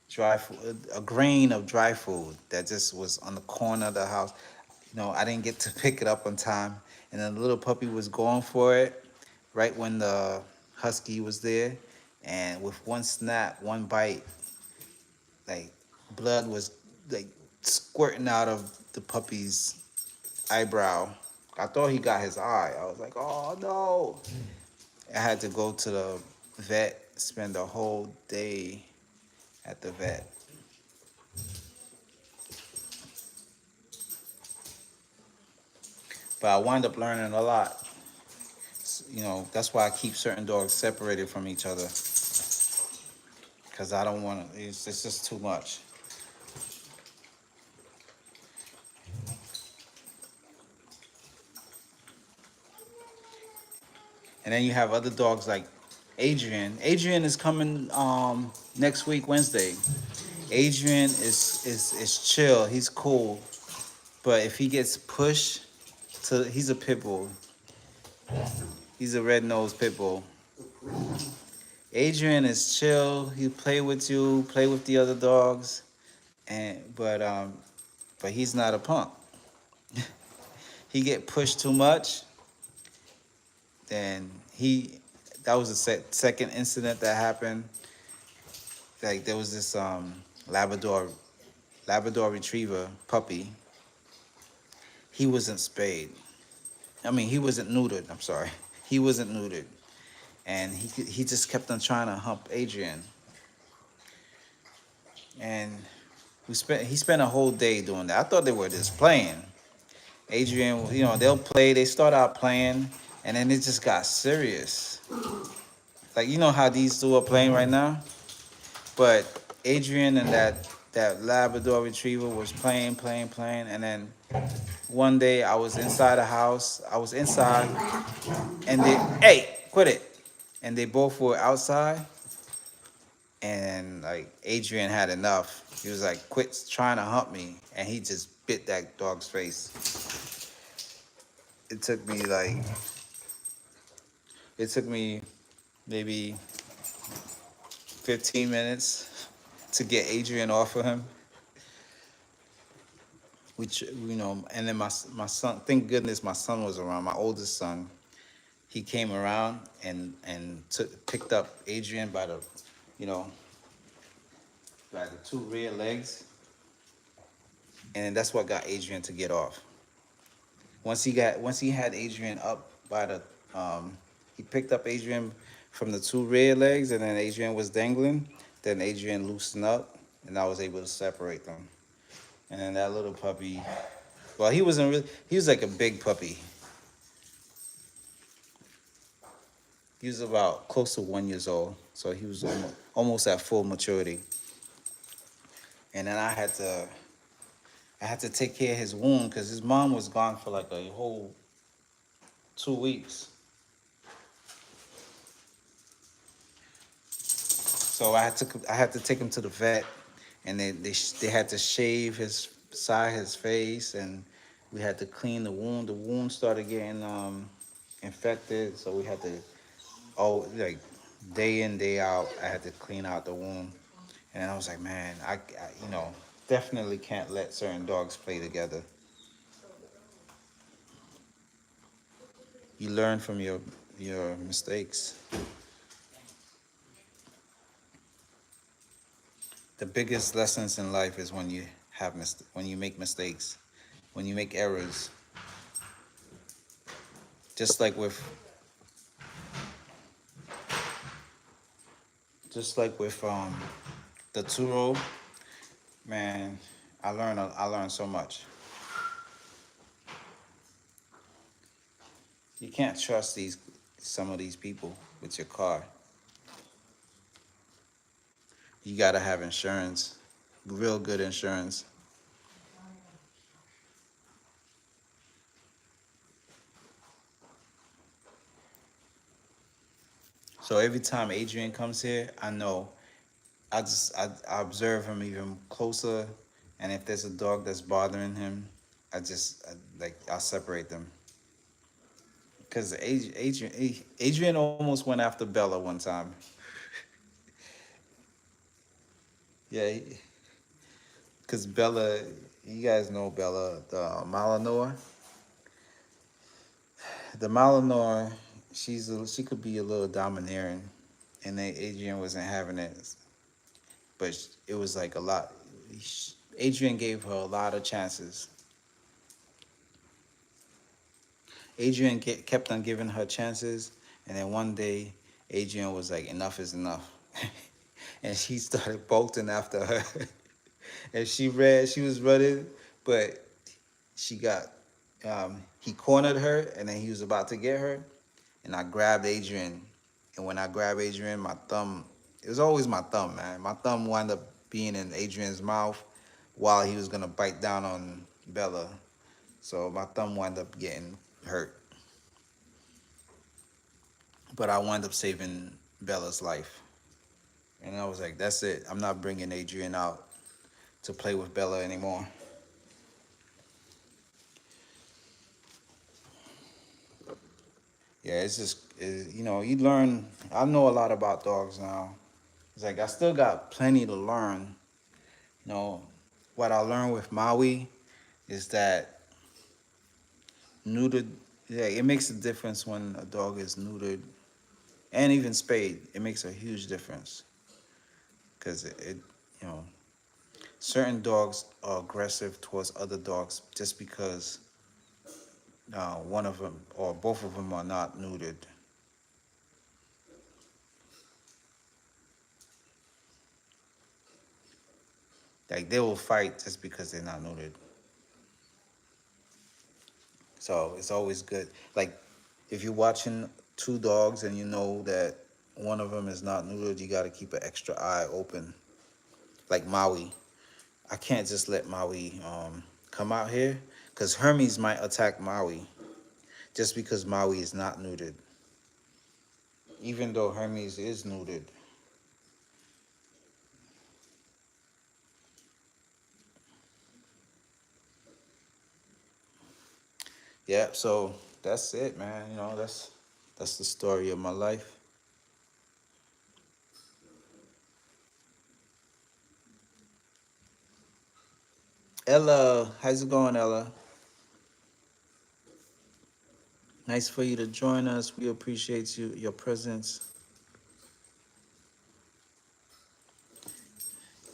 dry food, a grain of dry food that just was on the corner of the house. I didn't get to pick it up on time, and then the little puppy was going for it right when the husky was there, and with one snap, one bite, like blood was like squirting out of the puppy's eyebrow. I thought he got his eye. I was like, oh no. I had to go to the vet, spend the whole day at the vet. But I wind up learning a lot. That's why I keep certain dogs separated from each other. Because I don't want to, it's just too much. And then you have other dogs like Adrian. Adrian is coming next week, Wednesday. Adrian is chill. He's cool. But if he gets pushed he's a pit bull. He's a red-nosed pit bull. Adrian is chill. He play with you, play with the other dogs, but he's not a punk. He get pushed too much, then that was the second incident that happened. Like there was this Labrador Retriever puppy. He wasn't spayed. I mean, he wasn't neutered. I'm sorry. He wasn't neutered, and he just kept on trying to hump Adrian. And he spent a whole day doing that. I thought they were just playing. Adrian, they'll play. They start out playing, and then it just got serious. Like how these two are playing right now. But Adrian and that Labrador Retriever was playing, and then one day I was inside the house. I was inside, and hey, quit it. And they both were outside, and like Adrian had enough. He was like, quit trying to hump me, and he just bit that dog's face. It took me like, it took me maybe 15 minutes to get Adrian off of him. Which, and then my son, thank goodness my son was around, my oldest son. He came around and picked up Adrian by the, by the two rear legs. And that's what got Adrian to get off. Once he had Adrian up by the, he picked up Adrian from the two rear legs, and then Adrian was dangling. Then Adrian loosened up, and I was able to separate them. And then that little puppy, well, he wasn't really, he was like a big puppy. He was about close to 1 year old, so he was almost at full maturity. And then I had to take care of his wound because his mom was gone for like a whole 2 weeks. So I had to take him to the vet, and they had to shave his face, and we had to clean the wound. The wound started getting infected, so we had to like day in day out. I had to clean out the wound, and I was like, man, I definitely can't let certain dogs play together. You learn from your mistakes. The biggest lessons in life is when you when you make mistakes, when you make errors. Just like with the Turo, man, I learned so much. You can't trust some of these people with your car. You gotta have insurance, real good insurance. So every time Adrian comes here, I know I observe him even closer, and if there's a dog that's bothering him, I'll separate them. Because Adrian almost went after Bella one time. Yeah, because Bella, you guys know Bella, the Malinois. The Malinois, she could be a little domineering, and then Adrian wasn't having it, but it was like a lot. Adrian gave her a lot of chances. Kept on giving her chances, and then one day, Adrian was like, "Enough is enough," and she started bolting after her. And she was running, but she got, he cornered her, and then he was about to get her, and I grabbed Adrian, and when I grabbed Adrian, my thumb, it was always my thumb, man. My thumb wound up being in Adrian's mouth while he was gonna bite down on Bella, so my thumb wound up getting hurt. But I wound up saving Bella's life. And I was like, that's it. I'm not bringing Adrian out to play with Bella anymore. Yeah, you learn. I know a lot about dogs now. It's like I still got plenty to learn. You know, what I learned with Maui is that neutered, yeah, it makes a difference when a dog is neutered and even spayed. It makes a huge difference because you know, certain dogs are aggressive towards other dogs just because one of them or both of them are not neutered. Like they will fight just because they're not neutered. So it's always good. Like if you're watching two dogs and you know that one of them is not neutered, you got to keep an extra eye open. Like Maui, I can't just let Maui come out here because Hermes might attack Maui just because Maui is not neutered, even though Hermes is neutered. Yeah, so that's it, man. That's the story of my life. Ella, how's it going, Ella? Nice for you to join us. We appreciate your presence.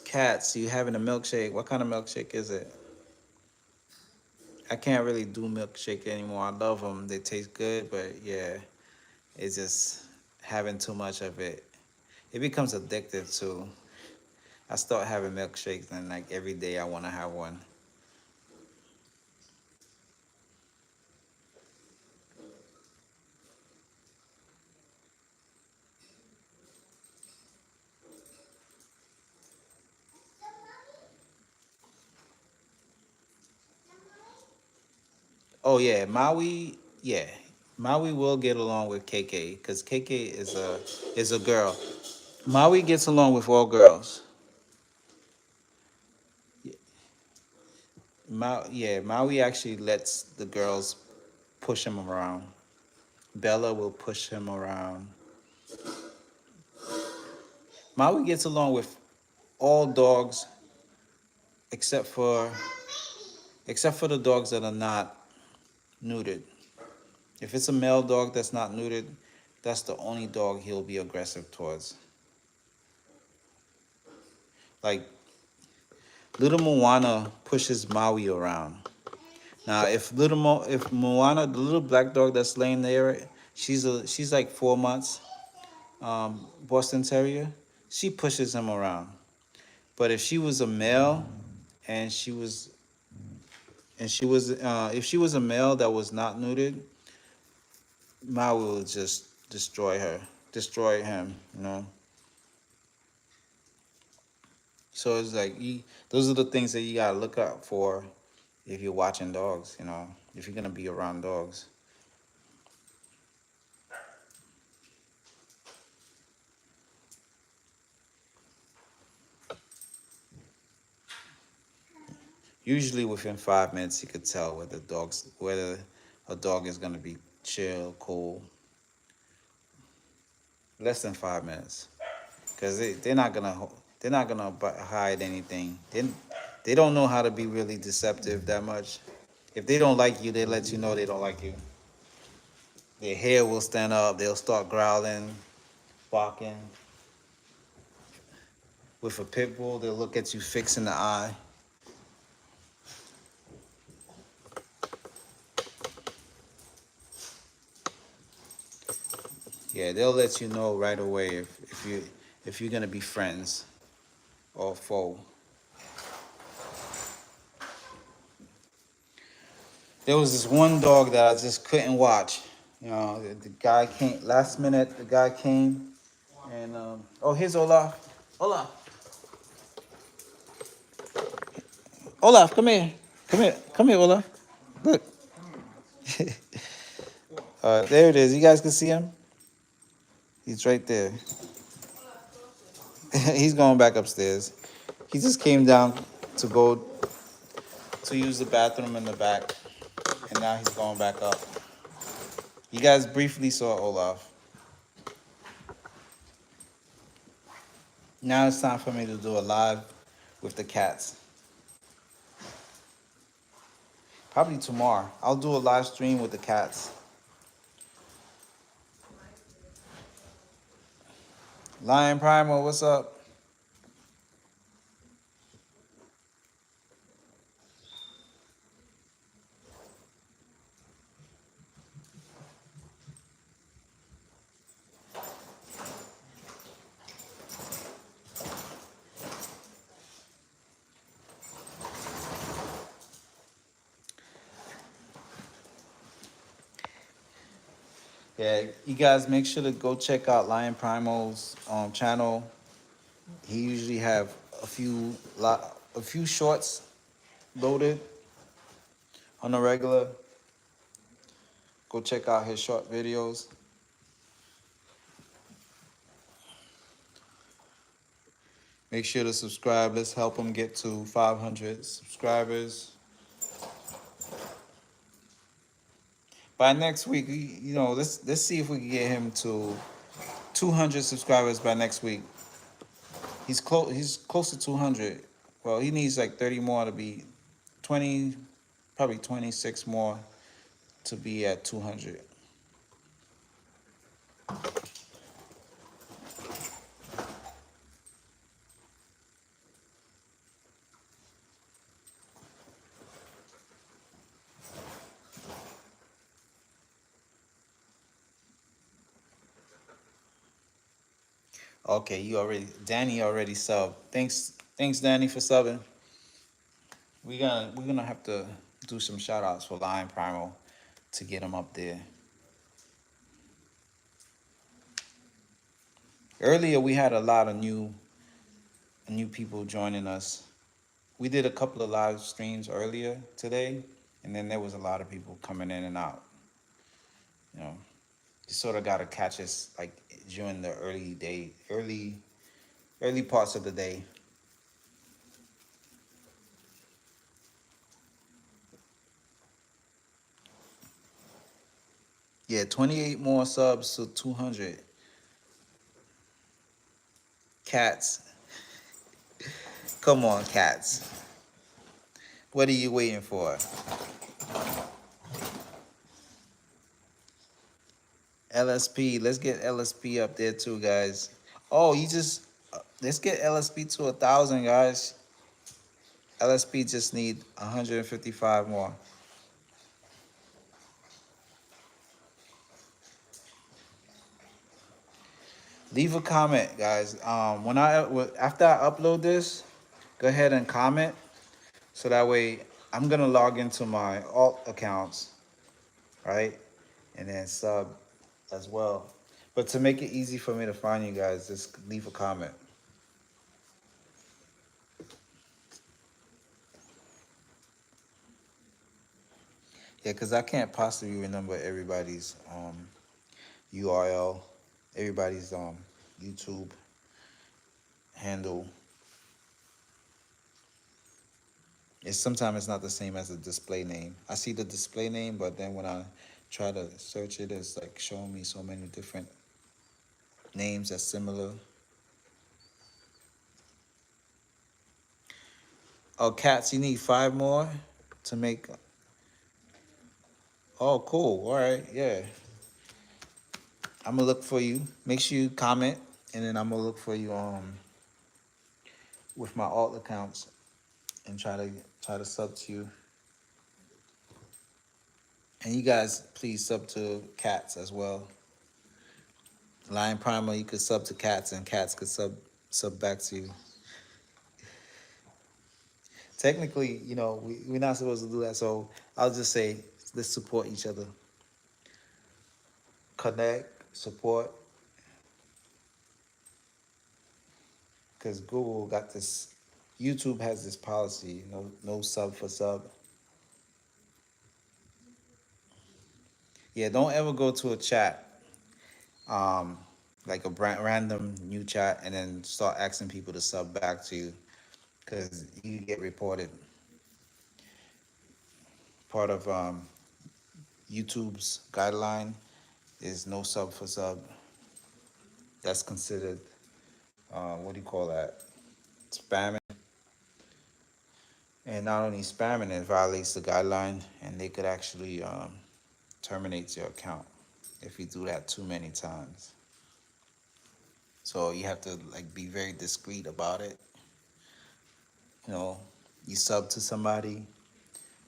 Cats, you having a milkshake? What kind of milkshake is it? I can't really do milkshake anymore. I love them. They taste good, but yeah, it's just having too much of it. It becomes addictive too. I start having milkshakes and like every day I want to have one. Oh yeah, Maui. Yeah, Maui will get along with KK because KK is a girl. Maui gets along with all girls. Maui actually lets the girls push him around. Bella will push him around. Maui gets along with all dogs except for except for the dogs that are not neutered. If it's a male dog that's not neutered, that's the only dog he'll be aggressive towards. Like little Moana pushes Maui around. Now, if Moana, the little black dog that's laying there, she's like 4 months, Boston Terrier. She pushes him around. But if she was a male, and if she was a male that was not neutered, Maui will just destroy him. So it's like those are the things that you gotta look out for if you're watching dogs. If you're gonna be around dogs. Usually within 5 minutes, you could tell whether a dog is gonna be chill, cool. Less than 5 minutes, because they're not gonna hide anything. They don't know how to be really deceptive that much. If they don't like you, they let you know they don't like you. Their hair will stand up. They'll start growling, barking. With a pit bull, they'll look at you fixed in the eye. Yeah, they'll let you know right away if you're gonna be friends or foe. There was this one dog that I just couldn't watch. You know, the guy came last minute. The guy came, and oh, here's Olaf. Olaf, Olaf, come here, come here, come here, Olaf. Look, there it is. You guys can see him. He's right there. He's going back upstairs. He just came down to go to use the bathroom in the back, and now he's going back up. You guys briefly saw Olaf. Now it's time for me to do a live with the cats. Probably tomorrow. I'll do a live stream with the cats. Lion Primal, what's up? Yeah, you guys make sure to go check out Lion Primal's channel. He usually have a few shorts loaded on a regular. Go check out his short videos. Make sure to subscribe. Let's help him get to 500 subscribers. By next week, you know, let's see if we can get him to 200 subscribers by next week. He's close. He's close to 200. Well, he needs like 30 more to be 20, probably 26 more to be at 200. Okay, Danny already subbed. Thanks, Danny, for subbing. We're gonna have to do some shout outs for Lion Primal to get him up there. Earlier we had a lot of new people joining us. We did a couple of live streams earlier today, and then there was a lot of people coming in and out. You know, you sort of gotta catch us like during the early parts of the day. Yeah, 28 more subs to 200. Cats, come on, cats. What are you waiting for? LSP, let's get LSP up there too, guys. Oh, let's get LSP to 1,000, guys. LSP just need 155 more. Leave a comment, guys. After I upload this, go ahead and comment, so that way I'm gonna log into my alt accounts, right, and then sub as well. But to make it easy for me to find you guys, just leave a comment. Yeah, because I can't possibly remember everybody's URL, everybody's YouTube handle. Sometimes it's not the same as the display name. I see the display name, but then when I try to search it. It's like showing me so many different names that's similar. Oh, cats, you need 5 more to make. Oh, cool. All right, yeah. I'm gonna look for you. Make sure you comment, and then I'm gonna look for you with my alt accounts and try to sub to you. And you guys, please sub to cats as well. Lion Primer, you could sub to cats, and cats could sub back to you. Technically, we're not supposed to do that, so I'll just say let's support each other, connect, support, because Google got this. YouTube has this policy, no sub for sub. Yeah, don't ever go to a chat, um, like a random new chat, and then start asking people to sub back to you, because you get reported. Part of YouTube's guideline is no sub for sub. That's considered, what do you call that? Spamming. And not only spamming, it violates the guideline, and they could actually terminate your account if you do that too many times. So you have to like be very discreet about it. You know, you sub to somebody,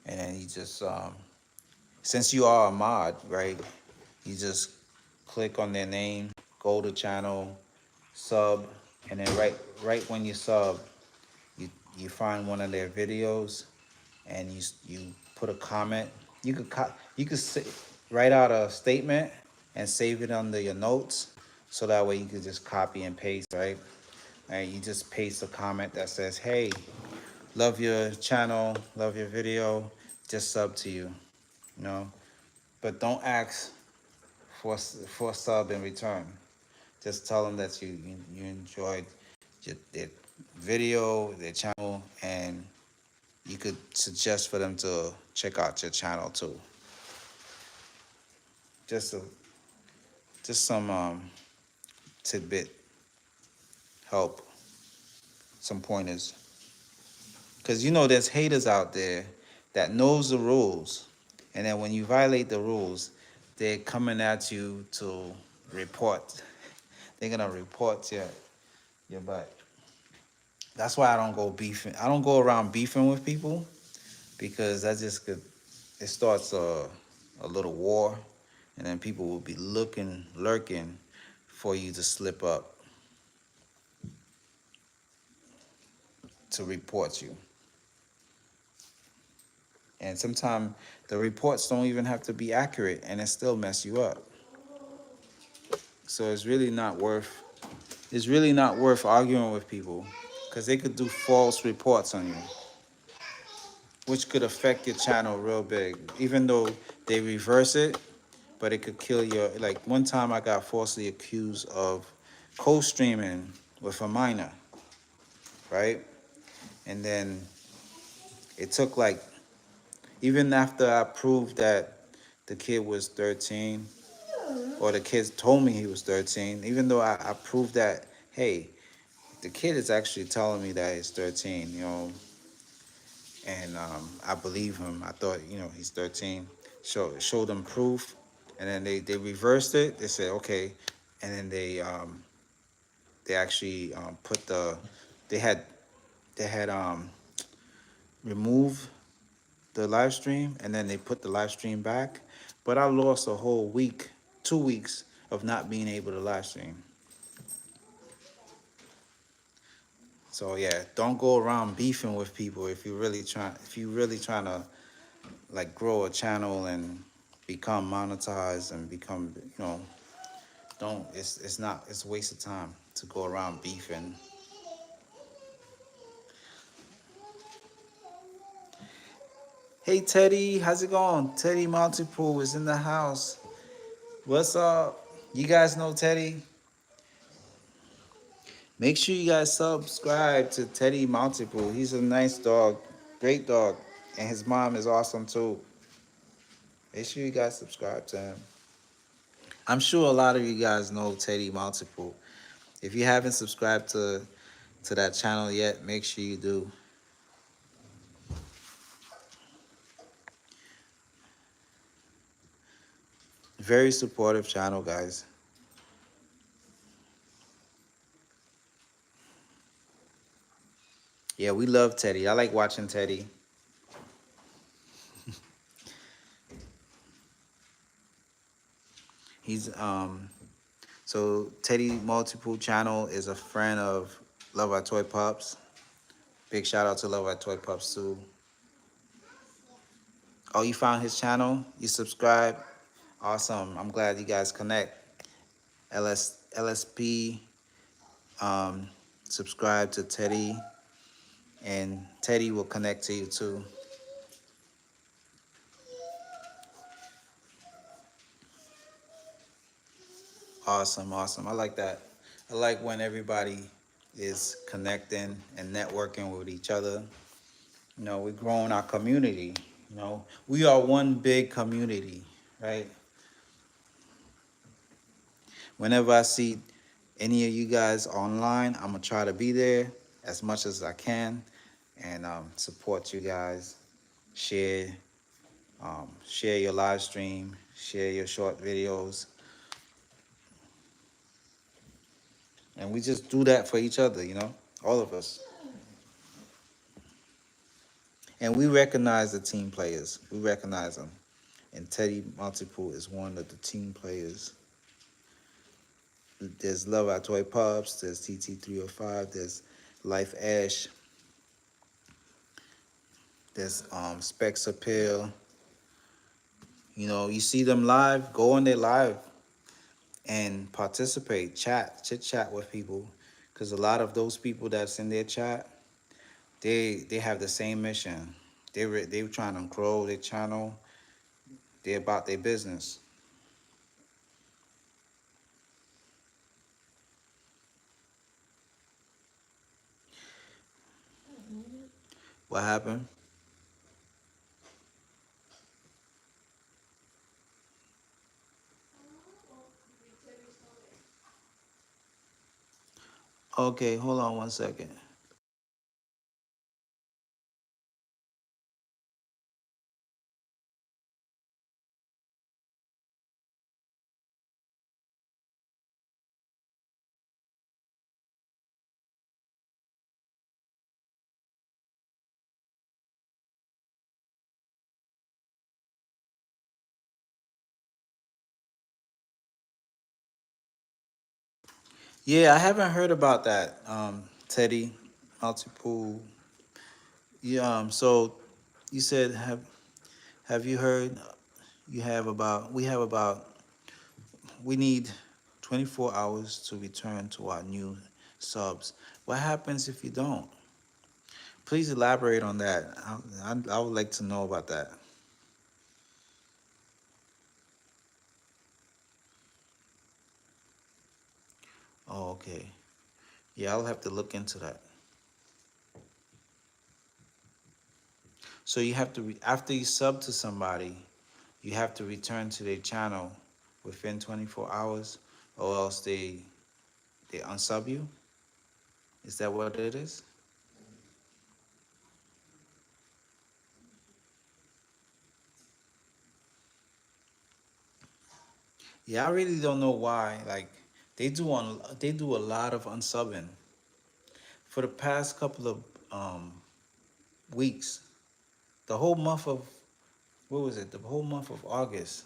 and then you just since you are a mod, right? You just click on their name, go to channel, sub, and then right when you sub, you find one of their videos, and you put a comment. You could write out a statement and save it under your notes, so that way you could just copy and paste, right? And you just paste a comment that says, "Hey, love your channel, love your video, just sub to you," you know. But don't ask for a sub in return. Just tell them that you enjoyed their video, their channel, and you could suggest for them to check out your channel too. Just a, just some tidbit help, some pointers. Cause there's haters out there that knows the rules, and then when you violate the rules, they're coming at you to report. They're gonna report your butt. That's why I don't go beefing. I don't go around beefing with people, because that just could it starts a little war, and then people will be lurking for you to slip up to report you. And sometimes the reports don't even have to be accurate, and it still mess you up. So it's really not worth arguing with people, because they could do false reports on you, which could affect your channel real big. Even though they reverse it, but it could kill your. Like one time, I got falsely accused of co-streaming with a minor, right? And then it took like, even after I proved that the kid was 13, or the kids told me he was 13, even though I proved that, hey, the kid is actually telling me that he's 13, and I believe him. I thought, he's 13. Showed them proof, and then they reversed it. They said, okay, and then they actually they had removed the live stream, and then they put the live stream back. But I lost a whole week, 2 weeks of not being able to live stream. So yeah, don't go around beefing with people if you really trying to like grow a channel and become monetized and become, don't it's a waste of time to go around beefing. Hey Teddy, how's it going? Teddy Multipool is in the house. What's up? You guys know Teddy? Make sure you guys subscribe to Teddy Multipool. He's a nice dog, great dog, and his mom is awesome too. Make sure you guys subscribe to him. I'm sure a lot of you guys know Teddy Multiple. If you haven't subscribed to that channel yet, make sure you do. Very supportive channel, guys. Yeah, we love Teddy. I like watching Teddy. He's so Teddy Multiple Channel is a friend of Love Our Toy Pups. Big shout out to Love Our Toy Pups too. Oh, you found his channel? You subscribe? Awesome. I'm glad you guys connect. LSP, um, subscribe to Teddy, and Teddy will connect to you too. Awesome, awesome. I like that. I like when everybody is connecting and networking with each other. You know, we're growing our community. You know, we are one big community, right? Whenever I see any of you guys online, I'm gonna try to be there as much as I can and support you guys. Share, share your live stream, share your short videos, and we just do that for each other. You know, all of us. And we recognize the team players. We recognize them. And Teddy Multiple is one of the team players. There's Love Our Toy Pups, there's TT305, there's Life Ash, there's Specs Appeal. You know, you see them live, go on their live and participate, chit chat with people. Because a lot of those people that's in their chat, they have the same mission. They're trying to grow their channel. They're about their business. What happened? Okay, hold on 1 second. Yeah, I haven't heard about that, Teddy. Multiple. Yeah. So you said have you heard? You have about. We have about. We need 24 hours to return to our new subs. What happens if you don't? Please elaborate on that. I would like to know about that. Oh, okay. Yeah, I'll have to look into that. So you have to after you sub to somebody, you have to return to their channel within 24 hours, or else they unsub you. Is that what it is? Yeah, I really don't know why. Like they do a lot of unsubbing for the past couple of weeks. The whole month of what was it? The whole month of August,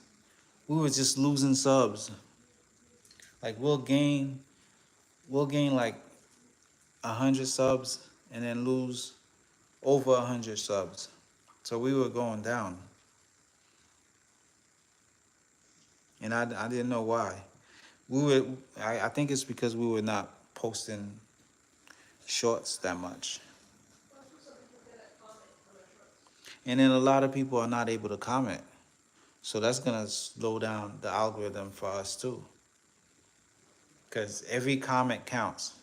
we were just losing subs. Like we'll gain like 100 subs and then lose over 100 subs. So we were going down, and I didn't know why. We were I think it's because we were not posting shorts that much, and then a lot of people are not able to comment. So that's gonna slow down the algorithm for us too, because every comment counts.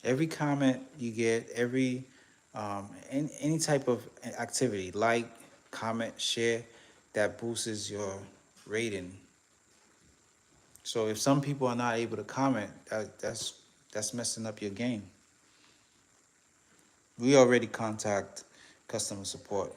Every comment you get, any type of activity, like, comment, share, that boosts your rating. So if some people are not able to comment, that's messing up your game. We already contact customer support.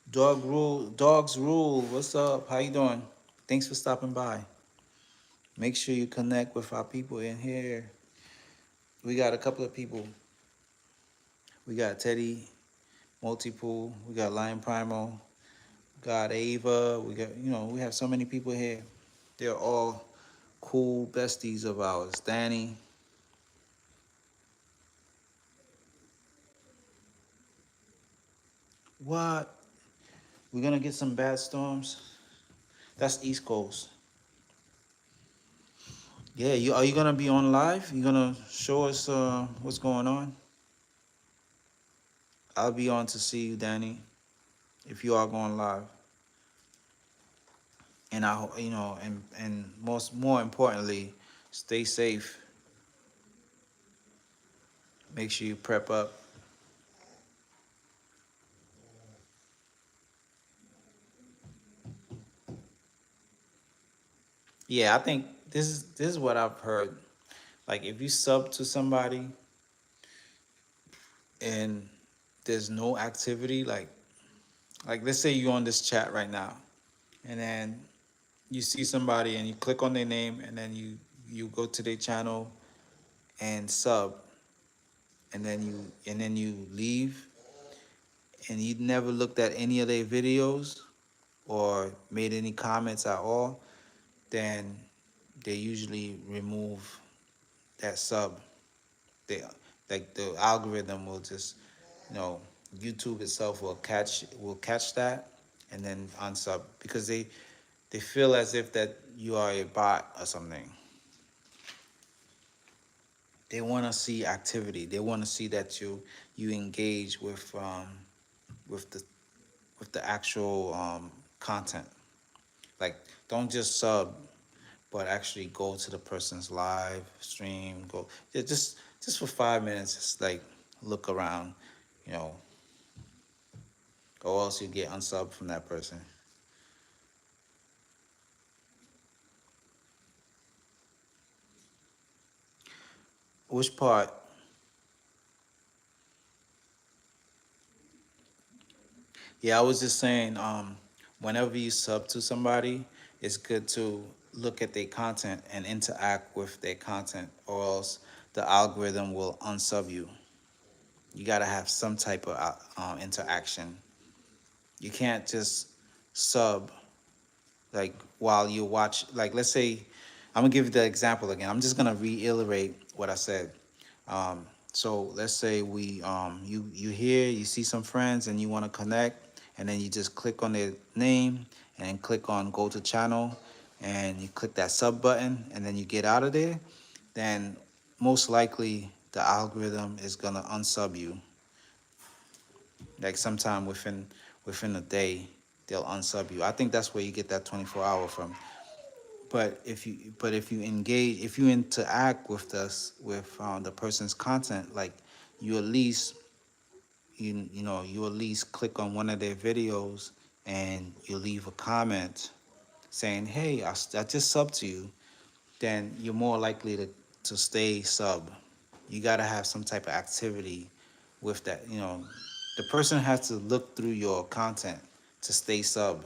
Dogs rule. What's up? How you doing? Thanks for stopping by. Make sure you connect with our people in here. We got a couple of people. We got Teddy, Multipool. We got Lion Primo. Got Ava. We got, we have so many people here. They're all cool besties of ours. Danny. What? We're gonna get some bad storms. That's East Coast. Yeah, are you gonna be on live? You gonna show us what's going on? I'll be on to see you, Danny, if you are going live. And and more importantly, stay safe. Make sure you prep up. Yeah, I think this is what I've heard. Like if you sub to somebody and there's no activity, like let's say you're on this chat right now, and then you see somebody and you click on their name, and then you go to their channel and sub, and then you leave, and you never looked at any of their videos or made any comments at all, then they usually remove that sub. They like the algorithm will just, you know, YouTube itself will catch that and then unsub because they feel as if that you are a bot or something. They want to see activity. They want to see that you engage with the with the actual content. Like, don't just sub, but actually go to the person's live stream. Go, yeah, just for 5 minutes. Just like look around, you know, or else you get unsubbed from that person. Which part? Yeah, I was just saying, whenever you sub to somebody, it's good to look at their content and interact with their content, or else the algorithm will unsub you. You gotta have some type of interaction. You can't just sub like while you watch. Like, let's say, I'm gonna give you the example again. I'm just gonna reiterate what I said. So let's say you hear, you see some friends and you want to connect, and then you just click on their name and then click on go to channel, and you click that sub button, and then you get out of there. Then most likely the algorithm is gonna unsub you. Like sometime within a day, they'll unsub you. I think that's where you get that 24 hour from. But if you engage, if you interact with us with the person's content, like you at least you at least click on one of their videos and you leave a comment saying, hey, I just subbed to you, then you're more likely to stay sub. You got to have some type of activity with that. The person has to look through your content to stay sub.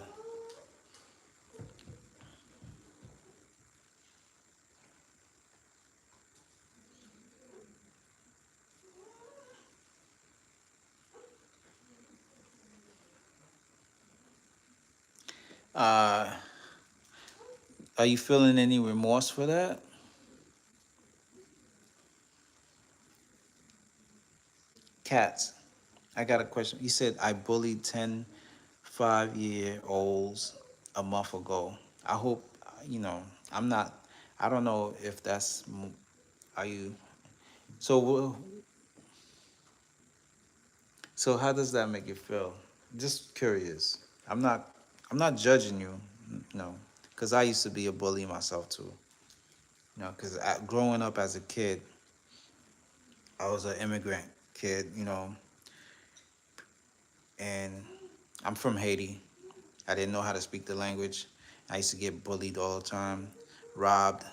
uh are you feeling any remorse for that? Cats, I got a question. You said I bullied 10 5-year-olds a month ago. I hope, I'm not, I don't know if are you, so, so how does that make you feel? Just curious. I'm not judging you, because I used to be a bully myself too. Because growing up as a kid, I was an immigrant kid, and I'm from Haiti. I didn't know how to speak the language. I used to get bullied all the time, robbed.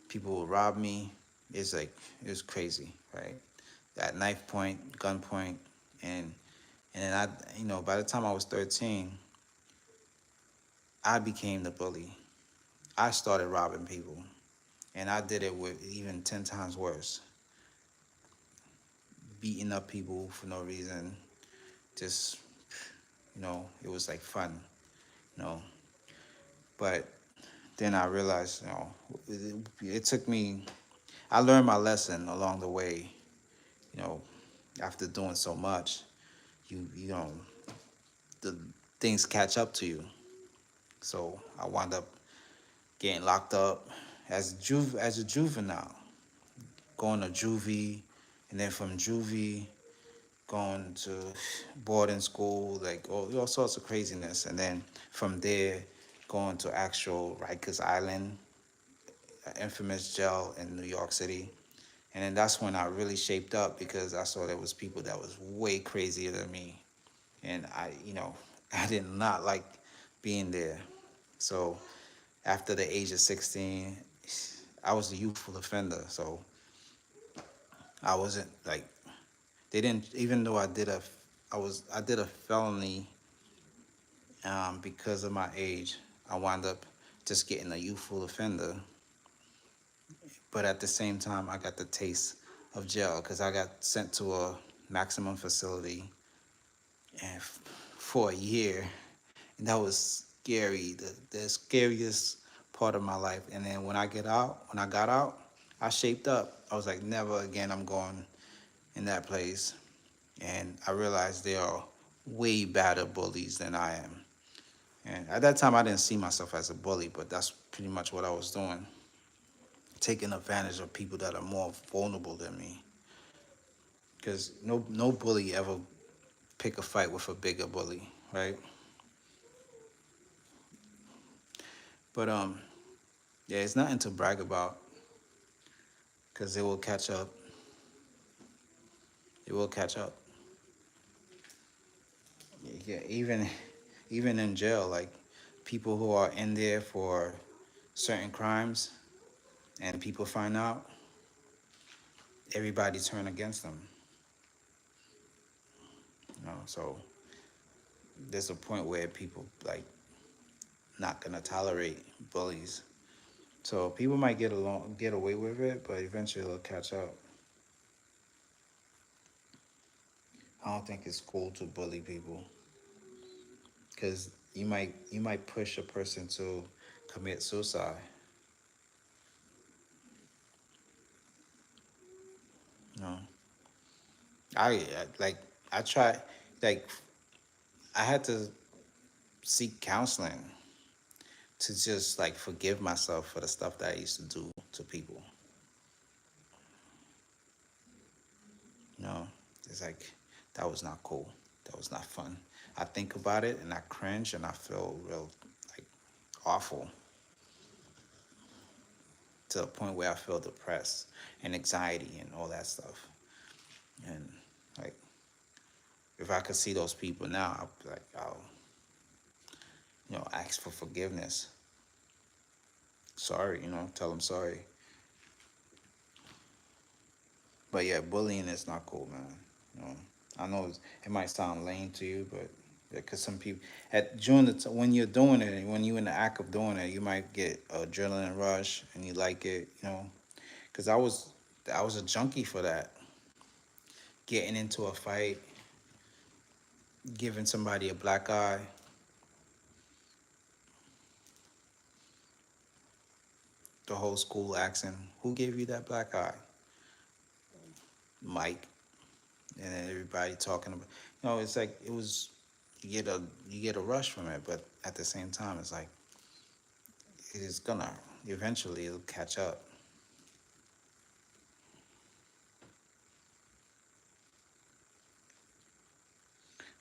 People would rob me. It's like it was crazy, right? At knife point, gun point, and and then by the time I was 13, I became the bully. I started robbing people, and I did it with even 10 times worse, beating up people for no reason. Just it was like fun, you know. But then I realized, it took me. I learned my lesson along the way. You know, after doing so much, you know the things catch up to you. So I wound up getting locked up as a juvenile, going to juvie, and then from juvie going to boarding school, like all sorts of craziness, and then from there going to actual Rikers Island, infamous jail in New York City. And then that's when I really shaped up because I saw there was people that was way crazier than me, and I did not like being there. So after the age of 16, I was a youthful offender. So I wasn't like they didn't even though I did a felony because of my age. I wound up just getting a youthful offender, but at the same time, I got the taste of jail because I got sent to a maximum facility and for a year, and that was scary, the scariest part of my life. And then when I got out, I shaped up. I was like, never again. I'm going in that place, and I realized there are way badder bullies than I am. And at that time, I didn't see myself as a bully, but that's pretty much what I was doing, taking advantage of people that are more vulnerable than me. Because no bully ever pick a fight with a bigger bully, right? But yeah, it's nothing to brag about, because it will catch up. It will catch up. Yeah, even in jail, like people who are in there for certain crimes, and people find out, everybody turn against them. So there's a point where people like not gonna tolerate bullies. So people might get away with it, but eventually they'll catch up. I don't think it's cool to bully people, because you might push a person to commit suicide. You know, like I try, like I had to seek counseling to just like forgive myself for the stuff that I used to do to people. You know, it's like that was not cool. That was not fun. I think about it and I cringe and I feel real like awful, to the point where I feel depressed and anxiety and all that stuff. And like if I could see those people now, I'll ask for forgiveness. Sorry, tell them sorry. But yeah, bullying is not cool, man. You know, I know it might sound lame to you, but because some people when you're doing it, and when you're in the act of doing it, you might get adrenaline rush and you like it, Because I was a junkie for that. Getting into a fight, giving somebody a black eye, the whole school asking, "Who gave you that black eye?" Mike, and then everybody talking about. It's like it was. You get a rush from it, but at the same time, it's like it is gonna eventually it'll catch up.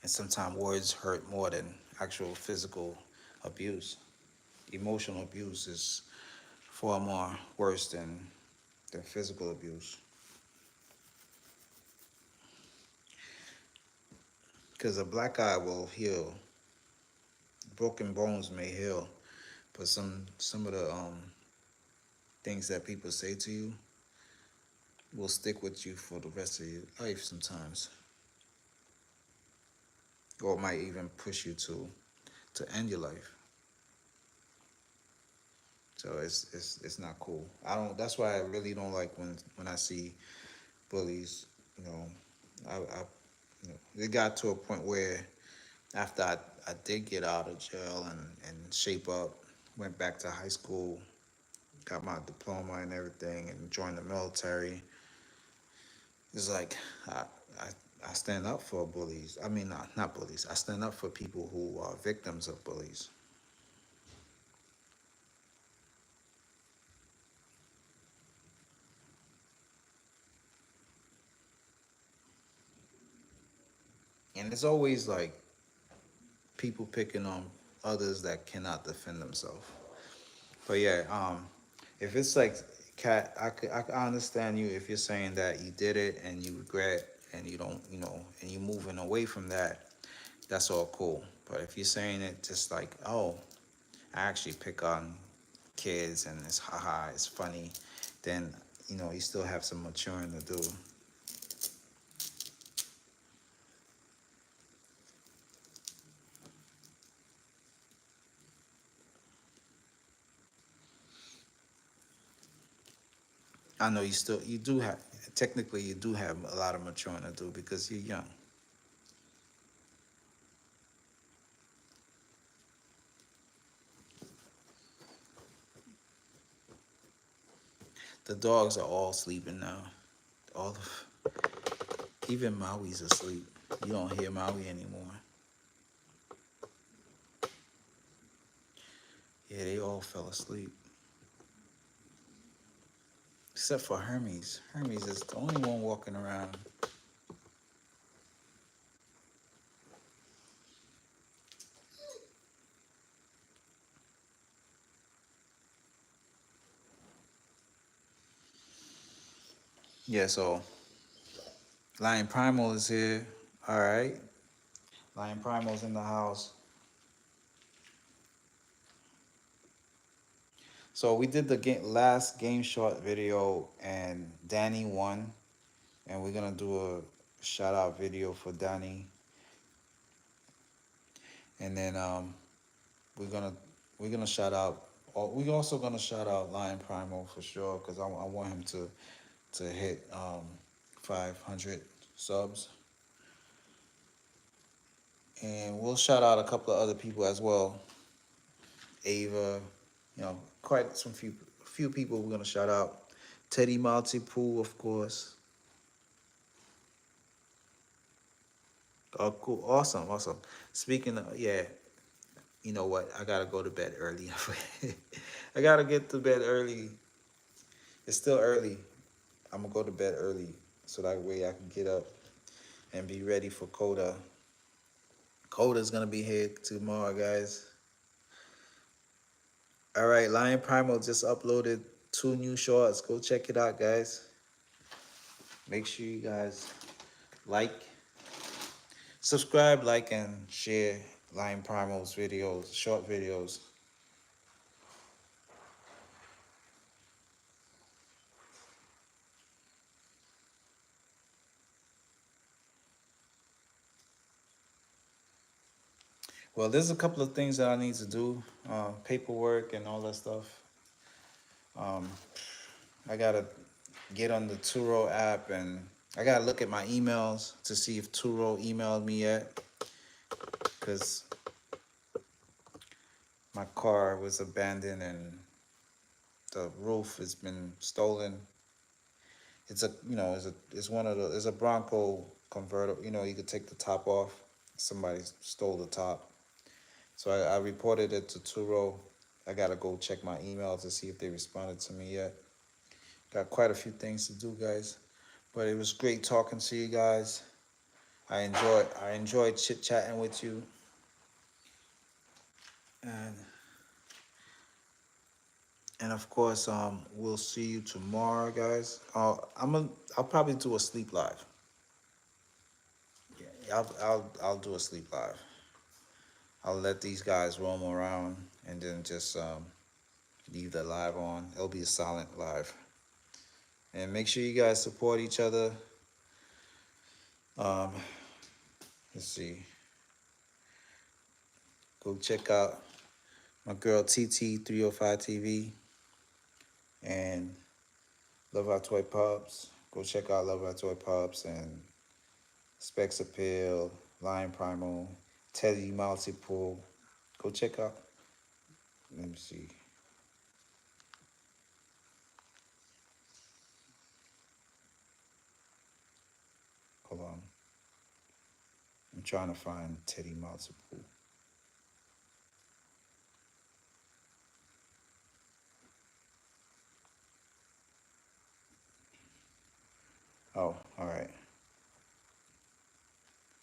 And sometimes words hurt more than actual physical abuse. Emotional abuse is far more worse than physical abuse. because a black eye will heal. Broken bones may heal, but some of the things that people say to you will stick with you for the rest of your life sometimes, or it might even push you to end your life. So it's not cool. I don't. That's why I really don't like when I see bullies. You know, I you know, it got to a point where after I did get out of jail and shape up, went back to high school, got my diploma and everything, and joined the military. It's like I I, I stand up for bullies. I mean, not bullies. I stand up for people who are victims of bullies. And it's always like people picking on others that cannot defend themselves. But yeah, if it's like cat, I understand you if you're saying that you did it and you regret and you don't, you know, and you're moving away from that. That's all cool. But if you're saying it just like, oh, I actually pick on kids and it's haha, it's funny, then you know you still have some maturing to do. I know you do have technically you do have a lot of maturing to do because you're young. The dogs are all sleeping now. All of even Maui's asleep. You don't hear Maui anymore. Yeah, they all fell asleep. Except for Hermes. Hermes is the only one walking around. Yeah, so Lion Primal is here. Alright. Lion Primal's in the house. So we did the last game short video and Danny won. And we're gonna do a shout out video for Danny. And then we're gonna we're gonna shout out we're also gonna shout out Lion Primal for sure because I want him to hit 500 subs. And we'll shout out a couple of other people as well. Ava, you know, quite some few people we're gonna shout out. Teddy Maltipool, of course. Oh, cool, awesome, awesome. Speaking of, yeah, you know what? I gotta go to bed early. I gotta get to bed early. It's still early. I'm gonna go to bed early so that way I can get up and be ready for Coda. Coda's gonna be here tomorrow, guys. All right, Lion Primal just uploaded 2 new shorts. Go check it out, guys. Make sure you guys like, subscribe, like, and share Lion Primal's videos, short videos. Well, there's a couple of things that I need to do, paperwork and all that stuff. Um, I gotta get on the Turo app and I gotta look at my emails to see if Turo emailed me yet, because my car was abandoned and the roof has been stolen. It's a it's one of the it's a Bronco convertible. You know, you could take the top off. Somebody stole the top, so I reported it to Turo. I gotta go check my email to see if they responded to me yet. Got quite a few things to do, guys. But it was great talking to you guys. I enjoyed chit chatting with you, and of course we'll see you tomorrow, guys. I'll probably do a sleep live. I'll do a sleep live. I'll let these guys roam around and then just leave the live on. It'll be a silent live. And make sure you guys support each other. Um, let's see. Go check out my girl TT305 TV and Love Our Toy Pups. Go check out Love Our Toy Pups and Specs Appeal, Lion Primal, Teddy Multipool. Go check out. Let me see. Hold on. I'm trying to find Teddy Multipool. Oh, all right.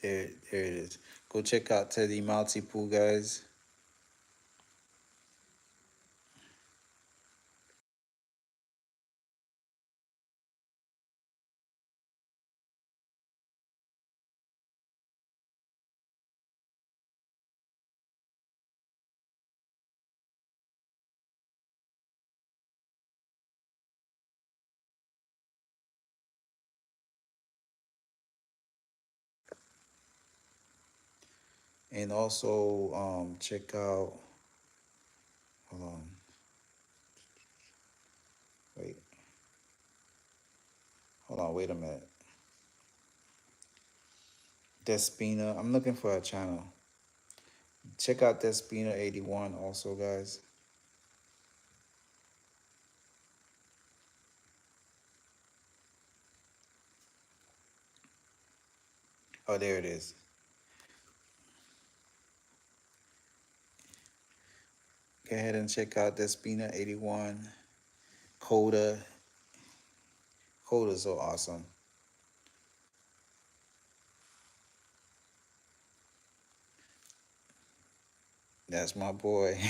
There it is. Go check out Teddy Multipool, guys. And also check out. Hold on. Wait. Hold on. Wait a minute. Despina. I'm looking for a channel. Check out Despina81 also, guys. Oh, there it is. Go ahead and check out Despina81. Coda. Coda's so awesome. That's my boy.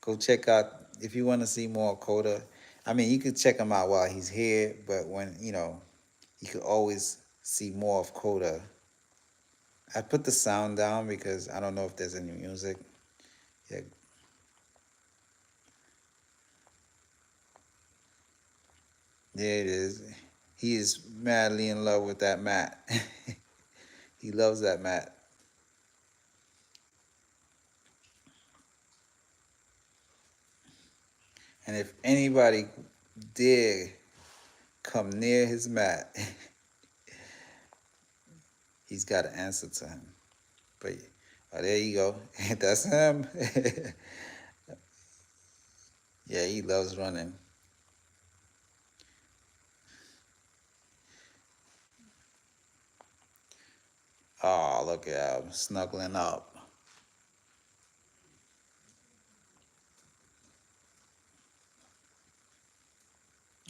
Go check out if you want to see more Coda. I mean, you could check him out while he's here, but when you could always see more of Coda. I put the sound down because I don't know if there's any music. Yeah, there it is. He is madly in love with that mat. He loves that mat. And if anybody dare come near his mat, he's got to answer to him. But there you go. That's him. Yeah, he loves running. Oh, look at him snuggling up.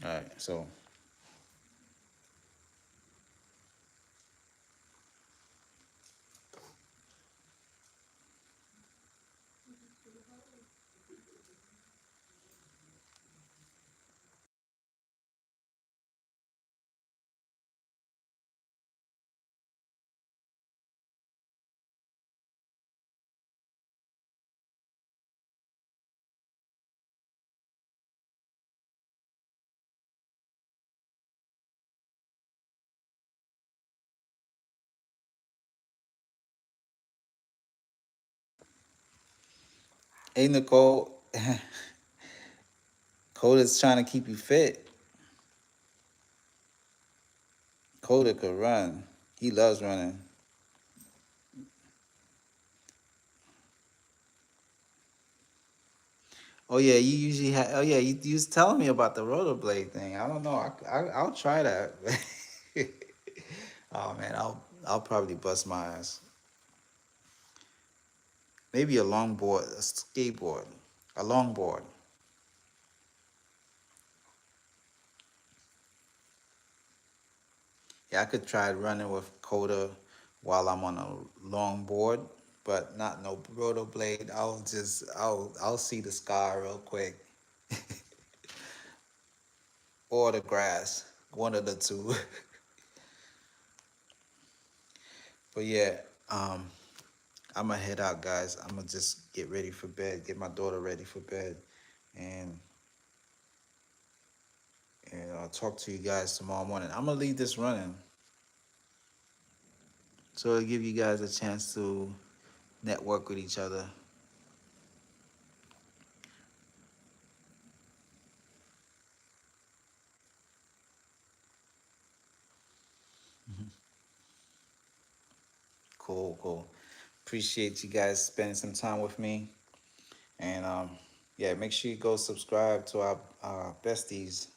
All right, so hey Nicole, Coda's trying to keep you fit. Coda could run. He loves running. Oh yeah, you usually have. Oh yeah, you was telling me about the rollerblade thing. I don't know. I'll try that. Oh man, I'll probably bust my ass. Maybe a longboard, a skateboard, a longboard. Yeah, I could try running with Coda while I'm on a longboard, but not no rollerblade. I'll see the sky real quick or the grass, one of the two. But yeah, I'm gonna head out, guys. I'm gonna just get ready for bed, get my daughter ready for bed, and I'll talk to you guys tomorrow morning. I'm gonna leave this running so it'll give you guys a chance to network with each other. Cool, cool. Appreciate you guys spending some time with me. And yeah, make sure you go subscribe to our besties.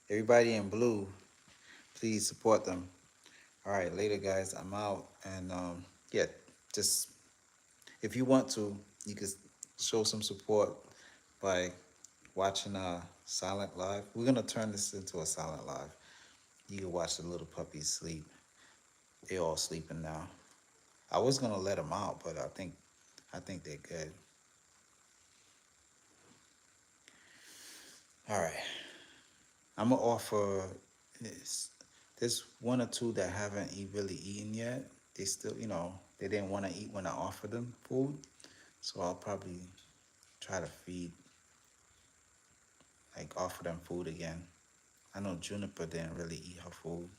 Everybody in blue, please support them. All right, later, guys. I'm out. And yeah, just if you want to, you can show some support by watching silent live. We're gonna turn this into a silent live. You can watch the little puppies sleep. They're all sleeping now. I was gonna let them out, but I think they're good. All right, I'm gonna offer this. There's one or two that haven't really eaten yet. They still, they didn't want to eat when I offered them food, so I'll probably try to offer them food again. I know Juniper didn't really eat her food.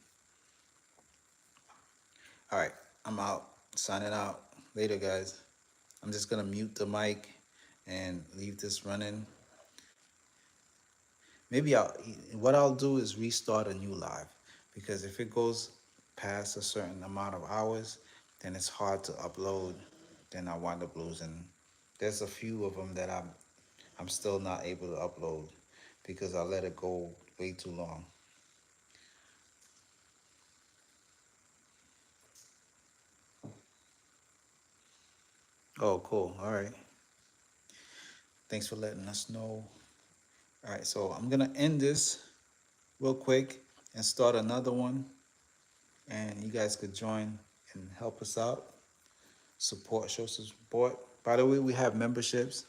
All right, I'm out. Signing out. Later, guys. I'm just gonna mute the mic and leave this running. Maybe what I'll do is restart a new live, because if it goes past a certain amount of hours, then it's hard to upload. Then I wind up losing. There's a few of them that I'm still not able to upload because I let it go way too long. Oh, cool. All right. Thanks for letting us know. All right, so I'm gonna end this real quick and start another one, and you guys could join and help us out. Show some support. By the way, we have memberships,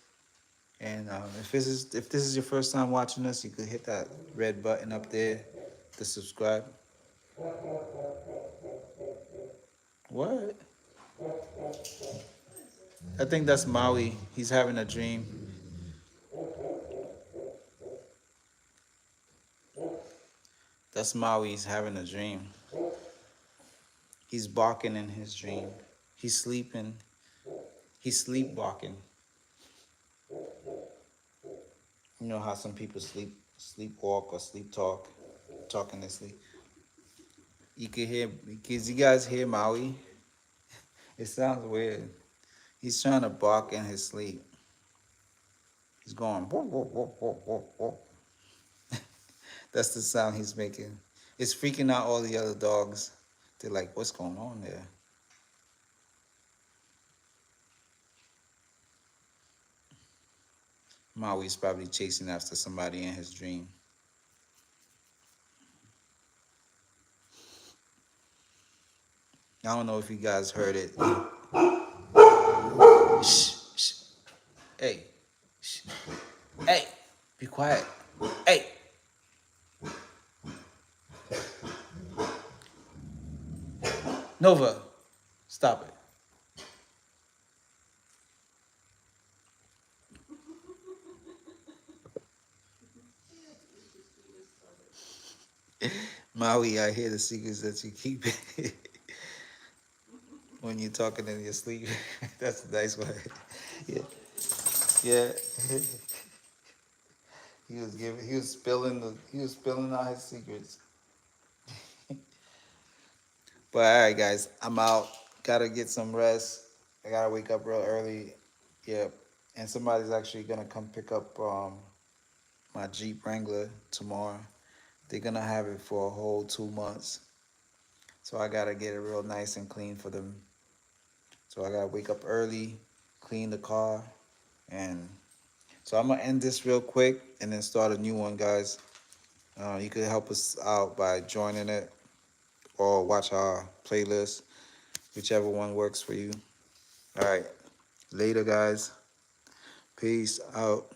and if this is your first time watching us, you could hit that red button up there to subscribe. What? I think that's Maui. He's having a dream. That's Maui. He's having a dream. He's barking in his dream. He's sleeping. He's sleepwalking. You know how some people sleepwalk or sleep talk, talking in sleep. You can hear, because you guys hear Maui. It sounds weird. He's trying to bark in his sleep. He's going, whoop, whoop, whoop, whoop, whoop, whoop. That's the sound he's making. It's freaking out all the other dogs. They're like, what's going on there? Maui's probably chasing after somebody in his dream. I don't know if you guys heard it. Shh, shh. Hey, shh. Hey, be quiet. Hey. Nova, stop it. Maui, I hear the secrets that you keep when you're talking in your sleep. That's a nice one. Yeah, yeah. He was spilling out his secrets. But all right, guys, I'm out. Gotta get some rest. I gotta wake up real early. Yep. And somebody's actually gonna come pick up my Jeep Wrangler tomorrow. They're gonna have it for a whole 2 months. So I gotta get it real nice and clean for them. So I gotta wake up early, clean the car, and so I'm gonna end this real quick and then start a new one, guys. You could help us out by joining it or watch our playlist, whichever one works for you. All right, later, guys. Peace out.